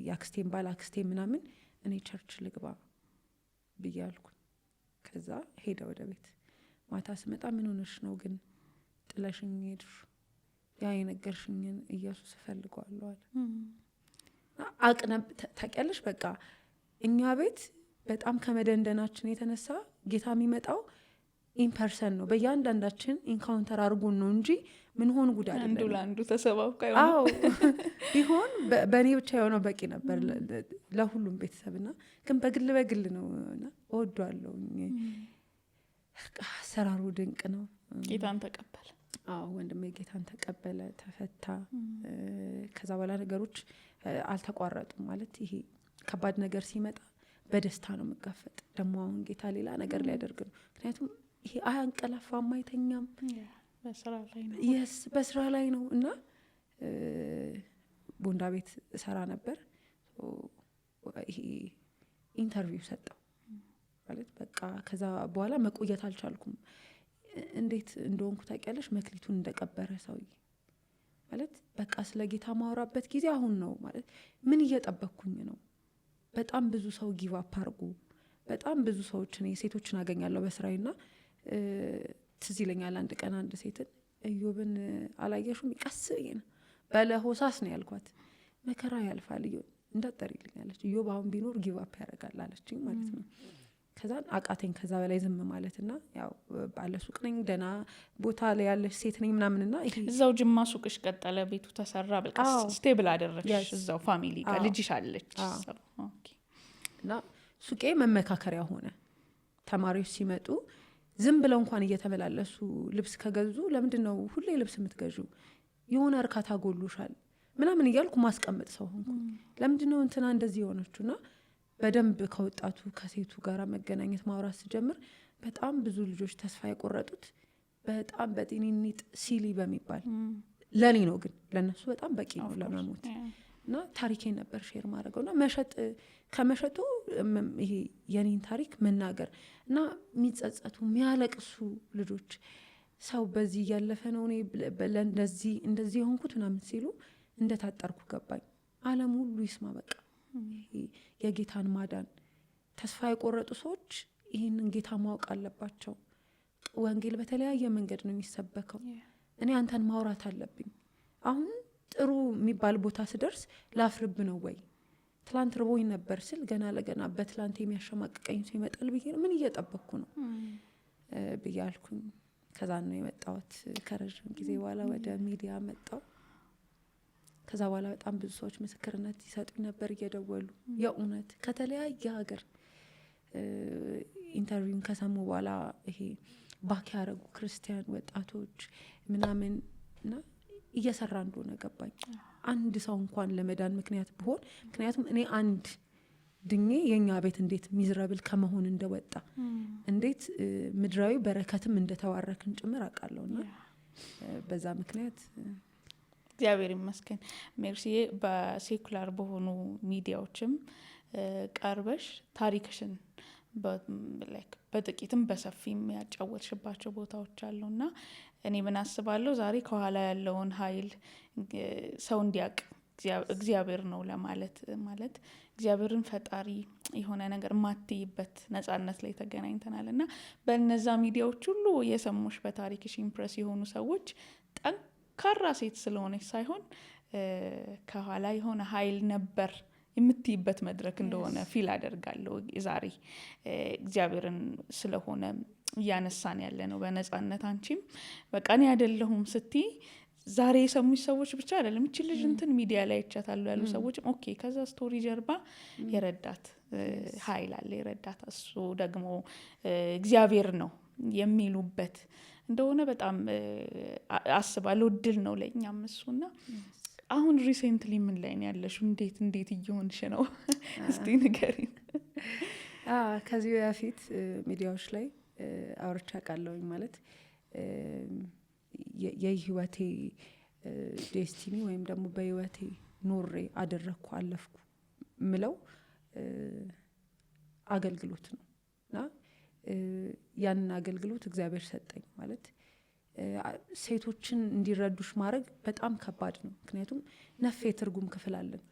የአክስቴን ባል አክስቴን ምናምን እኔ ቸርች ልግባ ብዬ አልኩኝ። ከዛ ሄደ ወደ ቤት። ማታ ስመጣ ምን ሆነሽ ነው ግን ጥለሽኝ ሄድሽ፣ ያ የነገርሽኝን ኢየሱስ እፈልገዋለሁ አለ። አቅነብ ታውቂያለሽ። በቃ እኛ ቤት በጣም ከመደንደናችን የተነሳ ጌታ የሚመጣው ኢምፐርሰን ነው። በእያንዳንዳችን ኢንካውንተር አድርጎን ነው እንጂ ምን ሆን ጉድ አይደለም። አንዱ ለአንዱ ተሰባብቆ ቢሆን በእኔ ብቻ የሆነው በቂ ነበር ለሁሉም ቤተሰብና፣ ግን በግል ነው እና እወዷለሁ። አሰራሩ ድንቅ ነው። ጌታን ተቀበለ። ወንድሜ ጌታን ተቀበለ፣ ተፈታ። ከዛ በኋላ ነገሮች አልተቋረጡም። ማለት ይሄ ከባድ ነገር ሲመጣ በደስታ ነው የምጋፈጥ። ደግሞ አሁን ጌታ ሌላ ነገር ሊያደርግ ነው። ምክንያቱም ይሄ አያንቀላፋም፣ አይተኛም፣ በስራ ላይ ነው እና ቦንዳ ቤት ሰራ ነበር። ይሄ ኢንተርቪው ሰጠው ማለት በቃ ከዛ በኋላ መቆየት አልቻልኩም። እንዴት እንደሆንኩ ታውቂያለሽ? መክሊቱን እንደቀበረ ሰውዬ ማለት በቃ ስለ ጌታ ማወራበት ጊዜ አሁን ነው ማለት ምን እየጠበቅኩኝ ነው? በጣም ብዙ ሰው ጊቭ አፕ አድርጉ። በጣም ብዙ ሰዎች እኔ ሴቶችን አገኛለሁ በስራዬና ትዝ ይለኛል አንድ ቀን አንድ ሴትን እዮብን አላየሹም? ይቀስብኝ ነው በለሆሳስ ነው ያልኳት። መከራ ያልፋል እዮብ እንዳጠሪልኝ አለች። እዮብ አሁን ቢኖር ጊቭ አፕ ያደርጋል አለችኝ ማለት ነው። ከዛ አቃተኝ ከዛ በላይ ዝም ማለትና ያው ባለ ሱቅ ነኝ ደና ቦታ ላይ ያለሽ ሴት ነኝ ምናምንና እዛው ጅማ ሱቅሽ ቀጠለ፣ ቤቱ ተሰራ፣ በቃ ስቴብል አደረግሽ እዛው ፋሚሊ ጋር ልጅሽ አለች። እና ሱቄ መመካከሪያ ሆነ። ተማሪዎች ሲመጡ ዝም ብለው እንኳን እየተመላለሱ ልብስ ከገዙ ለምንድነው ሁሌ ልብስ የምትገዡ? የሆነ እርካታ ጎሉሻል ምናምን እያልኩ ማስቀመጥ ሰው ሆንኩ። ለምንድነው እንትና እንደዚህ የሆነችውና በደንብ ከወጣቱ ከሴቱ ጋር መገናኘት ማውራት ስጀምር በጣም ብዙ ልጆች ተስፋ የቆረጡት በጣም በጤንኒጥ ሲሊ በሚባል ለኔ ነው፣ ግን ለነሱ በጣም በቂ ነው ለመሞት። እና ታሪኬን ነበር ሼር ማድረገውና ከመሸጡ ይሄ የኔን ታሪክ መናገር እና የሚጸጸቱ የሚያለቅሱ ልጆች ሰው በዚህ እያለፈ ነው እኔ እንደዚህ የሆንኩት ምናምን ሲሉ እንደታጠርኩ ገባኝ። ዓለም ሁሉ ይስማ በቃ የጌታን ማዳን። ተስፋ የቆረጡ ሰዎች ይህንን ጌታ ማወቅ አለባቸው። ወንጌል በተለያየ መንገድ ነው የሚሰበከው። እኔ አንተን ማውራት አለብኝ። አሁን ጥሩ የሚባል ቦታ ስደርስ ላፍርብ ነው ወይ? ትላንት ርቦኝ ነበር ስል ገና ለገና በትላንት የሚያሸማቅቀኝ ሰው ይመጣል ብዬ ምን እየጠበቅኩ ነው ብዬ አልኩኝ። ከዛ ነው የመጣሁት። ከረዥም ጊዜ በኋላ ወደ ሚዲያ መጣሁ። ከዛ በኋላ በጣም ብዙ ሰዎች ምስክርነት ይሰጡኝ ነበር እየደወሉ የእውነት ከተለያየ ሀገር ኢንተርቪውን ከሰሙ በኋላ ይሄ ባክ ያደረጉ ክርስቲያን ወጣቶች ምናምን እና እየሰራ እንደሆነ ገባኝ። አንድ ሰው እንኳን ለመዳን ምክንያት ብሆን፣ ምክንያቱም እኔ አንድ ድኜ የኛ ቤት እንዴት ሚዝረብል ከመሆን እንደወጣ እንዴት ምድራዊ በረከትም እንደተዋረክን ጭምር አውቃለሁና በዛ ምክንያት እግዚአብሔር ይመስገን። ሜርሲዬ በሴኩላር በሆኑ ሚዲያዎችም ቀርበሽ ታሪክሽን በጥቂትም በሰፊም ያጫወትሽባቸው ቦታዎች አሉና እኔ ምን አስባለሁ ዛሬ ከኋላ ያለውን ኃይል ሰው እንዲያውቅ እግዚአብሔር ነው ለማለት ማለት እግዚአብሔርን ፈጣሪ የሆነ ነገር ማትይበት ነጻነት ላይ ተገናኝተናል እና በእነዛ ሚዲያዎች ሁሉ የሰሙሽ በታሪክሽ ኢምፕረስ የሆኑ ሰዎች ጠንካራ ሴት ስለሆነች ሳይሆን ከኋላ የሆነ ኃይል ነበር የምትይበት መድረክ እንደሆነ ፊል አደርጋለሁ። ዛሬ እግዚአብሔርን ስለሆነ እያነሳን ያለ ነው በነጻነት። አንቺም በቃ እኔ አይደለሁም ስትይ ዛሬ የሰሙሽ ሰዎች ብቻ አይደለም እቺ ልጅ እንትን ሚዲያ ላይ ይቻታሉ ያሉ ሰዎችም ኦኬ ከዛ ስቶሪ ጀርባ የረዳት ኃይል አለ፣ የረዳት እሱ ደግሞ እግዚአብሔር ነው የሚሉበት እንደሆነ በጣም አስባለሁ። ድል ነው ለእኛም እሱና አሁን ሪሴንትሊ ምን ላይ ነው ያለሽው? እንዴት እየሆንሽ ነው? እስቲ ንገሪኝ። ከዚህ በፊት ሚዲያዎች ላይ አውርቻ ቃለውኝ ማለት የህይወቴ ዴስቲኒ ወይም ደግሞ በህይወቴ ኖሬ አደረግኩ አለፍኩ ምለው አገልግሎት ነው እና ያንን አገልግሎት እግዚአብሔር ሰጠኝ ማለት ሴቶችን እንዲረዱሽ ማድረግ በጣም ከባድ ነው። ምክንያቱም ነፍ የትርጉም ክፍል አለን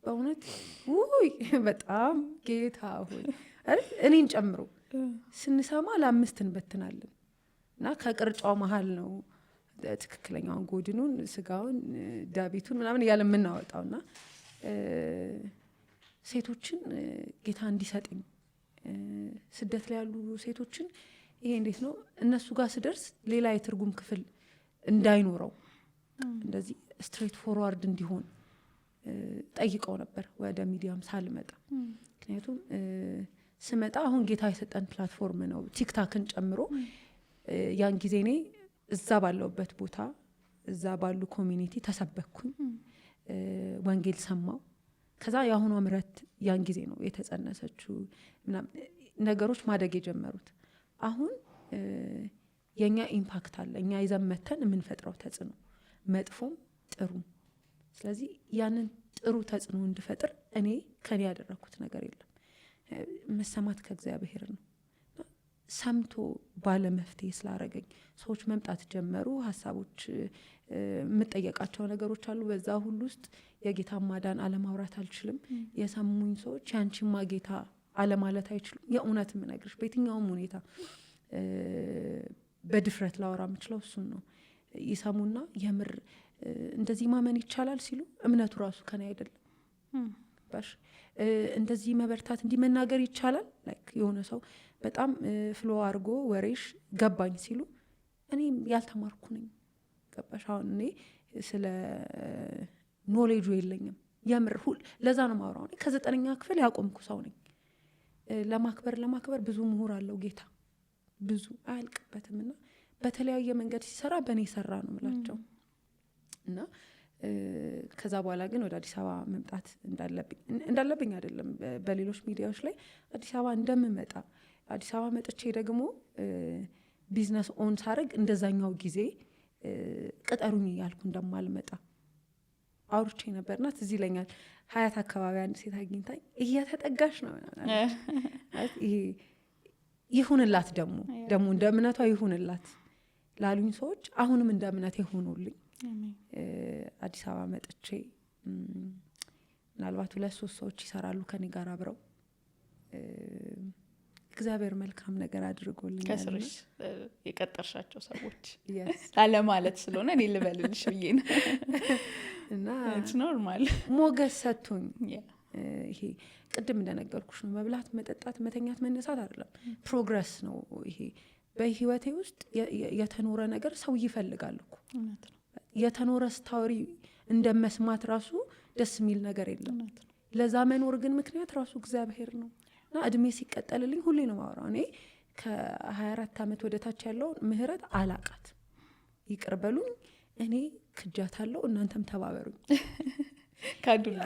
በእውነት ውይ በጣም ጌታ ሆይ እኔን ጨምሮ ስንሰማ ለአምስት እንበትናለን። እና ከቅርጫው መሀል ነው ትክክለኛውን ጎድኑን ስጋውን ዳቢቱን ምናምን እያለ የምናወጣውና ሴቶችን ጌታ እንዲሰጠኝ ስደት ላይ ያሉ ሴቶችን ይሄ እንዴት ነው እነሱ ጋር ስደርስ ሌላ የትርጉም ክፍል እንዳይኖረው እንደዚህ ስትሬት ፎርዋርድ እንዲሆን ጠይቀው ነበር ወደ ሚዲያም ሳልመጣ። ምክንያቱም ስመጣ አሁን ጌታ የሰጠን ፕላትፎርም ነው ቲክታክን ጨምሮ። ያን ጊዜ እኔ እዛ ባለውበት ቦታ እዛ ባሉ ኮሚኒቲ ተሰበኩኝ፣ ወንጌል ሰማው። ከዛ የአሁኗ ምረት ያን ጊዜ ነው የተጸነሰችው ነገሮች ማደግ የጀመሩት። አሁን የኛ ኢምፓክት አለ፣ እኛ ይዘን መተን የምንፈጥረው ተጽዕኖ መጥፎም ጥሩ። ስለዚህ ያንን ጥሩ ተጽዕኖ እንድፈጥር እኔ ከኔ ያደረኩት ነገር የለም። መሰማት ከእግዚአብሔር ነው። ሰምቶ ባለ መፍትሄ ስላረገኝ ሰዎች መምጣት ጀመሩ። ሀሳቦች የምጠየቃቸው ነገሮች አሉ። በዛ ሁሉ ውስጥ የጌታ ማዳን አለማውራት አልችልም። የሰሙኝ ሰዎች ያንቺማ ጌታ አለማለት አይችሉም። የእውነት የምነግርሽ በየትኛውም ሁኔታ በድፍረት ላወራ የምችለው እሱን ነው። ይሰሙና የምር እንደዚህ ማመን ይቻላል ሲሉ እምነቱ ራሱ ከኔ አይደለም። ባሽ እንደዚህ መበርታት እንዲህ መናገር ይቻላል ላይክ የሆነ ሰው በጣም ፍሎ አድርጎ ወሬሽ ገባኝ ሲሉ እኔም ያልተማርኩ ነኝ። ገባሽ? አሁን እኔ ስለ ኖሌጁ የለኝም የምር ለዛ ነው ማውራው። እኔ ከ9ኛ ክፍል ያቆምኩ ሰው ነኝ። ለማክበር ብዙ ምሁር አለው ጌታ፣ ብዙ አያልቅበትም። እና በተለያየ መንገድ ሲሰራ በእኔ ሰራ ነው ምላቸው። እና ከዛ በኋላ ግን ወደ አዲስ አበባ መምጣት እንዳለብኝ አይደለም፣ በሌሎች ሚዲያዎች ላይ አዲስ አበባ እንደምመጣ አዲስ አበባ መጥቼ ደግሞ ቢዝነስ ኦን ሳረግ እንደዛኛው ጊዜ ቅጠሩኝ ያልኩ እንደማልመጣ አውርቼ ነበርና ትዝ ይለኛል። ሀያት አካባቢ አንድ ሴት አግኝታኝ እየተጠጋሽ ነው ይሄ ይሁንላት ደግሞ እንደ እምነቷ ይሁንላት ላሉኝ ሰዎች አሁንም እንደ እምነት የሆኑልኝ አዲስ አበባ መጥቼ ምናልባት 2-3 ሰዎች ይሰራሉ ከኔ ጋር አብረው። እግዚአብሔር መልካም ነገር አድርጎልኛል። ከስርሽ የቀጠርሻቸው ሰዎች አለ ማለት ስለሆነ እኔ ልበልልሽ ብዬ ነው። እና ኢትስ ኖርማል ሞገስ ሰጥቶኝ ይሄ ቅድም እንደነገርኩሽ ነው መብላት፣ መጠጣት፣ መተኛት፣ መነሳት አይደለም ፕሮግረስ ነው። ይሄ በህይወቴ ውስጥ የተኖረ ነገር ሰው ይፈልጋል እኮ የተኖረ ስታወሪ እንደመስማት ራሱ ደስ የሚል ነገር የለም። ለዛ መኖር ግን ምክንያት ራሱ እግዚአብሔር ነው። እና እድሜ ሲቀጠልልኝ ሁሌ ነው ማወራው። እኔ ከ24 ዓመት ወደ ታች ያለውን ምህረት አላቃት። ይቅርበሉኝ፣ እኔ ክጃታለሁ፣ እናንተም ተባበሩኝ። ካዱላ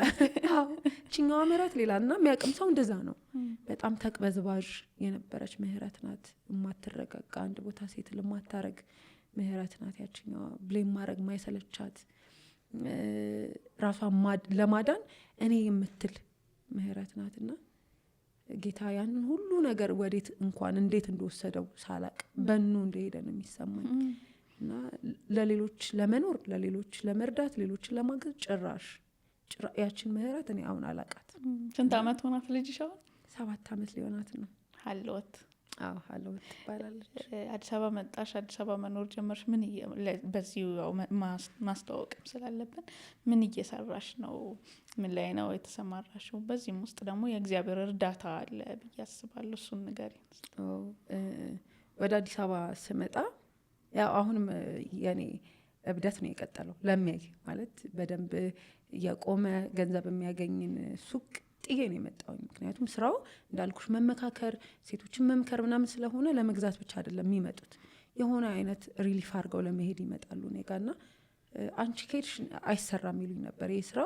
ችኛዋ ምህረት ሌላ እና የሚያቅም ሰው እንደዛ ነው። በጣም ተቅበዝባዥ የነበረች ምህረት ናት። የማትረጋጋ አንድ ቦታ ሴት ለማታረግ ምህረት ናት ያችኛዋ። ብሌም ማድረግ ማይሰለቻት ራሷ ለማዳን እኔ የምትል ምህረት ናትና ጌታ ያንን ሁሉ ነገር ወዴት እንኳን እንዴት እንደወሰደው ሳላቅ በኑ እንደሄደ ነው የሚሰማኝ። እና ለሌሎች ለመኖር፣ ለሌሎች ለመርዳት፣ ሌሎችን ለማገዝ ጭራሽ ያችን ምህረት እኔ አሁን አላቃት። ስንት ዓመት ሆናት ልጅሽ አሁን? 7 ዓመት ሊሆናት ነው። ሀልወት ሀልወት ትባላለች። አዲስ አበባ መጣሽ፣ አዲስ አበባ መኖር ጀመርሽ። ምን በዚሁ ማስተዋወቅም ስላለብን ምን እየሰራሽ ነው? ምን ላይ ነው የተሰማራሽው? በዚህም ውስጥ ደግሞ የእግዚአብሔር እርዳታ አለ ብዬ አስባለሁ። እሱን ንገሪኝ። ወደ አዲስ አበባ ስመጣ ያው አሁንም የኔ እብደት ነው የቀጠለው። ለሚያይ ማለት በደንብ የቆመ ገንዘብ የሚያገኝን ሱቅ ጥዬ ነው የመጣሁኝ። ምክንያቱም ስራው እንዳልኩሽ መመካከር፣ ሴቶችን መምከር ምናምን ስለሆነ ለመግዛት ብቻ አይደለም የሚመጡት፣ የሆነ አይነት ሪሊፍ አድርገው ለመሄድ ይመጣሉ እኔ ጋር። እና አንቺ ከሄድሽ አይሰራም ይሉኝ ነበር፣ ይህ ስራ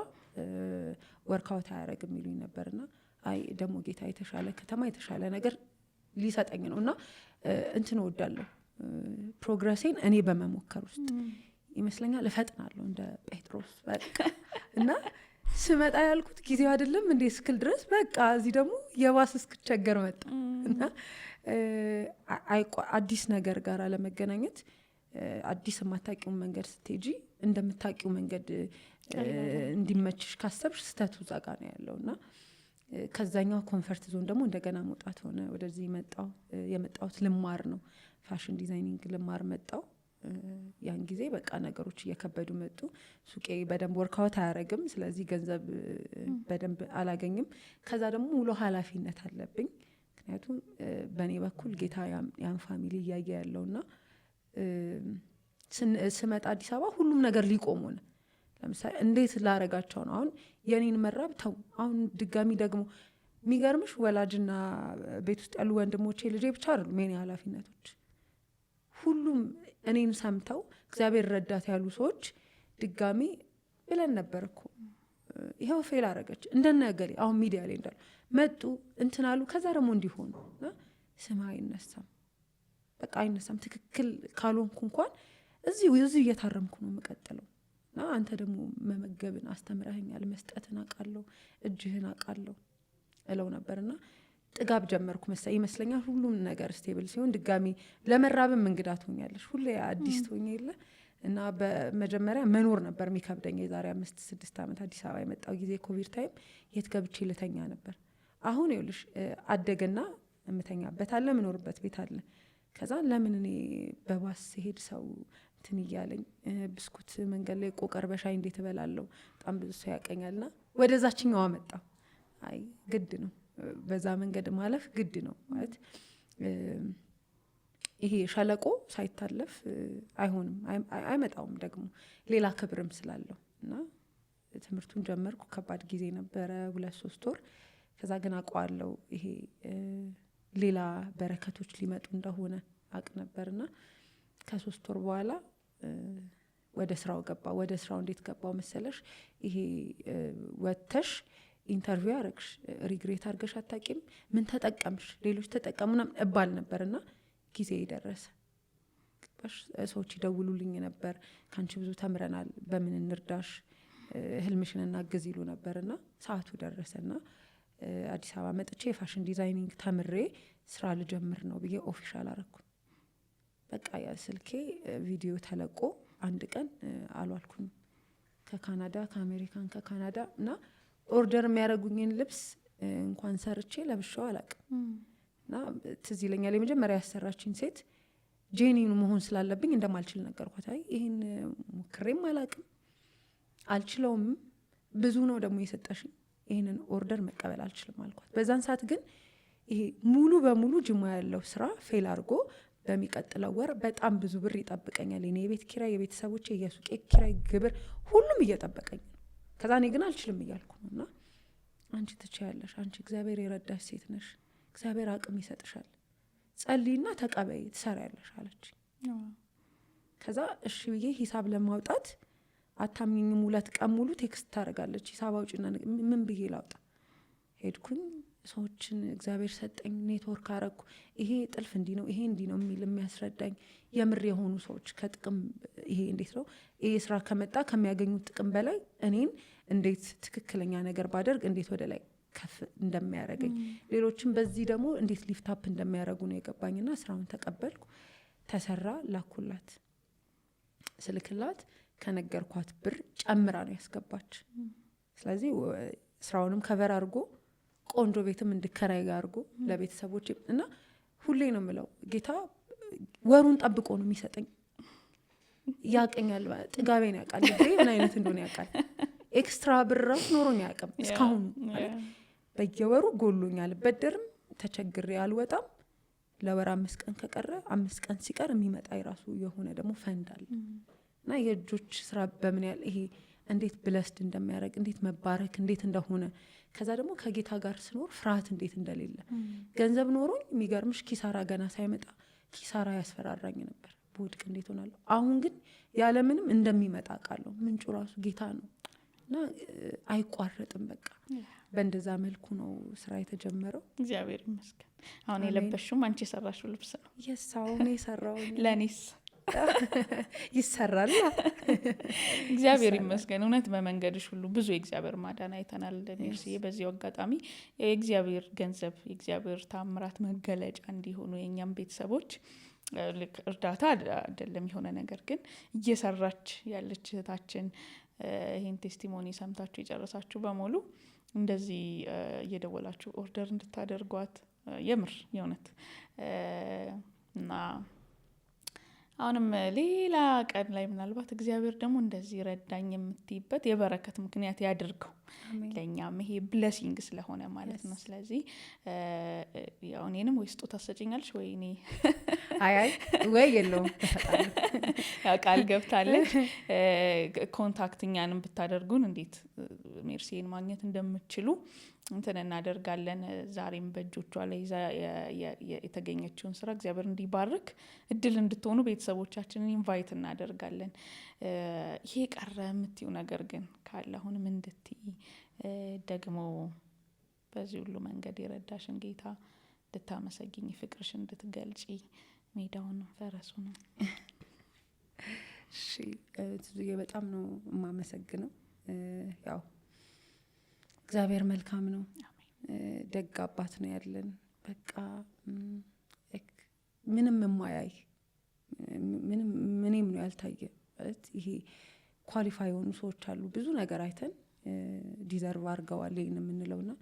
ወርካውት አያደርግም ይሉኝ ነበር። እና አይ ደግሞ ጌታ የተሻለ ከተማ የተሻለ ነገር ሊሰጠኝ ነው። እና እንትን እወዳለሁ ፕሮግረሴን እኔ በመሞከር ውስጥ ይመስለኛል እፈጥናለሁ እንደ ጴጥሮስ በቃ። እና ስመጣ ያልኩት ጊዜው አይደለም እንዴ እስክል ድረስ በቃ እዚህ ደግሞ የባስ እስክቸገር መጣ። እና አዲስ ነገር ጋር አለመገናኘት፣ አዲስ የማታውቂውን መንገድ ስትሄጂ እንደምታውቂው መንገድ እንዲመችሽ ካሰብሽ ስተቱ እዛ ጋ ነው ያለው። እና ከዛኛው ኮንፈርት ዞን ደግሞ እንደገና መውጣት ሆነ። ወደዚህ የመጣሁት ልማር ነው፣ ፋሽን ዲዛይኒንግ ልማር መጣው። ያን ጊዜ በቃ ነገሮች እየከበዱ መጡ። ሱቄ በደንብ ወርካውት አያረግም፣ ስለዚህ ገንዘብ በደንብ አላገኝም። ከዛ ደግሞ ሙሉ ኃላፊነት አለብኝ፣ ምክንያቱም በእኔ በኩል ጌታ ያን ፋሚሊ እያየ ያለውና ስመጣ አዲስ አበባ ሁሉም ነገር ሊቆሙ ነው። ለምሳሌ እንዴት ላረጋቸው ነው? አሁን የኔን መራብ ተው። አሁን ድጋሚ ደግሞ የሚገርምሽ ወላጅና ቤት ውስጥ ያሉ ወንድሞቼ ልጄ ብቻ አይደሉም የኔ ኃላፊነቶች። ሁሉም እኔን ሰምተው እግዚአብሔር ረዳት ያሉ ሰዎች ድጋሚ ብለን ነበር እኮ ይኸው ፌል አረገች እንደነገሌ አሁን ሚዲያ ላይ እንዳሉ መጡ እንትን አሉ። ከዛ ደግሞ እንዲሆኑ ስም አይነሳም፣ በቃ አይነሳም። ትክክል ካልሆንኩ እንኳን እዚሁ እየታረምኩ ነው የምቀጥለው። እና አንተ ደግሞ መመገብን አስተምረኸኛል፣ መስጠትን አውቃለሁ፣ እጅህን አውቃለሁ እለው ነበርና ጥጋብ ጀመርኩ ይመስለኛል። ሁሉም ነገር ስቴብል ሲሆን ድጋሚ ለመራብም እንግዳ ትሆኛለሽ፣ ሁሌ አዲስ ትሆኛ የለ እና በመጀመሪያ መኖር ነበር የሚከብደኝ። የዛሬ 5-6 ዓመት አዲስ አበባ የመጣው ጊዜ ኮቪድ ታይም የት ገብቼ ልተኛ ነበር። አሁን ይኸውልሽ አደገና የምተኛበት አለ፣ ምኖርበት ቤት አለ። ከዛ ለምን እኔ በባስ ሲሄድ ሰው እንትን እያለኝ ብስኩት መንገድ ላይ ቆቀር በሻይ እንዴት እበላለሁ? በጣም ብዙ ሰው ያቀኛልና ወደዛችኛው አመጣው። አይ ግድ ነው በዛ መንገድ ማለፍ ግድ ነው ማለት ይሄ ሸለቆ ሳይታለፍ አይሆንም፣ አይመጣውም ደግሞ ሌላ ክብርም ስላለው እና ትምህርቱን ጀመርኩ። ከባድ ጊዜ ነበረ 2-3 ወር። ከዛ ግን አውቀዋለሁ ይሄ ሌላ በረከቶች ሊመጡ እንደሆነ አውቅ ነበርና ከ3 ወር በኋላ ወደ ስራው ገባ። ወደ ስራው እንዴት ገባው መሰለሽ? ይሄ ወተሽ ኢንተርቪው አረግሽ ሪግሬት አርገሽ አታቂም፣ ምን ተጠቀምሽ፣ ሌሎች ተጠቀሙና እባል ነበርና ጊዜ ይደረሰ። ሰዎች ይደውሉልኝ ነበር፣ ካንቺ ብዙ ተምረናል፣ በምን እንርዳሽ፣ ህልምሽን እናግዝ ይሉ ነበርና ሰዓቱ ደረሰና አዲስ አበባ መጥቼ የፋሽን ዲዛይኒንግ ተምሬ ስራ ልጀምር ነው ብዬ ኦፊሻል አረኩ። በቃ ያ ስልኬ ቪዲዮ ተለቆ አንድ ቀን አልዋልኩኝ ከካናዳ ከአሜሪካን ከካናዳ እና ኦርደር የሚያደርጉኝን ልብስ እንኳን ሰርቼ ለብሻው አላቅም። እና ትዝ ይለኛል የመጀመሪያ ያሰራችኝ ሴት ጄኒኑ መሆን ስላለብኝ እንደማልችል ነገርኳት። አይ ይሄን ሞክሬም አላቅም አልችለውም፣ ብዙ ነው ደግሞ የሰጠሽኝ፣ ይሄንን ኦርደር መቀበል አልችልም አልኳት። በዛን ሰዓት ግን ይሄ ሙሉ በሙሉ ጅማ ያለው ስራ ፌል አድርጎ በሚቀጥለው ወር በጣም ብዙ ብር ይጠብቀኛል። የኔ የቤት ኪራይ፣ የቤተሰቦቼ የሱቄ ኪራይ፣ ግብር ሁሉም እየጠበቀኝ ነው። ከዛ እኔ ግን አልችልም እያልኩ ነው። እና አንቺ ትችያለሽ፣ አንቺ እግዚአብሔር የረዳሽ ሴት ነሽ፣ እግዚአብሔር አቅም ይሰጥሻል፣ ጸልይና ተቀበይ፣ ትሰሪያለሽ አለች። ከዛ እሺ ብዬ ሂሳብ ለማውጣት አታምኝም 2 ቀን ሙሉ ቴክስት ታደርጋለች፣ ሂሳብ አውጪና ምን ብዬ ላውጣ? ሄድኩኝ፣ ሰዎችን እግዚአብሔር ሰጠኝ፣ ኔትወርክ አረኩ። ይሄ ጥልፍ እንዲህ ነው፣ ይሄ እንዲህ ነው የሚል የሚያስረዳኝ የምር የሆኑ ሰዎች ከጥቅም ይሄ እንዴት ነው ይሄ ስራ ከመጣ ከሚያገኙት ጥቅም በላይ እኔን እንዴት ትክክለኛ ነገር ባደርግ እንዴት ወደ ላይ ከፍ እንደሚያደርገኝ ሌሎችም በዚህ ደግሞ እንዴት ሊፍት አፕ እንደሚያደርጉ ነው የገባኝና ስራውን ተቀበልኩ። ተሰራ፣ ላኩላት። ስልክላት ከነገርኳት ብር ጨምራ ነው ያስገባች። ስለዚህ ስራውንም ከቨር አድርጎ ቆንጆ ቤትም እንድከራይ ጋር አድርጎ ለቤተሰቦች እና ሁሌ ነው የምለው ጌታ ወሩን ጠብቆ ነው የሚሰጠኝ። ያቀኛል፣ ጥጋቤን ያውቃል፣ ልቤ ምን አይነት እንደሆነ ያውቃል። ኤክስትራ ብር ራሱ ኖሮኝ አያውቅም እስካሁን። በየወሩ ጎሎኛል፣ በደርም ተቸግሬ አልወጣም። ለወር 5 ቀን ከቀረ 5 ቀን ሲቀር የሚመጣ የራሱ የሆነ ደግሞ ፈንድ አለ እና የእጆች ስራ በምን ያህል ይሄ እንዴት ብለስድ እንደሚያደርግ እንዴት መባረክ እንዴት እንደሆነ ከዛ ደግሞ ከጌታ ጋር ስኖር ፍርሃት እንዴት እንደሌለ ገንዘብ ኖሮኝ የሚገርምሽ ኪሳራ ገና ሳይመጣ ኪሳራ ያስፈራራኝ ነበር። በውድቅ እንዴት ሆናለሁ። አሁን ግን ያለምንም እንደሚመጣ ቃለሁ። ምንጩ ራሱ ጌታ ነው እና አይቋረጥም። በቃ በእንደዛ መልኩ ነው ስራ የተጀመረው። እግዚአብሔር ይመስገን። አሁን የለበሽውም አንቺ የሰራሽው ልብስ ነው? የሳው ነው የሰራው። ለኔስ ይሰራል። እግዚአብሔር ይመስገን። እውነት በመንገድሽ ሁሉ ብዙ የእግዚአብሔር ማዳን አይተናል። እንደዚህ በዚህ አጋጣሚ የእግዚአብሔር ገንዘብ የእግዚአብሔር ታምራት መገለጫ እንዲሆኑ የኛም ቤተሰቦች ልክ እርዳታ አይደለም የሆነ ነገር ግን እየሰራች ያለች እህታችን ይሄን ቴስቲሞኒ ሰምታችሁ የጨረሳችሁ በሙሉ እንደዚህ እየደወላችሁ ኦርደር እንድታደርጓት የምር የእውነት እና አሁንም ሌላ ቀን ላይ ምናልባት እግዚአብሔር ደግሞ እንደዚህ ረዳኝ የምትይበት የበረከት ምክንያት ያድርገው ለእኛም ይሄ ብለሲንግ ስለሆነ ማለት ነው። ስለዚህ ያው እኔንም ወይ ስጦታ ትሰጪኛለሽ ወይ እኔ አይ ወይ የለውም ያው ቃል ገብታለች። ኮንታክት እኛንም ብታደርጉን እንዴት ሜርሲን ማግኘት እንደምትችሉ እንትን እናደርጋለን። ዛሬም በእጆቿ ላይ የተገኘችውን ስራ እግዚአብሔር እንዲባርክ እድል እንድትሆኑ ቤተሰቦቻችንን ኢንቫይት እናደርጋለን። ይሄ ቀረ የምትዩ ነገር ግን ካለ አሁንም እንድትይ ደግሞ በዚህ ሁሉ መንገድ የረዳሽን ጌታ እንድታመሰግኝ ፍቅርሽ እንድትገልጪ ሜዳውን ፈረሱ ነው። እሺ ትዙዬ በጣም ነው የማመሰግነው። ያው እግዚአብሔር መልካም ነው፣ ደግ አባት ነው ያለን። በቃ ምንም የማያይ ምንም ነው ያልታየ ማለት ይሄ ኳሊፋይ የሆኑ ሰዎች አሉ ብዙ ነገር አይተን ዲዘርቭ አድርገዋል ይሄን የምንለውና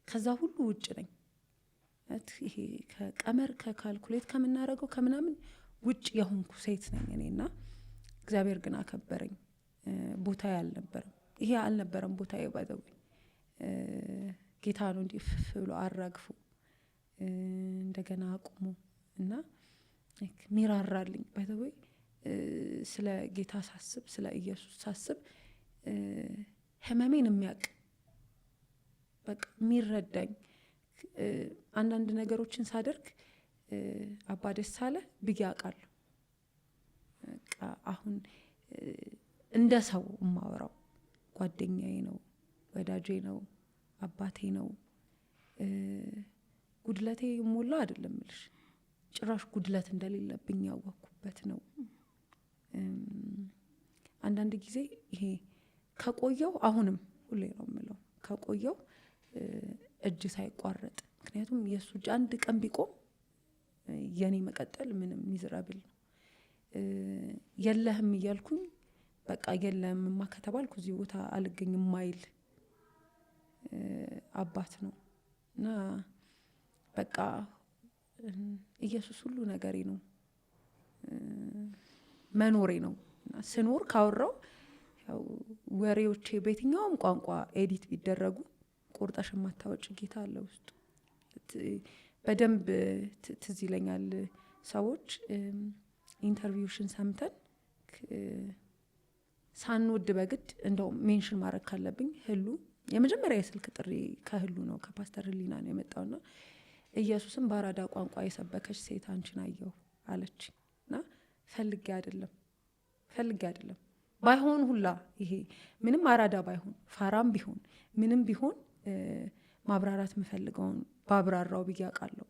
ከዛ ሁሉ ውጭ ነኝ። ይሄ ከቀመር ከካልኩሌት ከምናደርገው ከምናምን ውጭ የሆንኩ ሴት ነኝ እኔና እግዚአብሔር ግን አከበረኝ። ቦታዬ አልነበረም፣ ይሄ አልነበረም ቦታዬ። ባይዘው ጌታ ነው እንዲህ ፍፍ ብሎ አራግፎ እንደገና አቁሞ እና ሚራራልኝ። ባይዘው ስለ ጌታ ሳስብ ስለ ኢየሱስ ሳስብ ህመሜን የሚያውቅ በቃ የሚረዳኝ አንዳንድ ነገሮችን ሳደርግ አባ ደስ አለ ብዬ አውቃለሁ። በቃ አሁን እንደ ሰው የማወራው ጓደኛዬ ነው፣ ወዳጄ ነው፣ አባቴ ነው። ጉድለቴ ሞላ አይደለም ልሽ ጭራሽ ጉድለት እንደሌለብኝ ያወቅኩበት ነው። አንዳንድ ጊዜ ይሄ ከቆየው አሁንም ሁሌ ነው የምለው ከቆየው እጅ ሳይቋረጥ፣ ምክንያቱም የሱ እጅ አንድ ቀን ቢቆም የኔ መቀጠል ምንም ሚዝራብል ነው። የለህም እያልኩኝ በቃ የለህምማ ከተባልኩ እዚህ ቦታ አልገኝም ማይል አባት ነው እና በቃ ኢየሱስ ሁሉ ነገሬ ነው፣ መኖሬ ነው። ስኖር ካወራው ያው ወሬዎቼ በየትኛውም ቋንቋ ኤዲት ቢደረጉ ቆርጠሽ የማታወጭ ጌታ አለ ውስጡ። በደንብ ትዝ ይለኛል ሰዎች ኢንተርቪውሽን ሰምተን ሳንወድ በግድ እንደው ሜንሽን ማድረግ ካለብኝ ህሉ የመጀመሪያ የስልክ ጥሪ ከህሉ ነው፣ ከፓስተር ህሊና ነው የመጣውና ኢየሱስን በአራዳ ቋንቋ የሰበከች ሴት አንቺን አየሁ አለች እና ፈልጌ አይደለም ባይሆን ሁላ ይሄ ምንም አራዳ ባይሆን ፋራም ቢሆን ምንም ቢሆን ማብራራት የምፈልገውን ባብራራው ብዬ አውቃለሁ።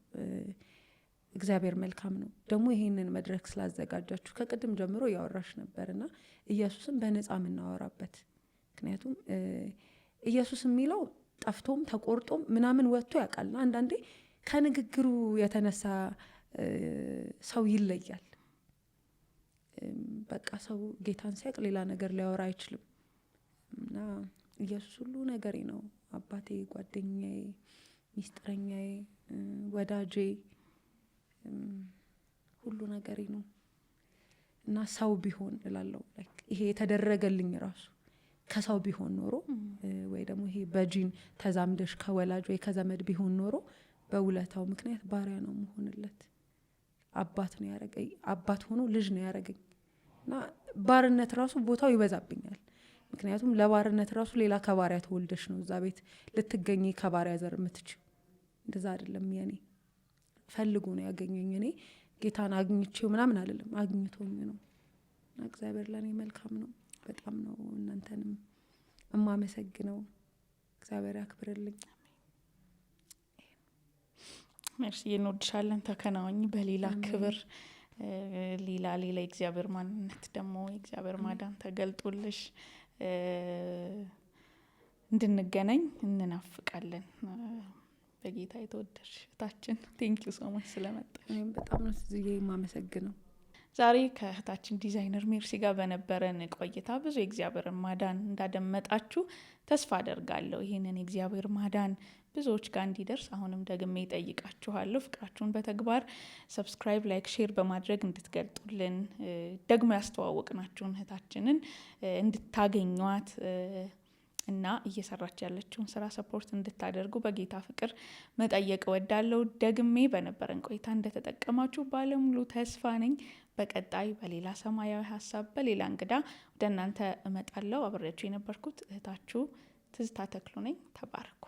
እግዚአብሔር መልካም ነው። ደግሞ ይሄንን መድረክ ስላዘጋጃችሁ ከቅድም ጀምሮ ያወራሽ ነበርና ኢየሱስን በነፃ የምናወራበት ምክንያቱም ኢየሱስ የሚለው ጠፍቶም ተቆርጦም ምናምን ወጥቶ ያውቃልና አንዳንዴ ከንግግሩ የተነሳ ሰው ይለያል። በቃ ሰው ጌታን ሲያውቅ ሌላ ነገር ሊያወራ አይችልም እና ኢየሱስ ሁሉ ነገሬ ነው፣ አባቴ፣ ጓደኛዬ፣ ሚስጥረኛዬ፣ ወዳጄ፣ ሁሉ ነገሬ ነው እና ሰው ቢሆን እላለሁ ይሄ የተደረገልኝ ራሱ ከሰው ቢሆን ኖሮ ወይ ደግሞ ይሄ በጂን ተዛምደሽ ከወላጅ ወይ ከዘመድ ቢሆን ኖሮ በውለታው ምክንያት ባሪያ ነው መሆንለት። አባት ነው ያረገኝ፣ አባት ሆኖ ልጅ ነው ያረገኝ እና ባርነት ራሱ ቦታው ይበዛብኛል። ምክንያቱም ለባርነት ራሱ ሌላ ከባሪያ ተወልደሽ ነው እዛ ቤት ልትገኝ ከባሪያ ዘር የምትችው። እንደዛ አይደለም። የኔ ፈልጎ ነው ያገኘኝ። እኔ ጌታን አግኝቼው ምናምን አይደለም፣ አግኝቶኝ ነው። እና እግዚአብሔር ለኔ መልካም ነው። በጣም ነው እናንተንም እማመሰግነው። እግዚአብሔር ያክብርልኝ። ሜርሲ እንወድሻለን። ተከናወኝ በሌላ ክብር ሌላ የእግዚአብሔር ማንነት ደግሞ የእግዚአብሔር ማዳን ተገልጦልሽ እንድንገናኝ እንናፍቃለን። በጌታ የተወደድሽ እህታችን ቴንኪዩ ሶ ማች ስለመጣሽ። በጣም ነው እዚህ የማመሰግነው። ዛሬ ከእህታችን ዲዛይነር ሜርሲ ጋር በነበረን ቆይታ ብዙ የእግዚአብሔርን ማዳን እንዳደመጣችሁ ተስፋ አደርጋለሁ። ይህንን የእግዚአብሔር ማዳን ብዙዎች ጋር እንዲደርስ አሁንም ደግሜ ጠይቃችኋለሁ። ፍቅራችሁን በተግባር ሰብስክራይብ፣ ላይክ፣ ሼር በማድረግ እንድትገልጡልን ደግሞ ያስተዋወቅናችሁን እህታችንን እንድታገኟት እና እየሰራች ያለችውን ስራ ሰፖርት እንድታደርጉ በጌታ ፍቅር መጠየቅ እወዳለሁ። ደግሜ በነበረን ቆይታ እንደተጠቀማችሁ ባለሙሉ ተስፋ ነኝ። በቀጣይ በሌላ ሰማያዊ ሀሳብ በሌላ እንግዳ ወደ እናንተ እመጣለሁ። አብሬያችሁ የነበርኩት እህታችሁ ትዝታ ተክሉ ነኝ። ተባረኩ።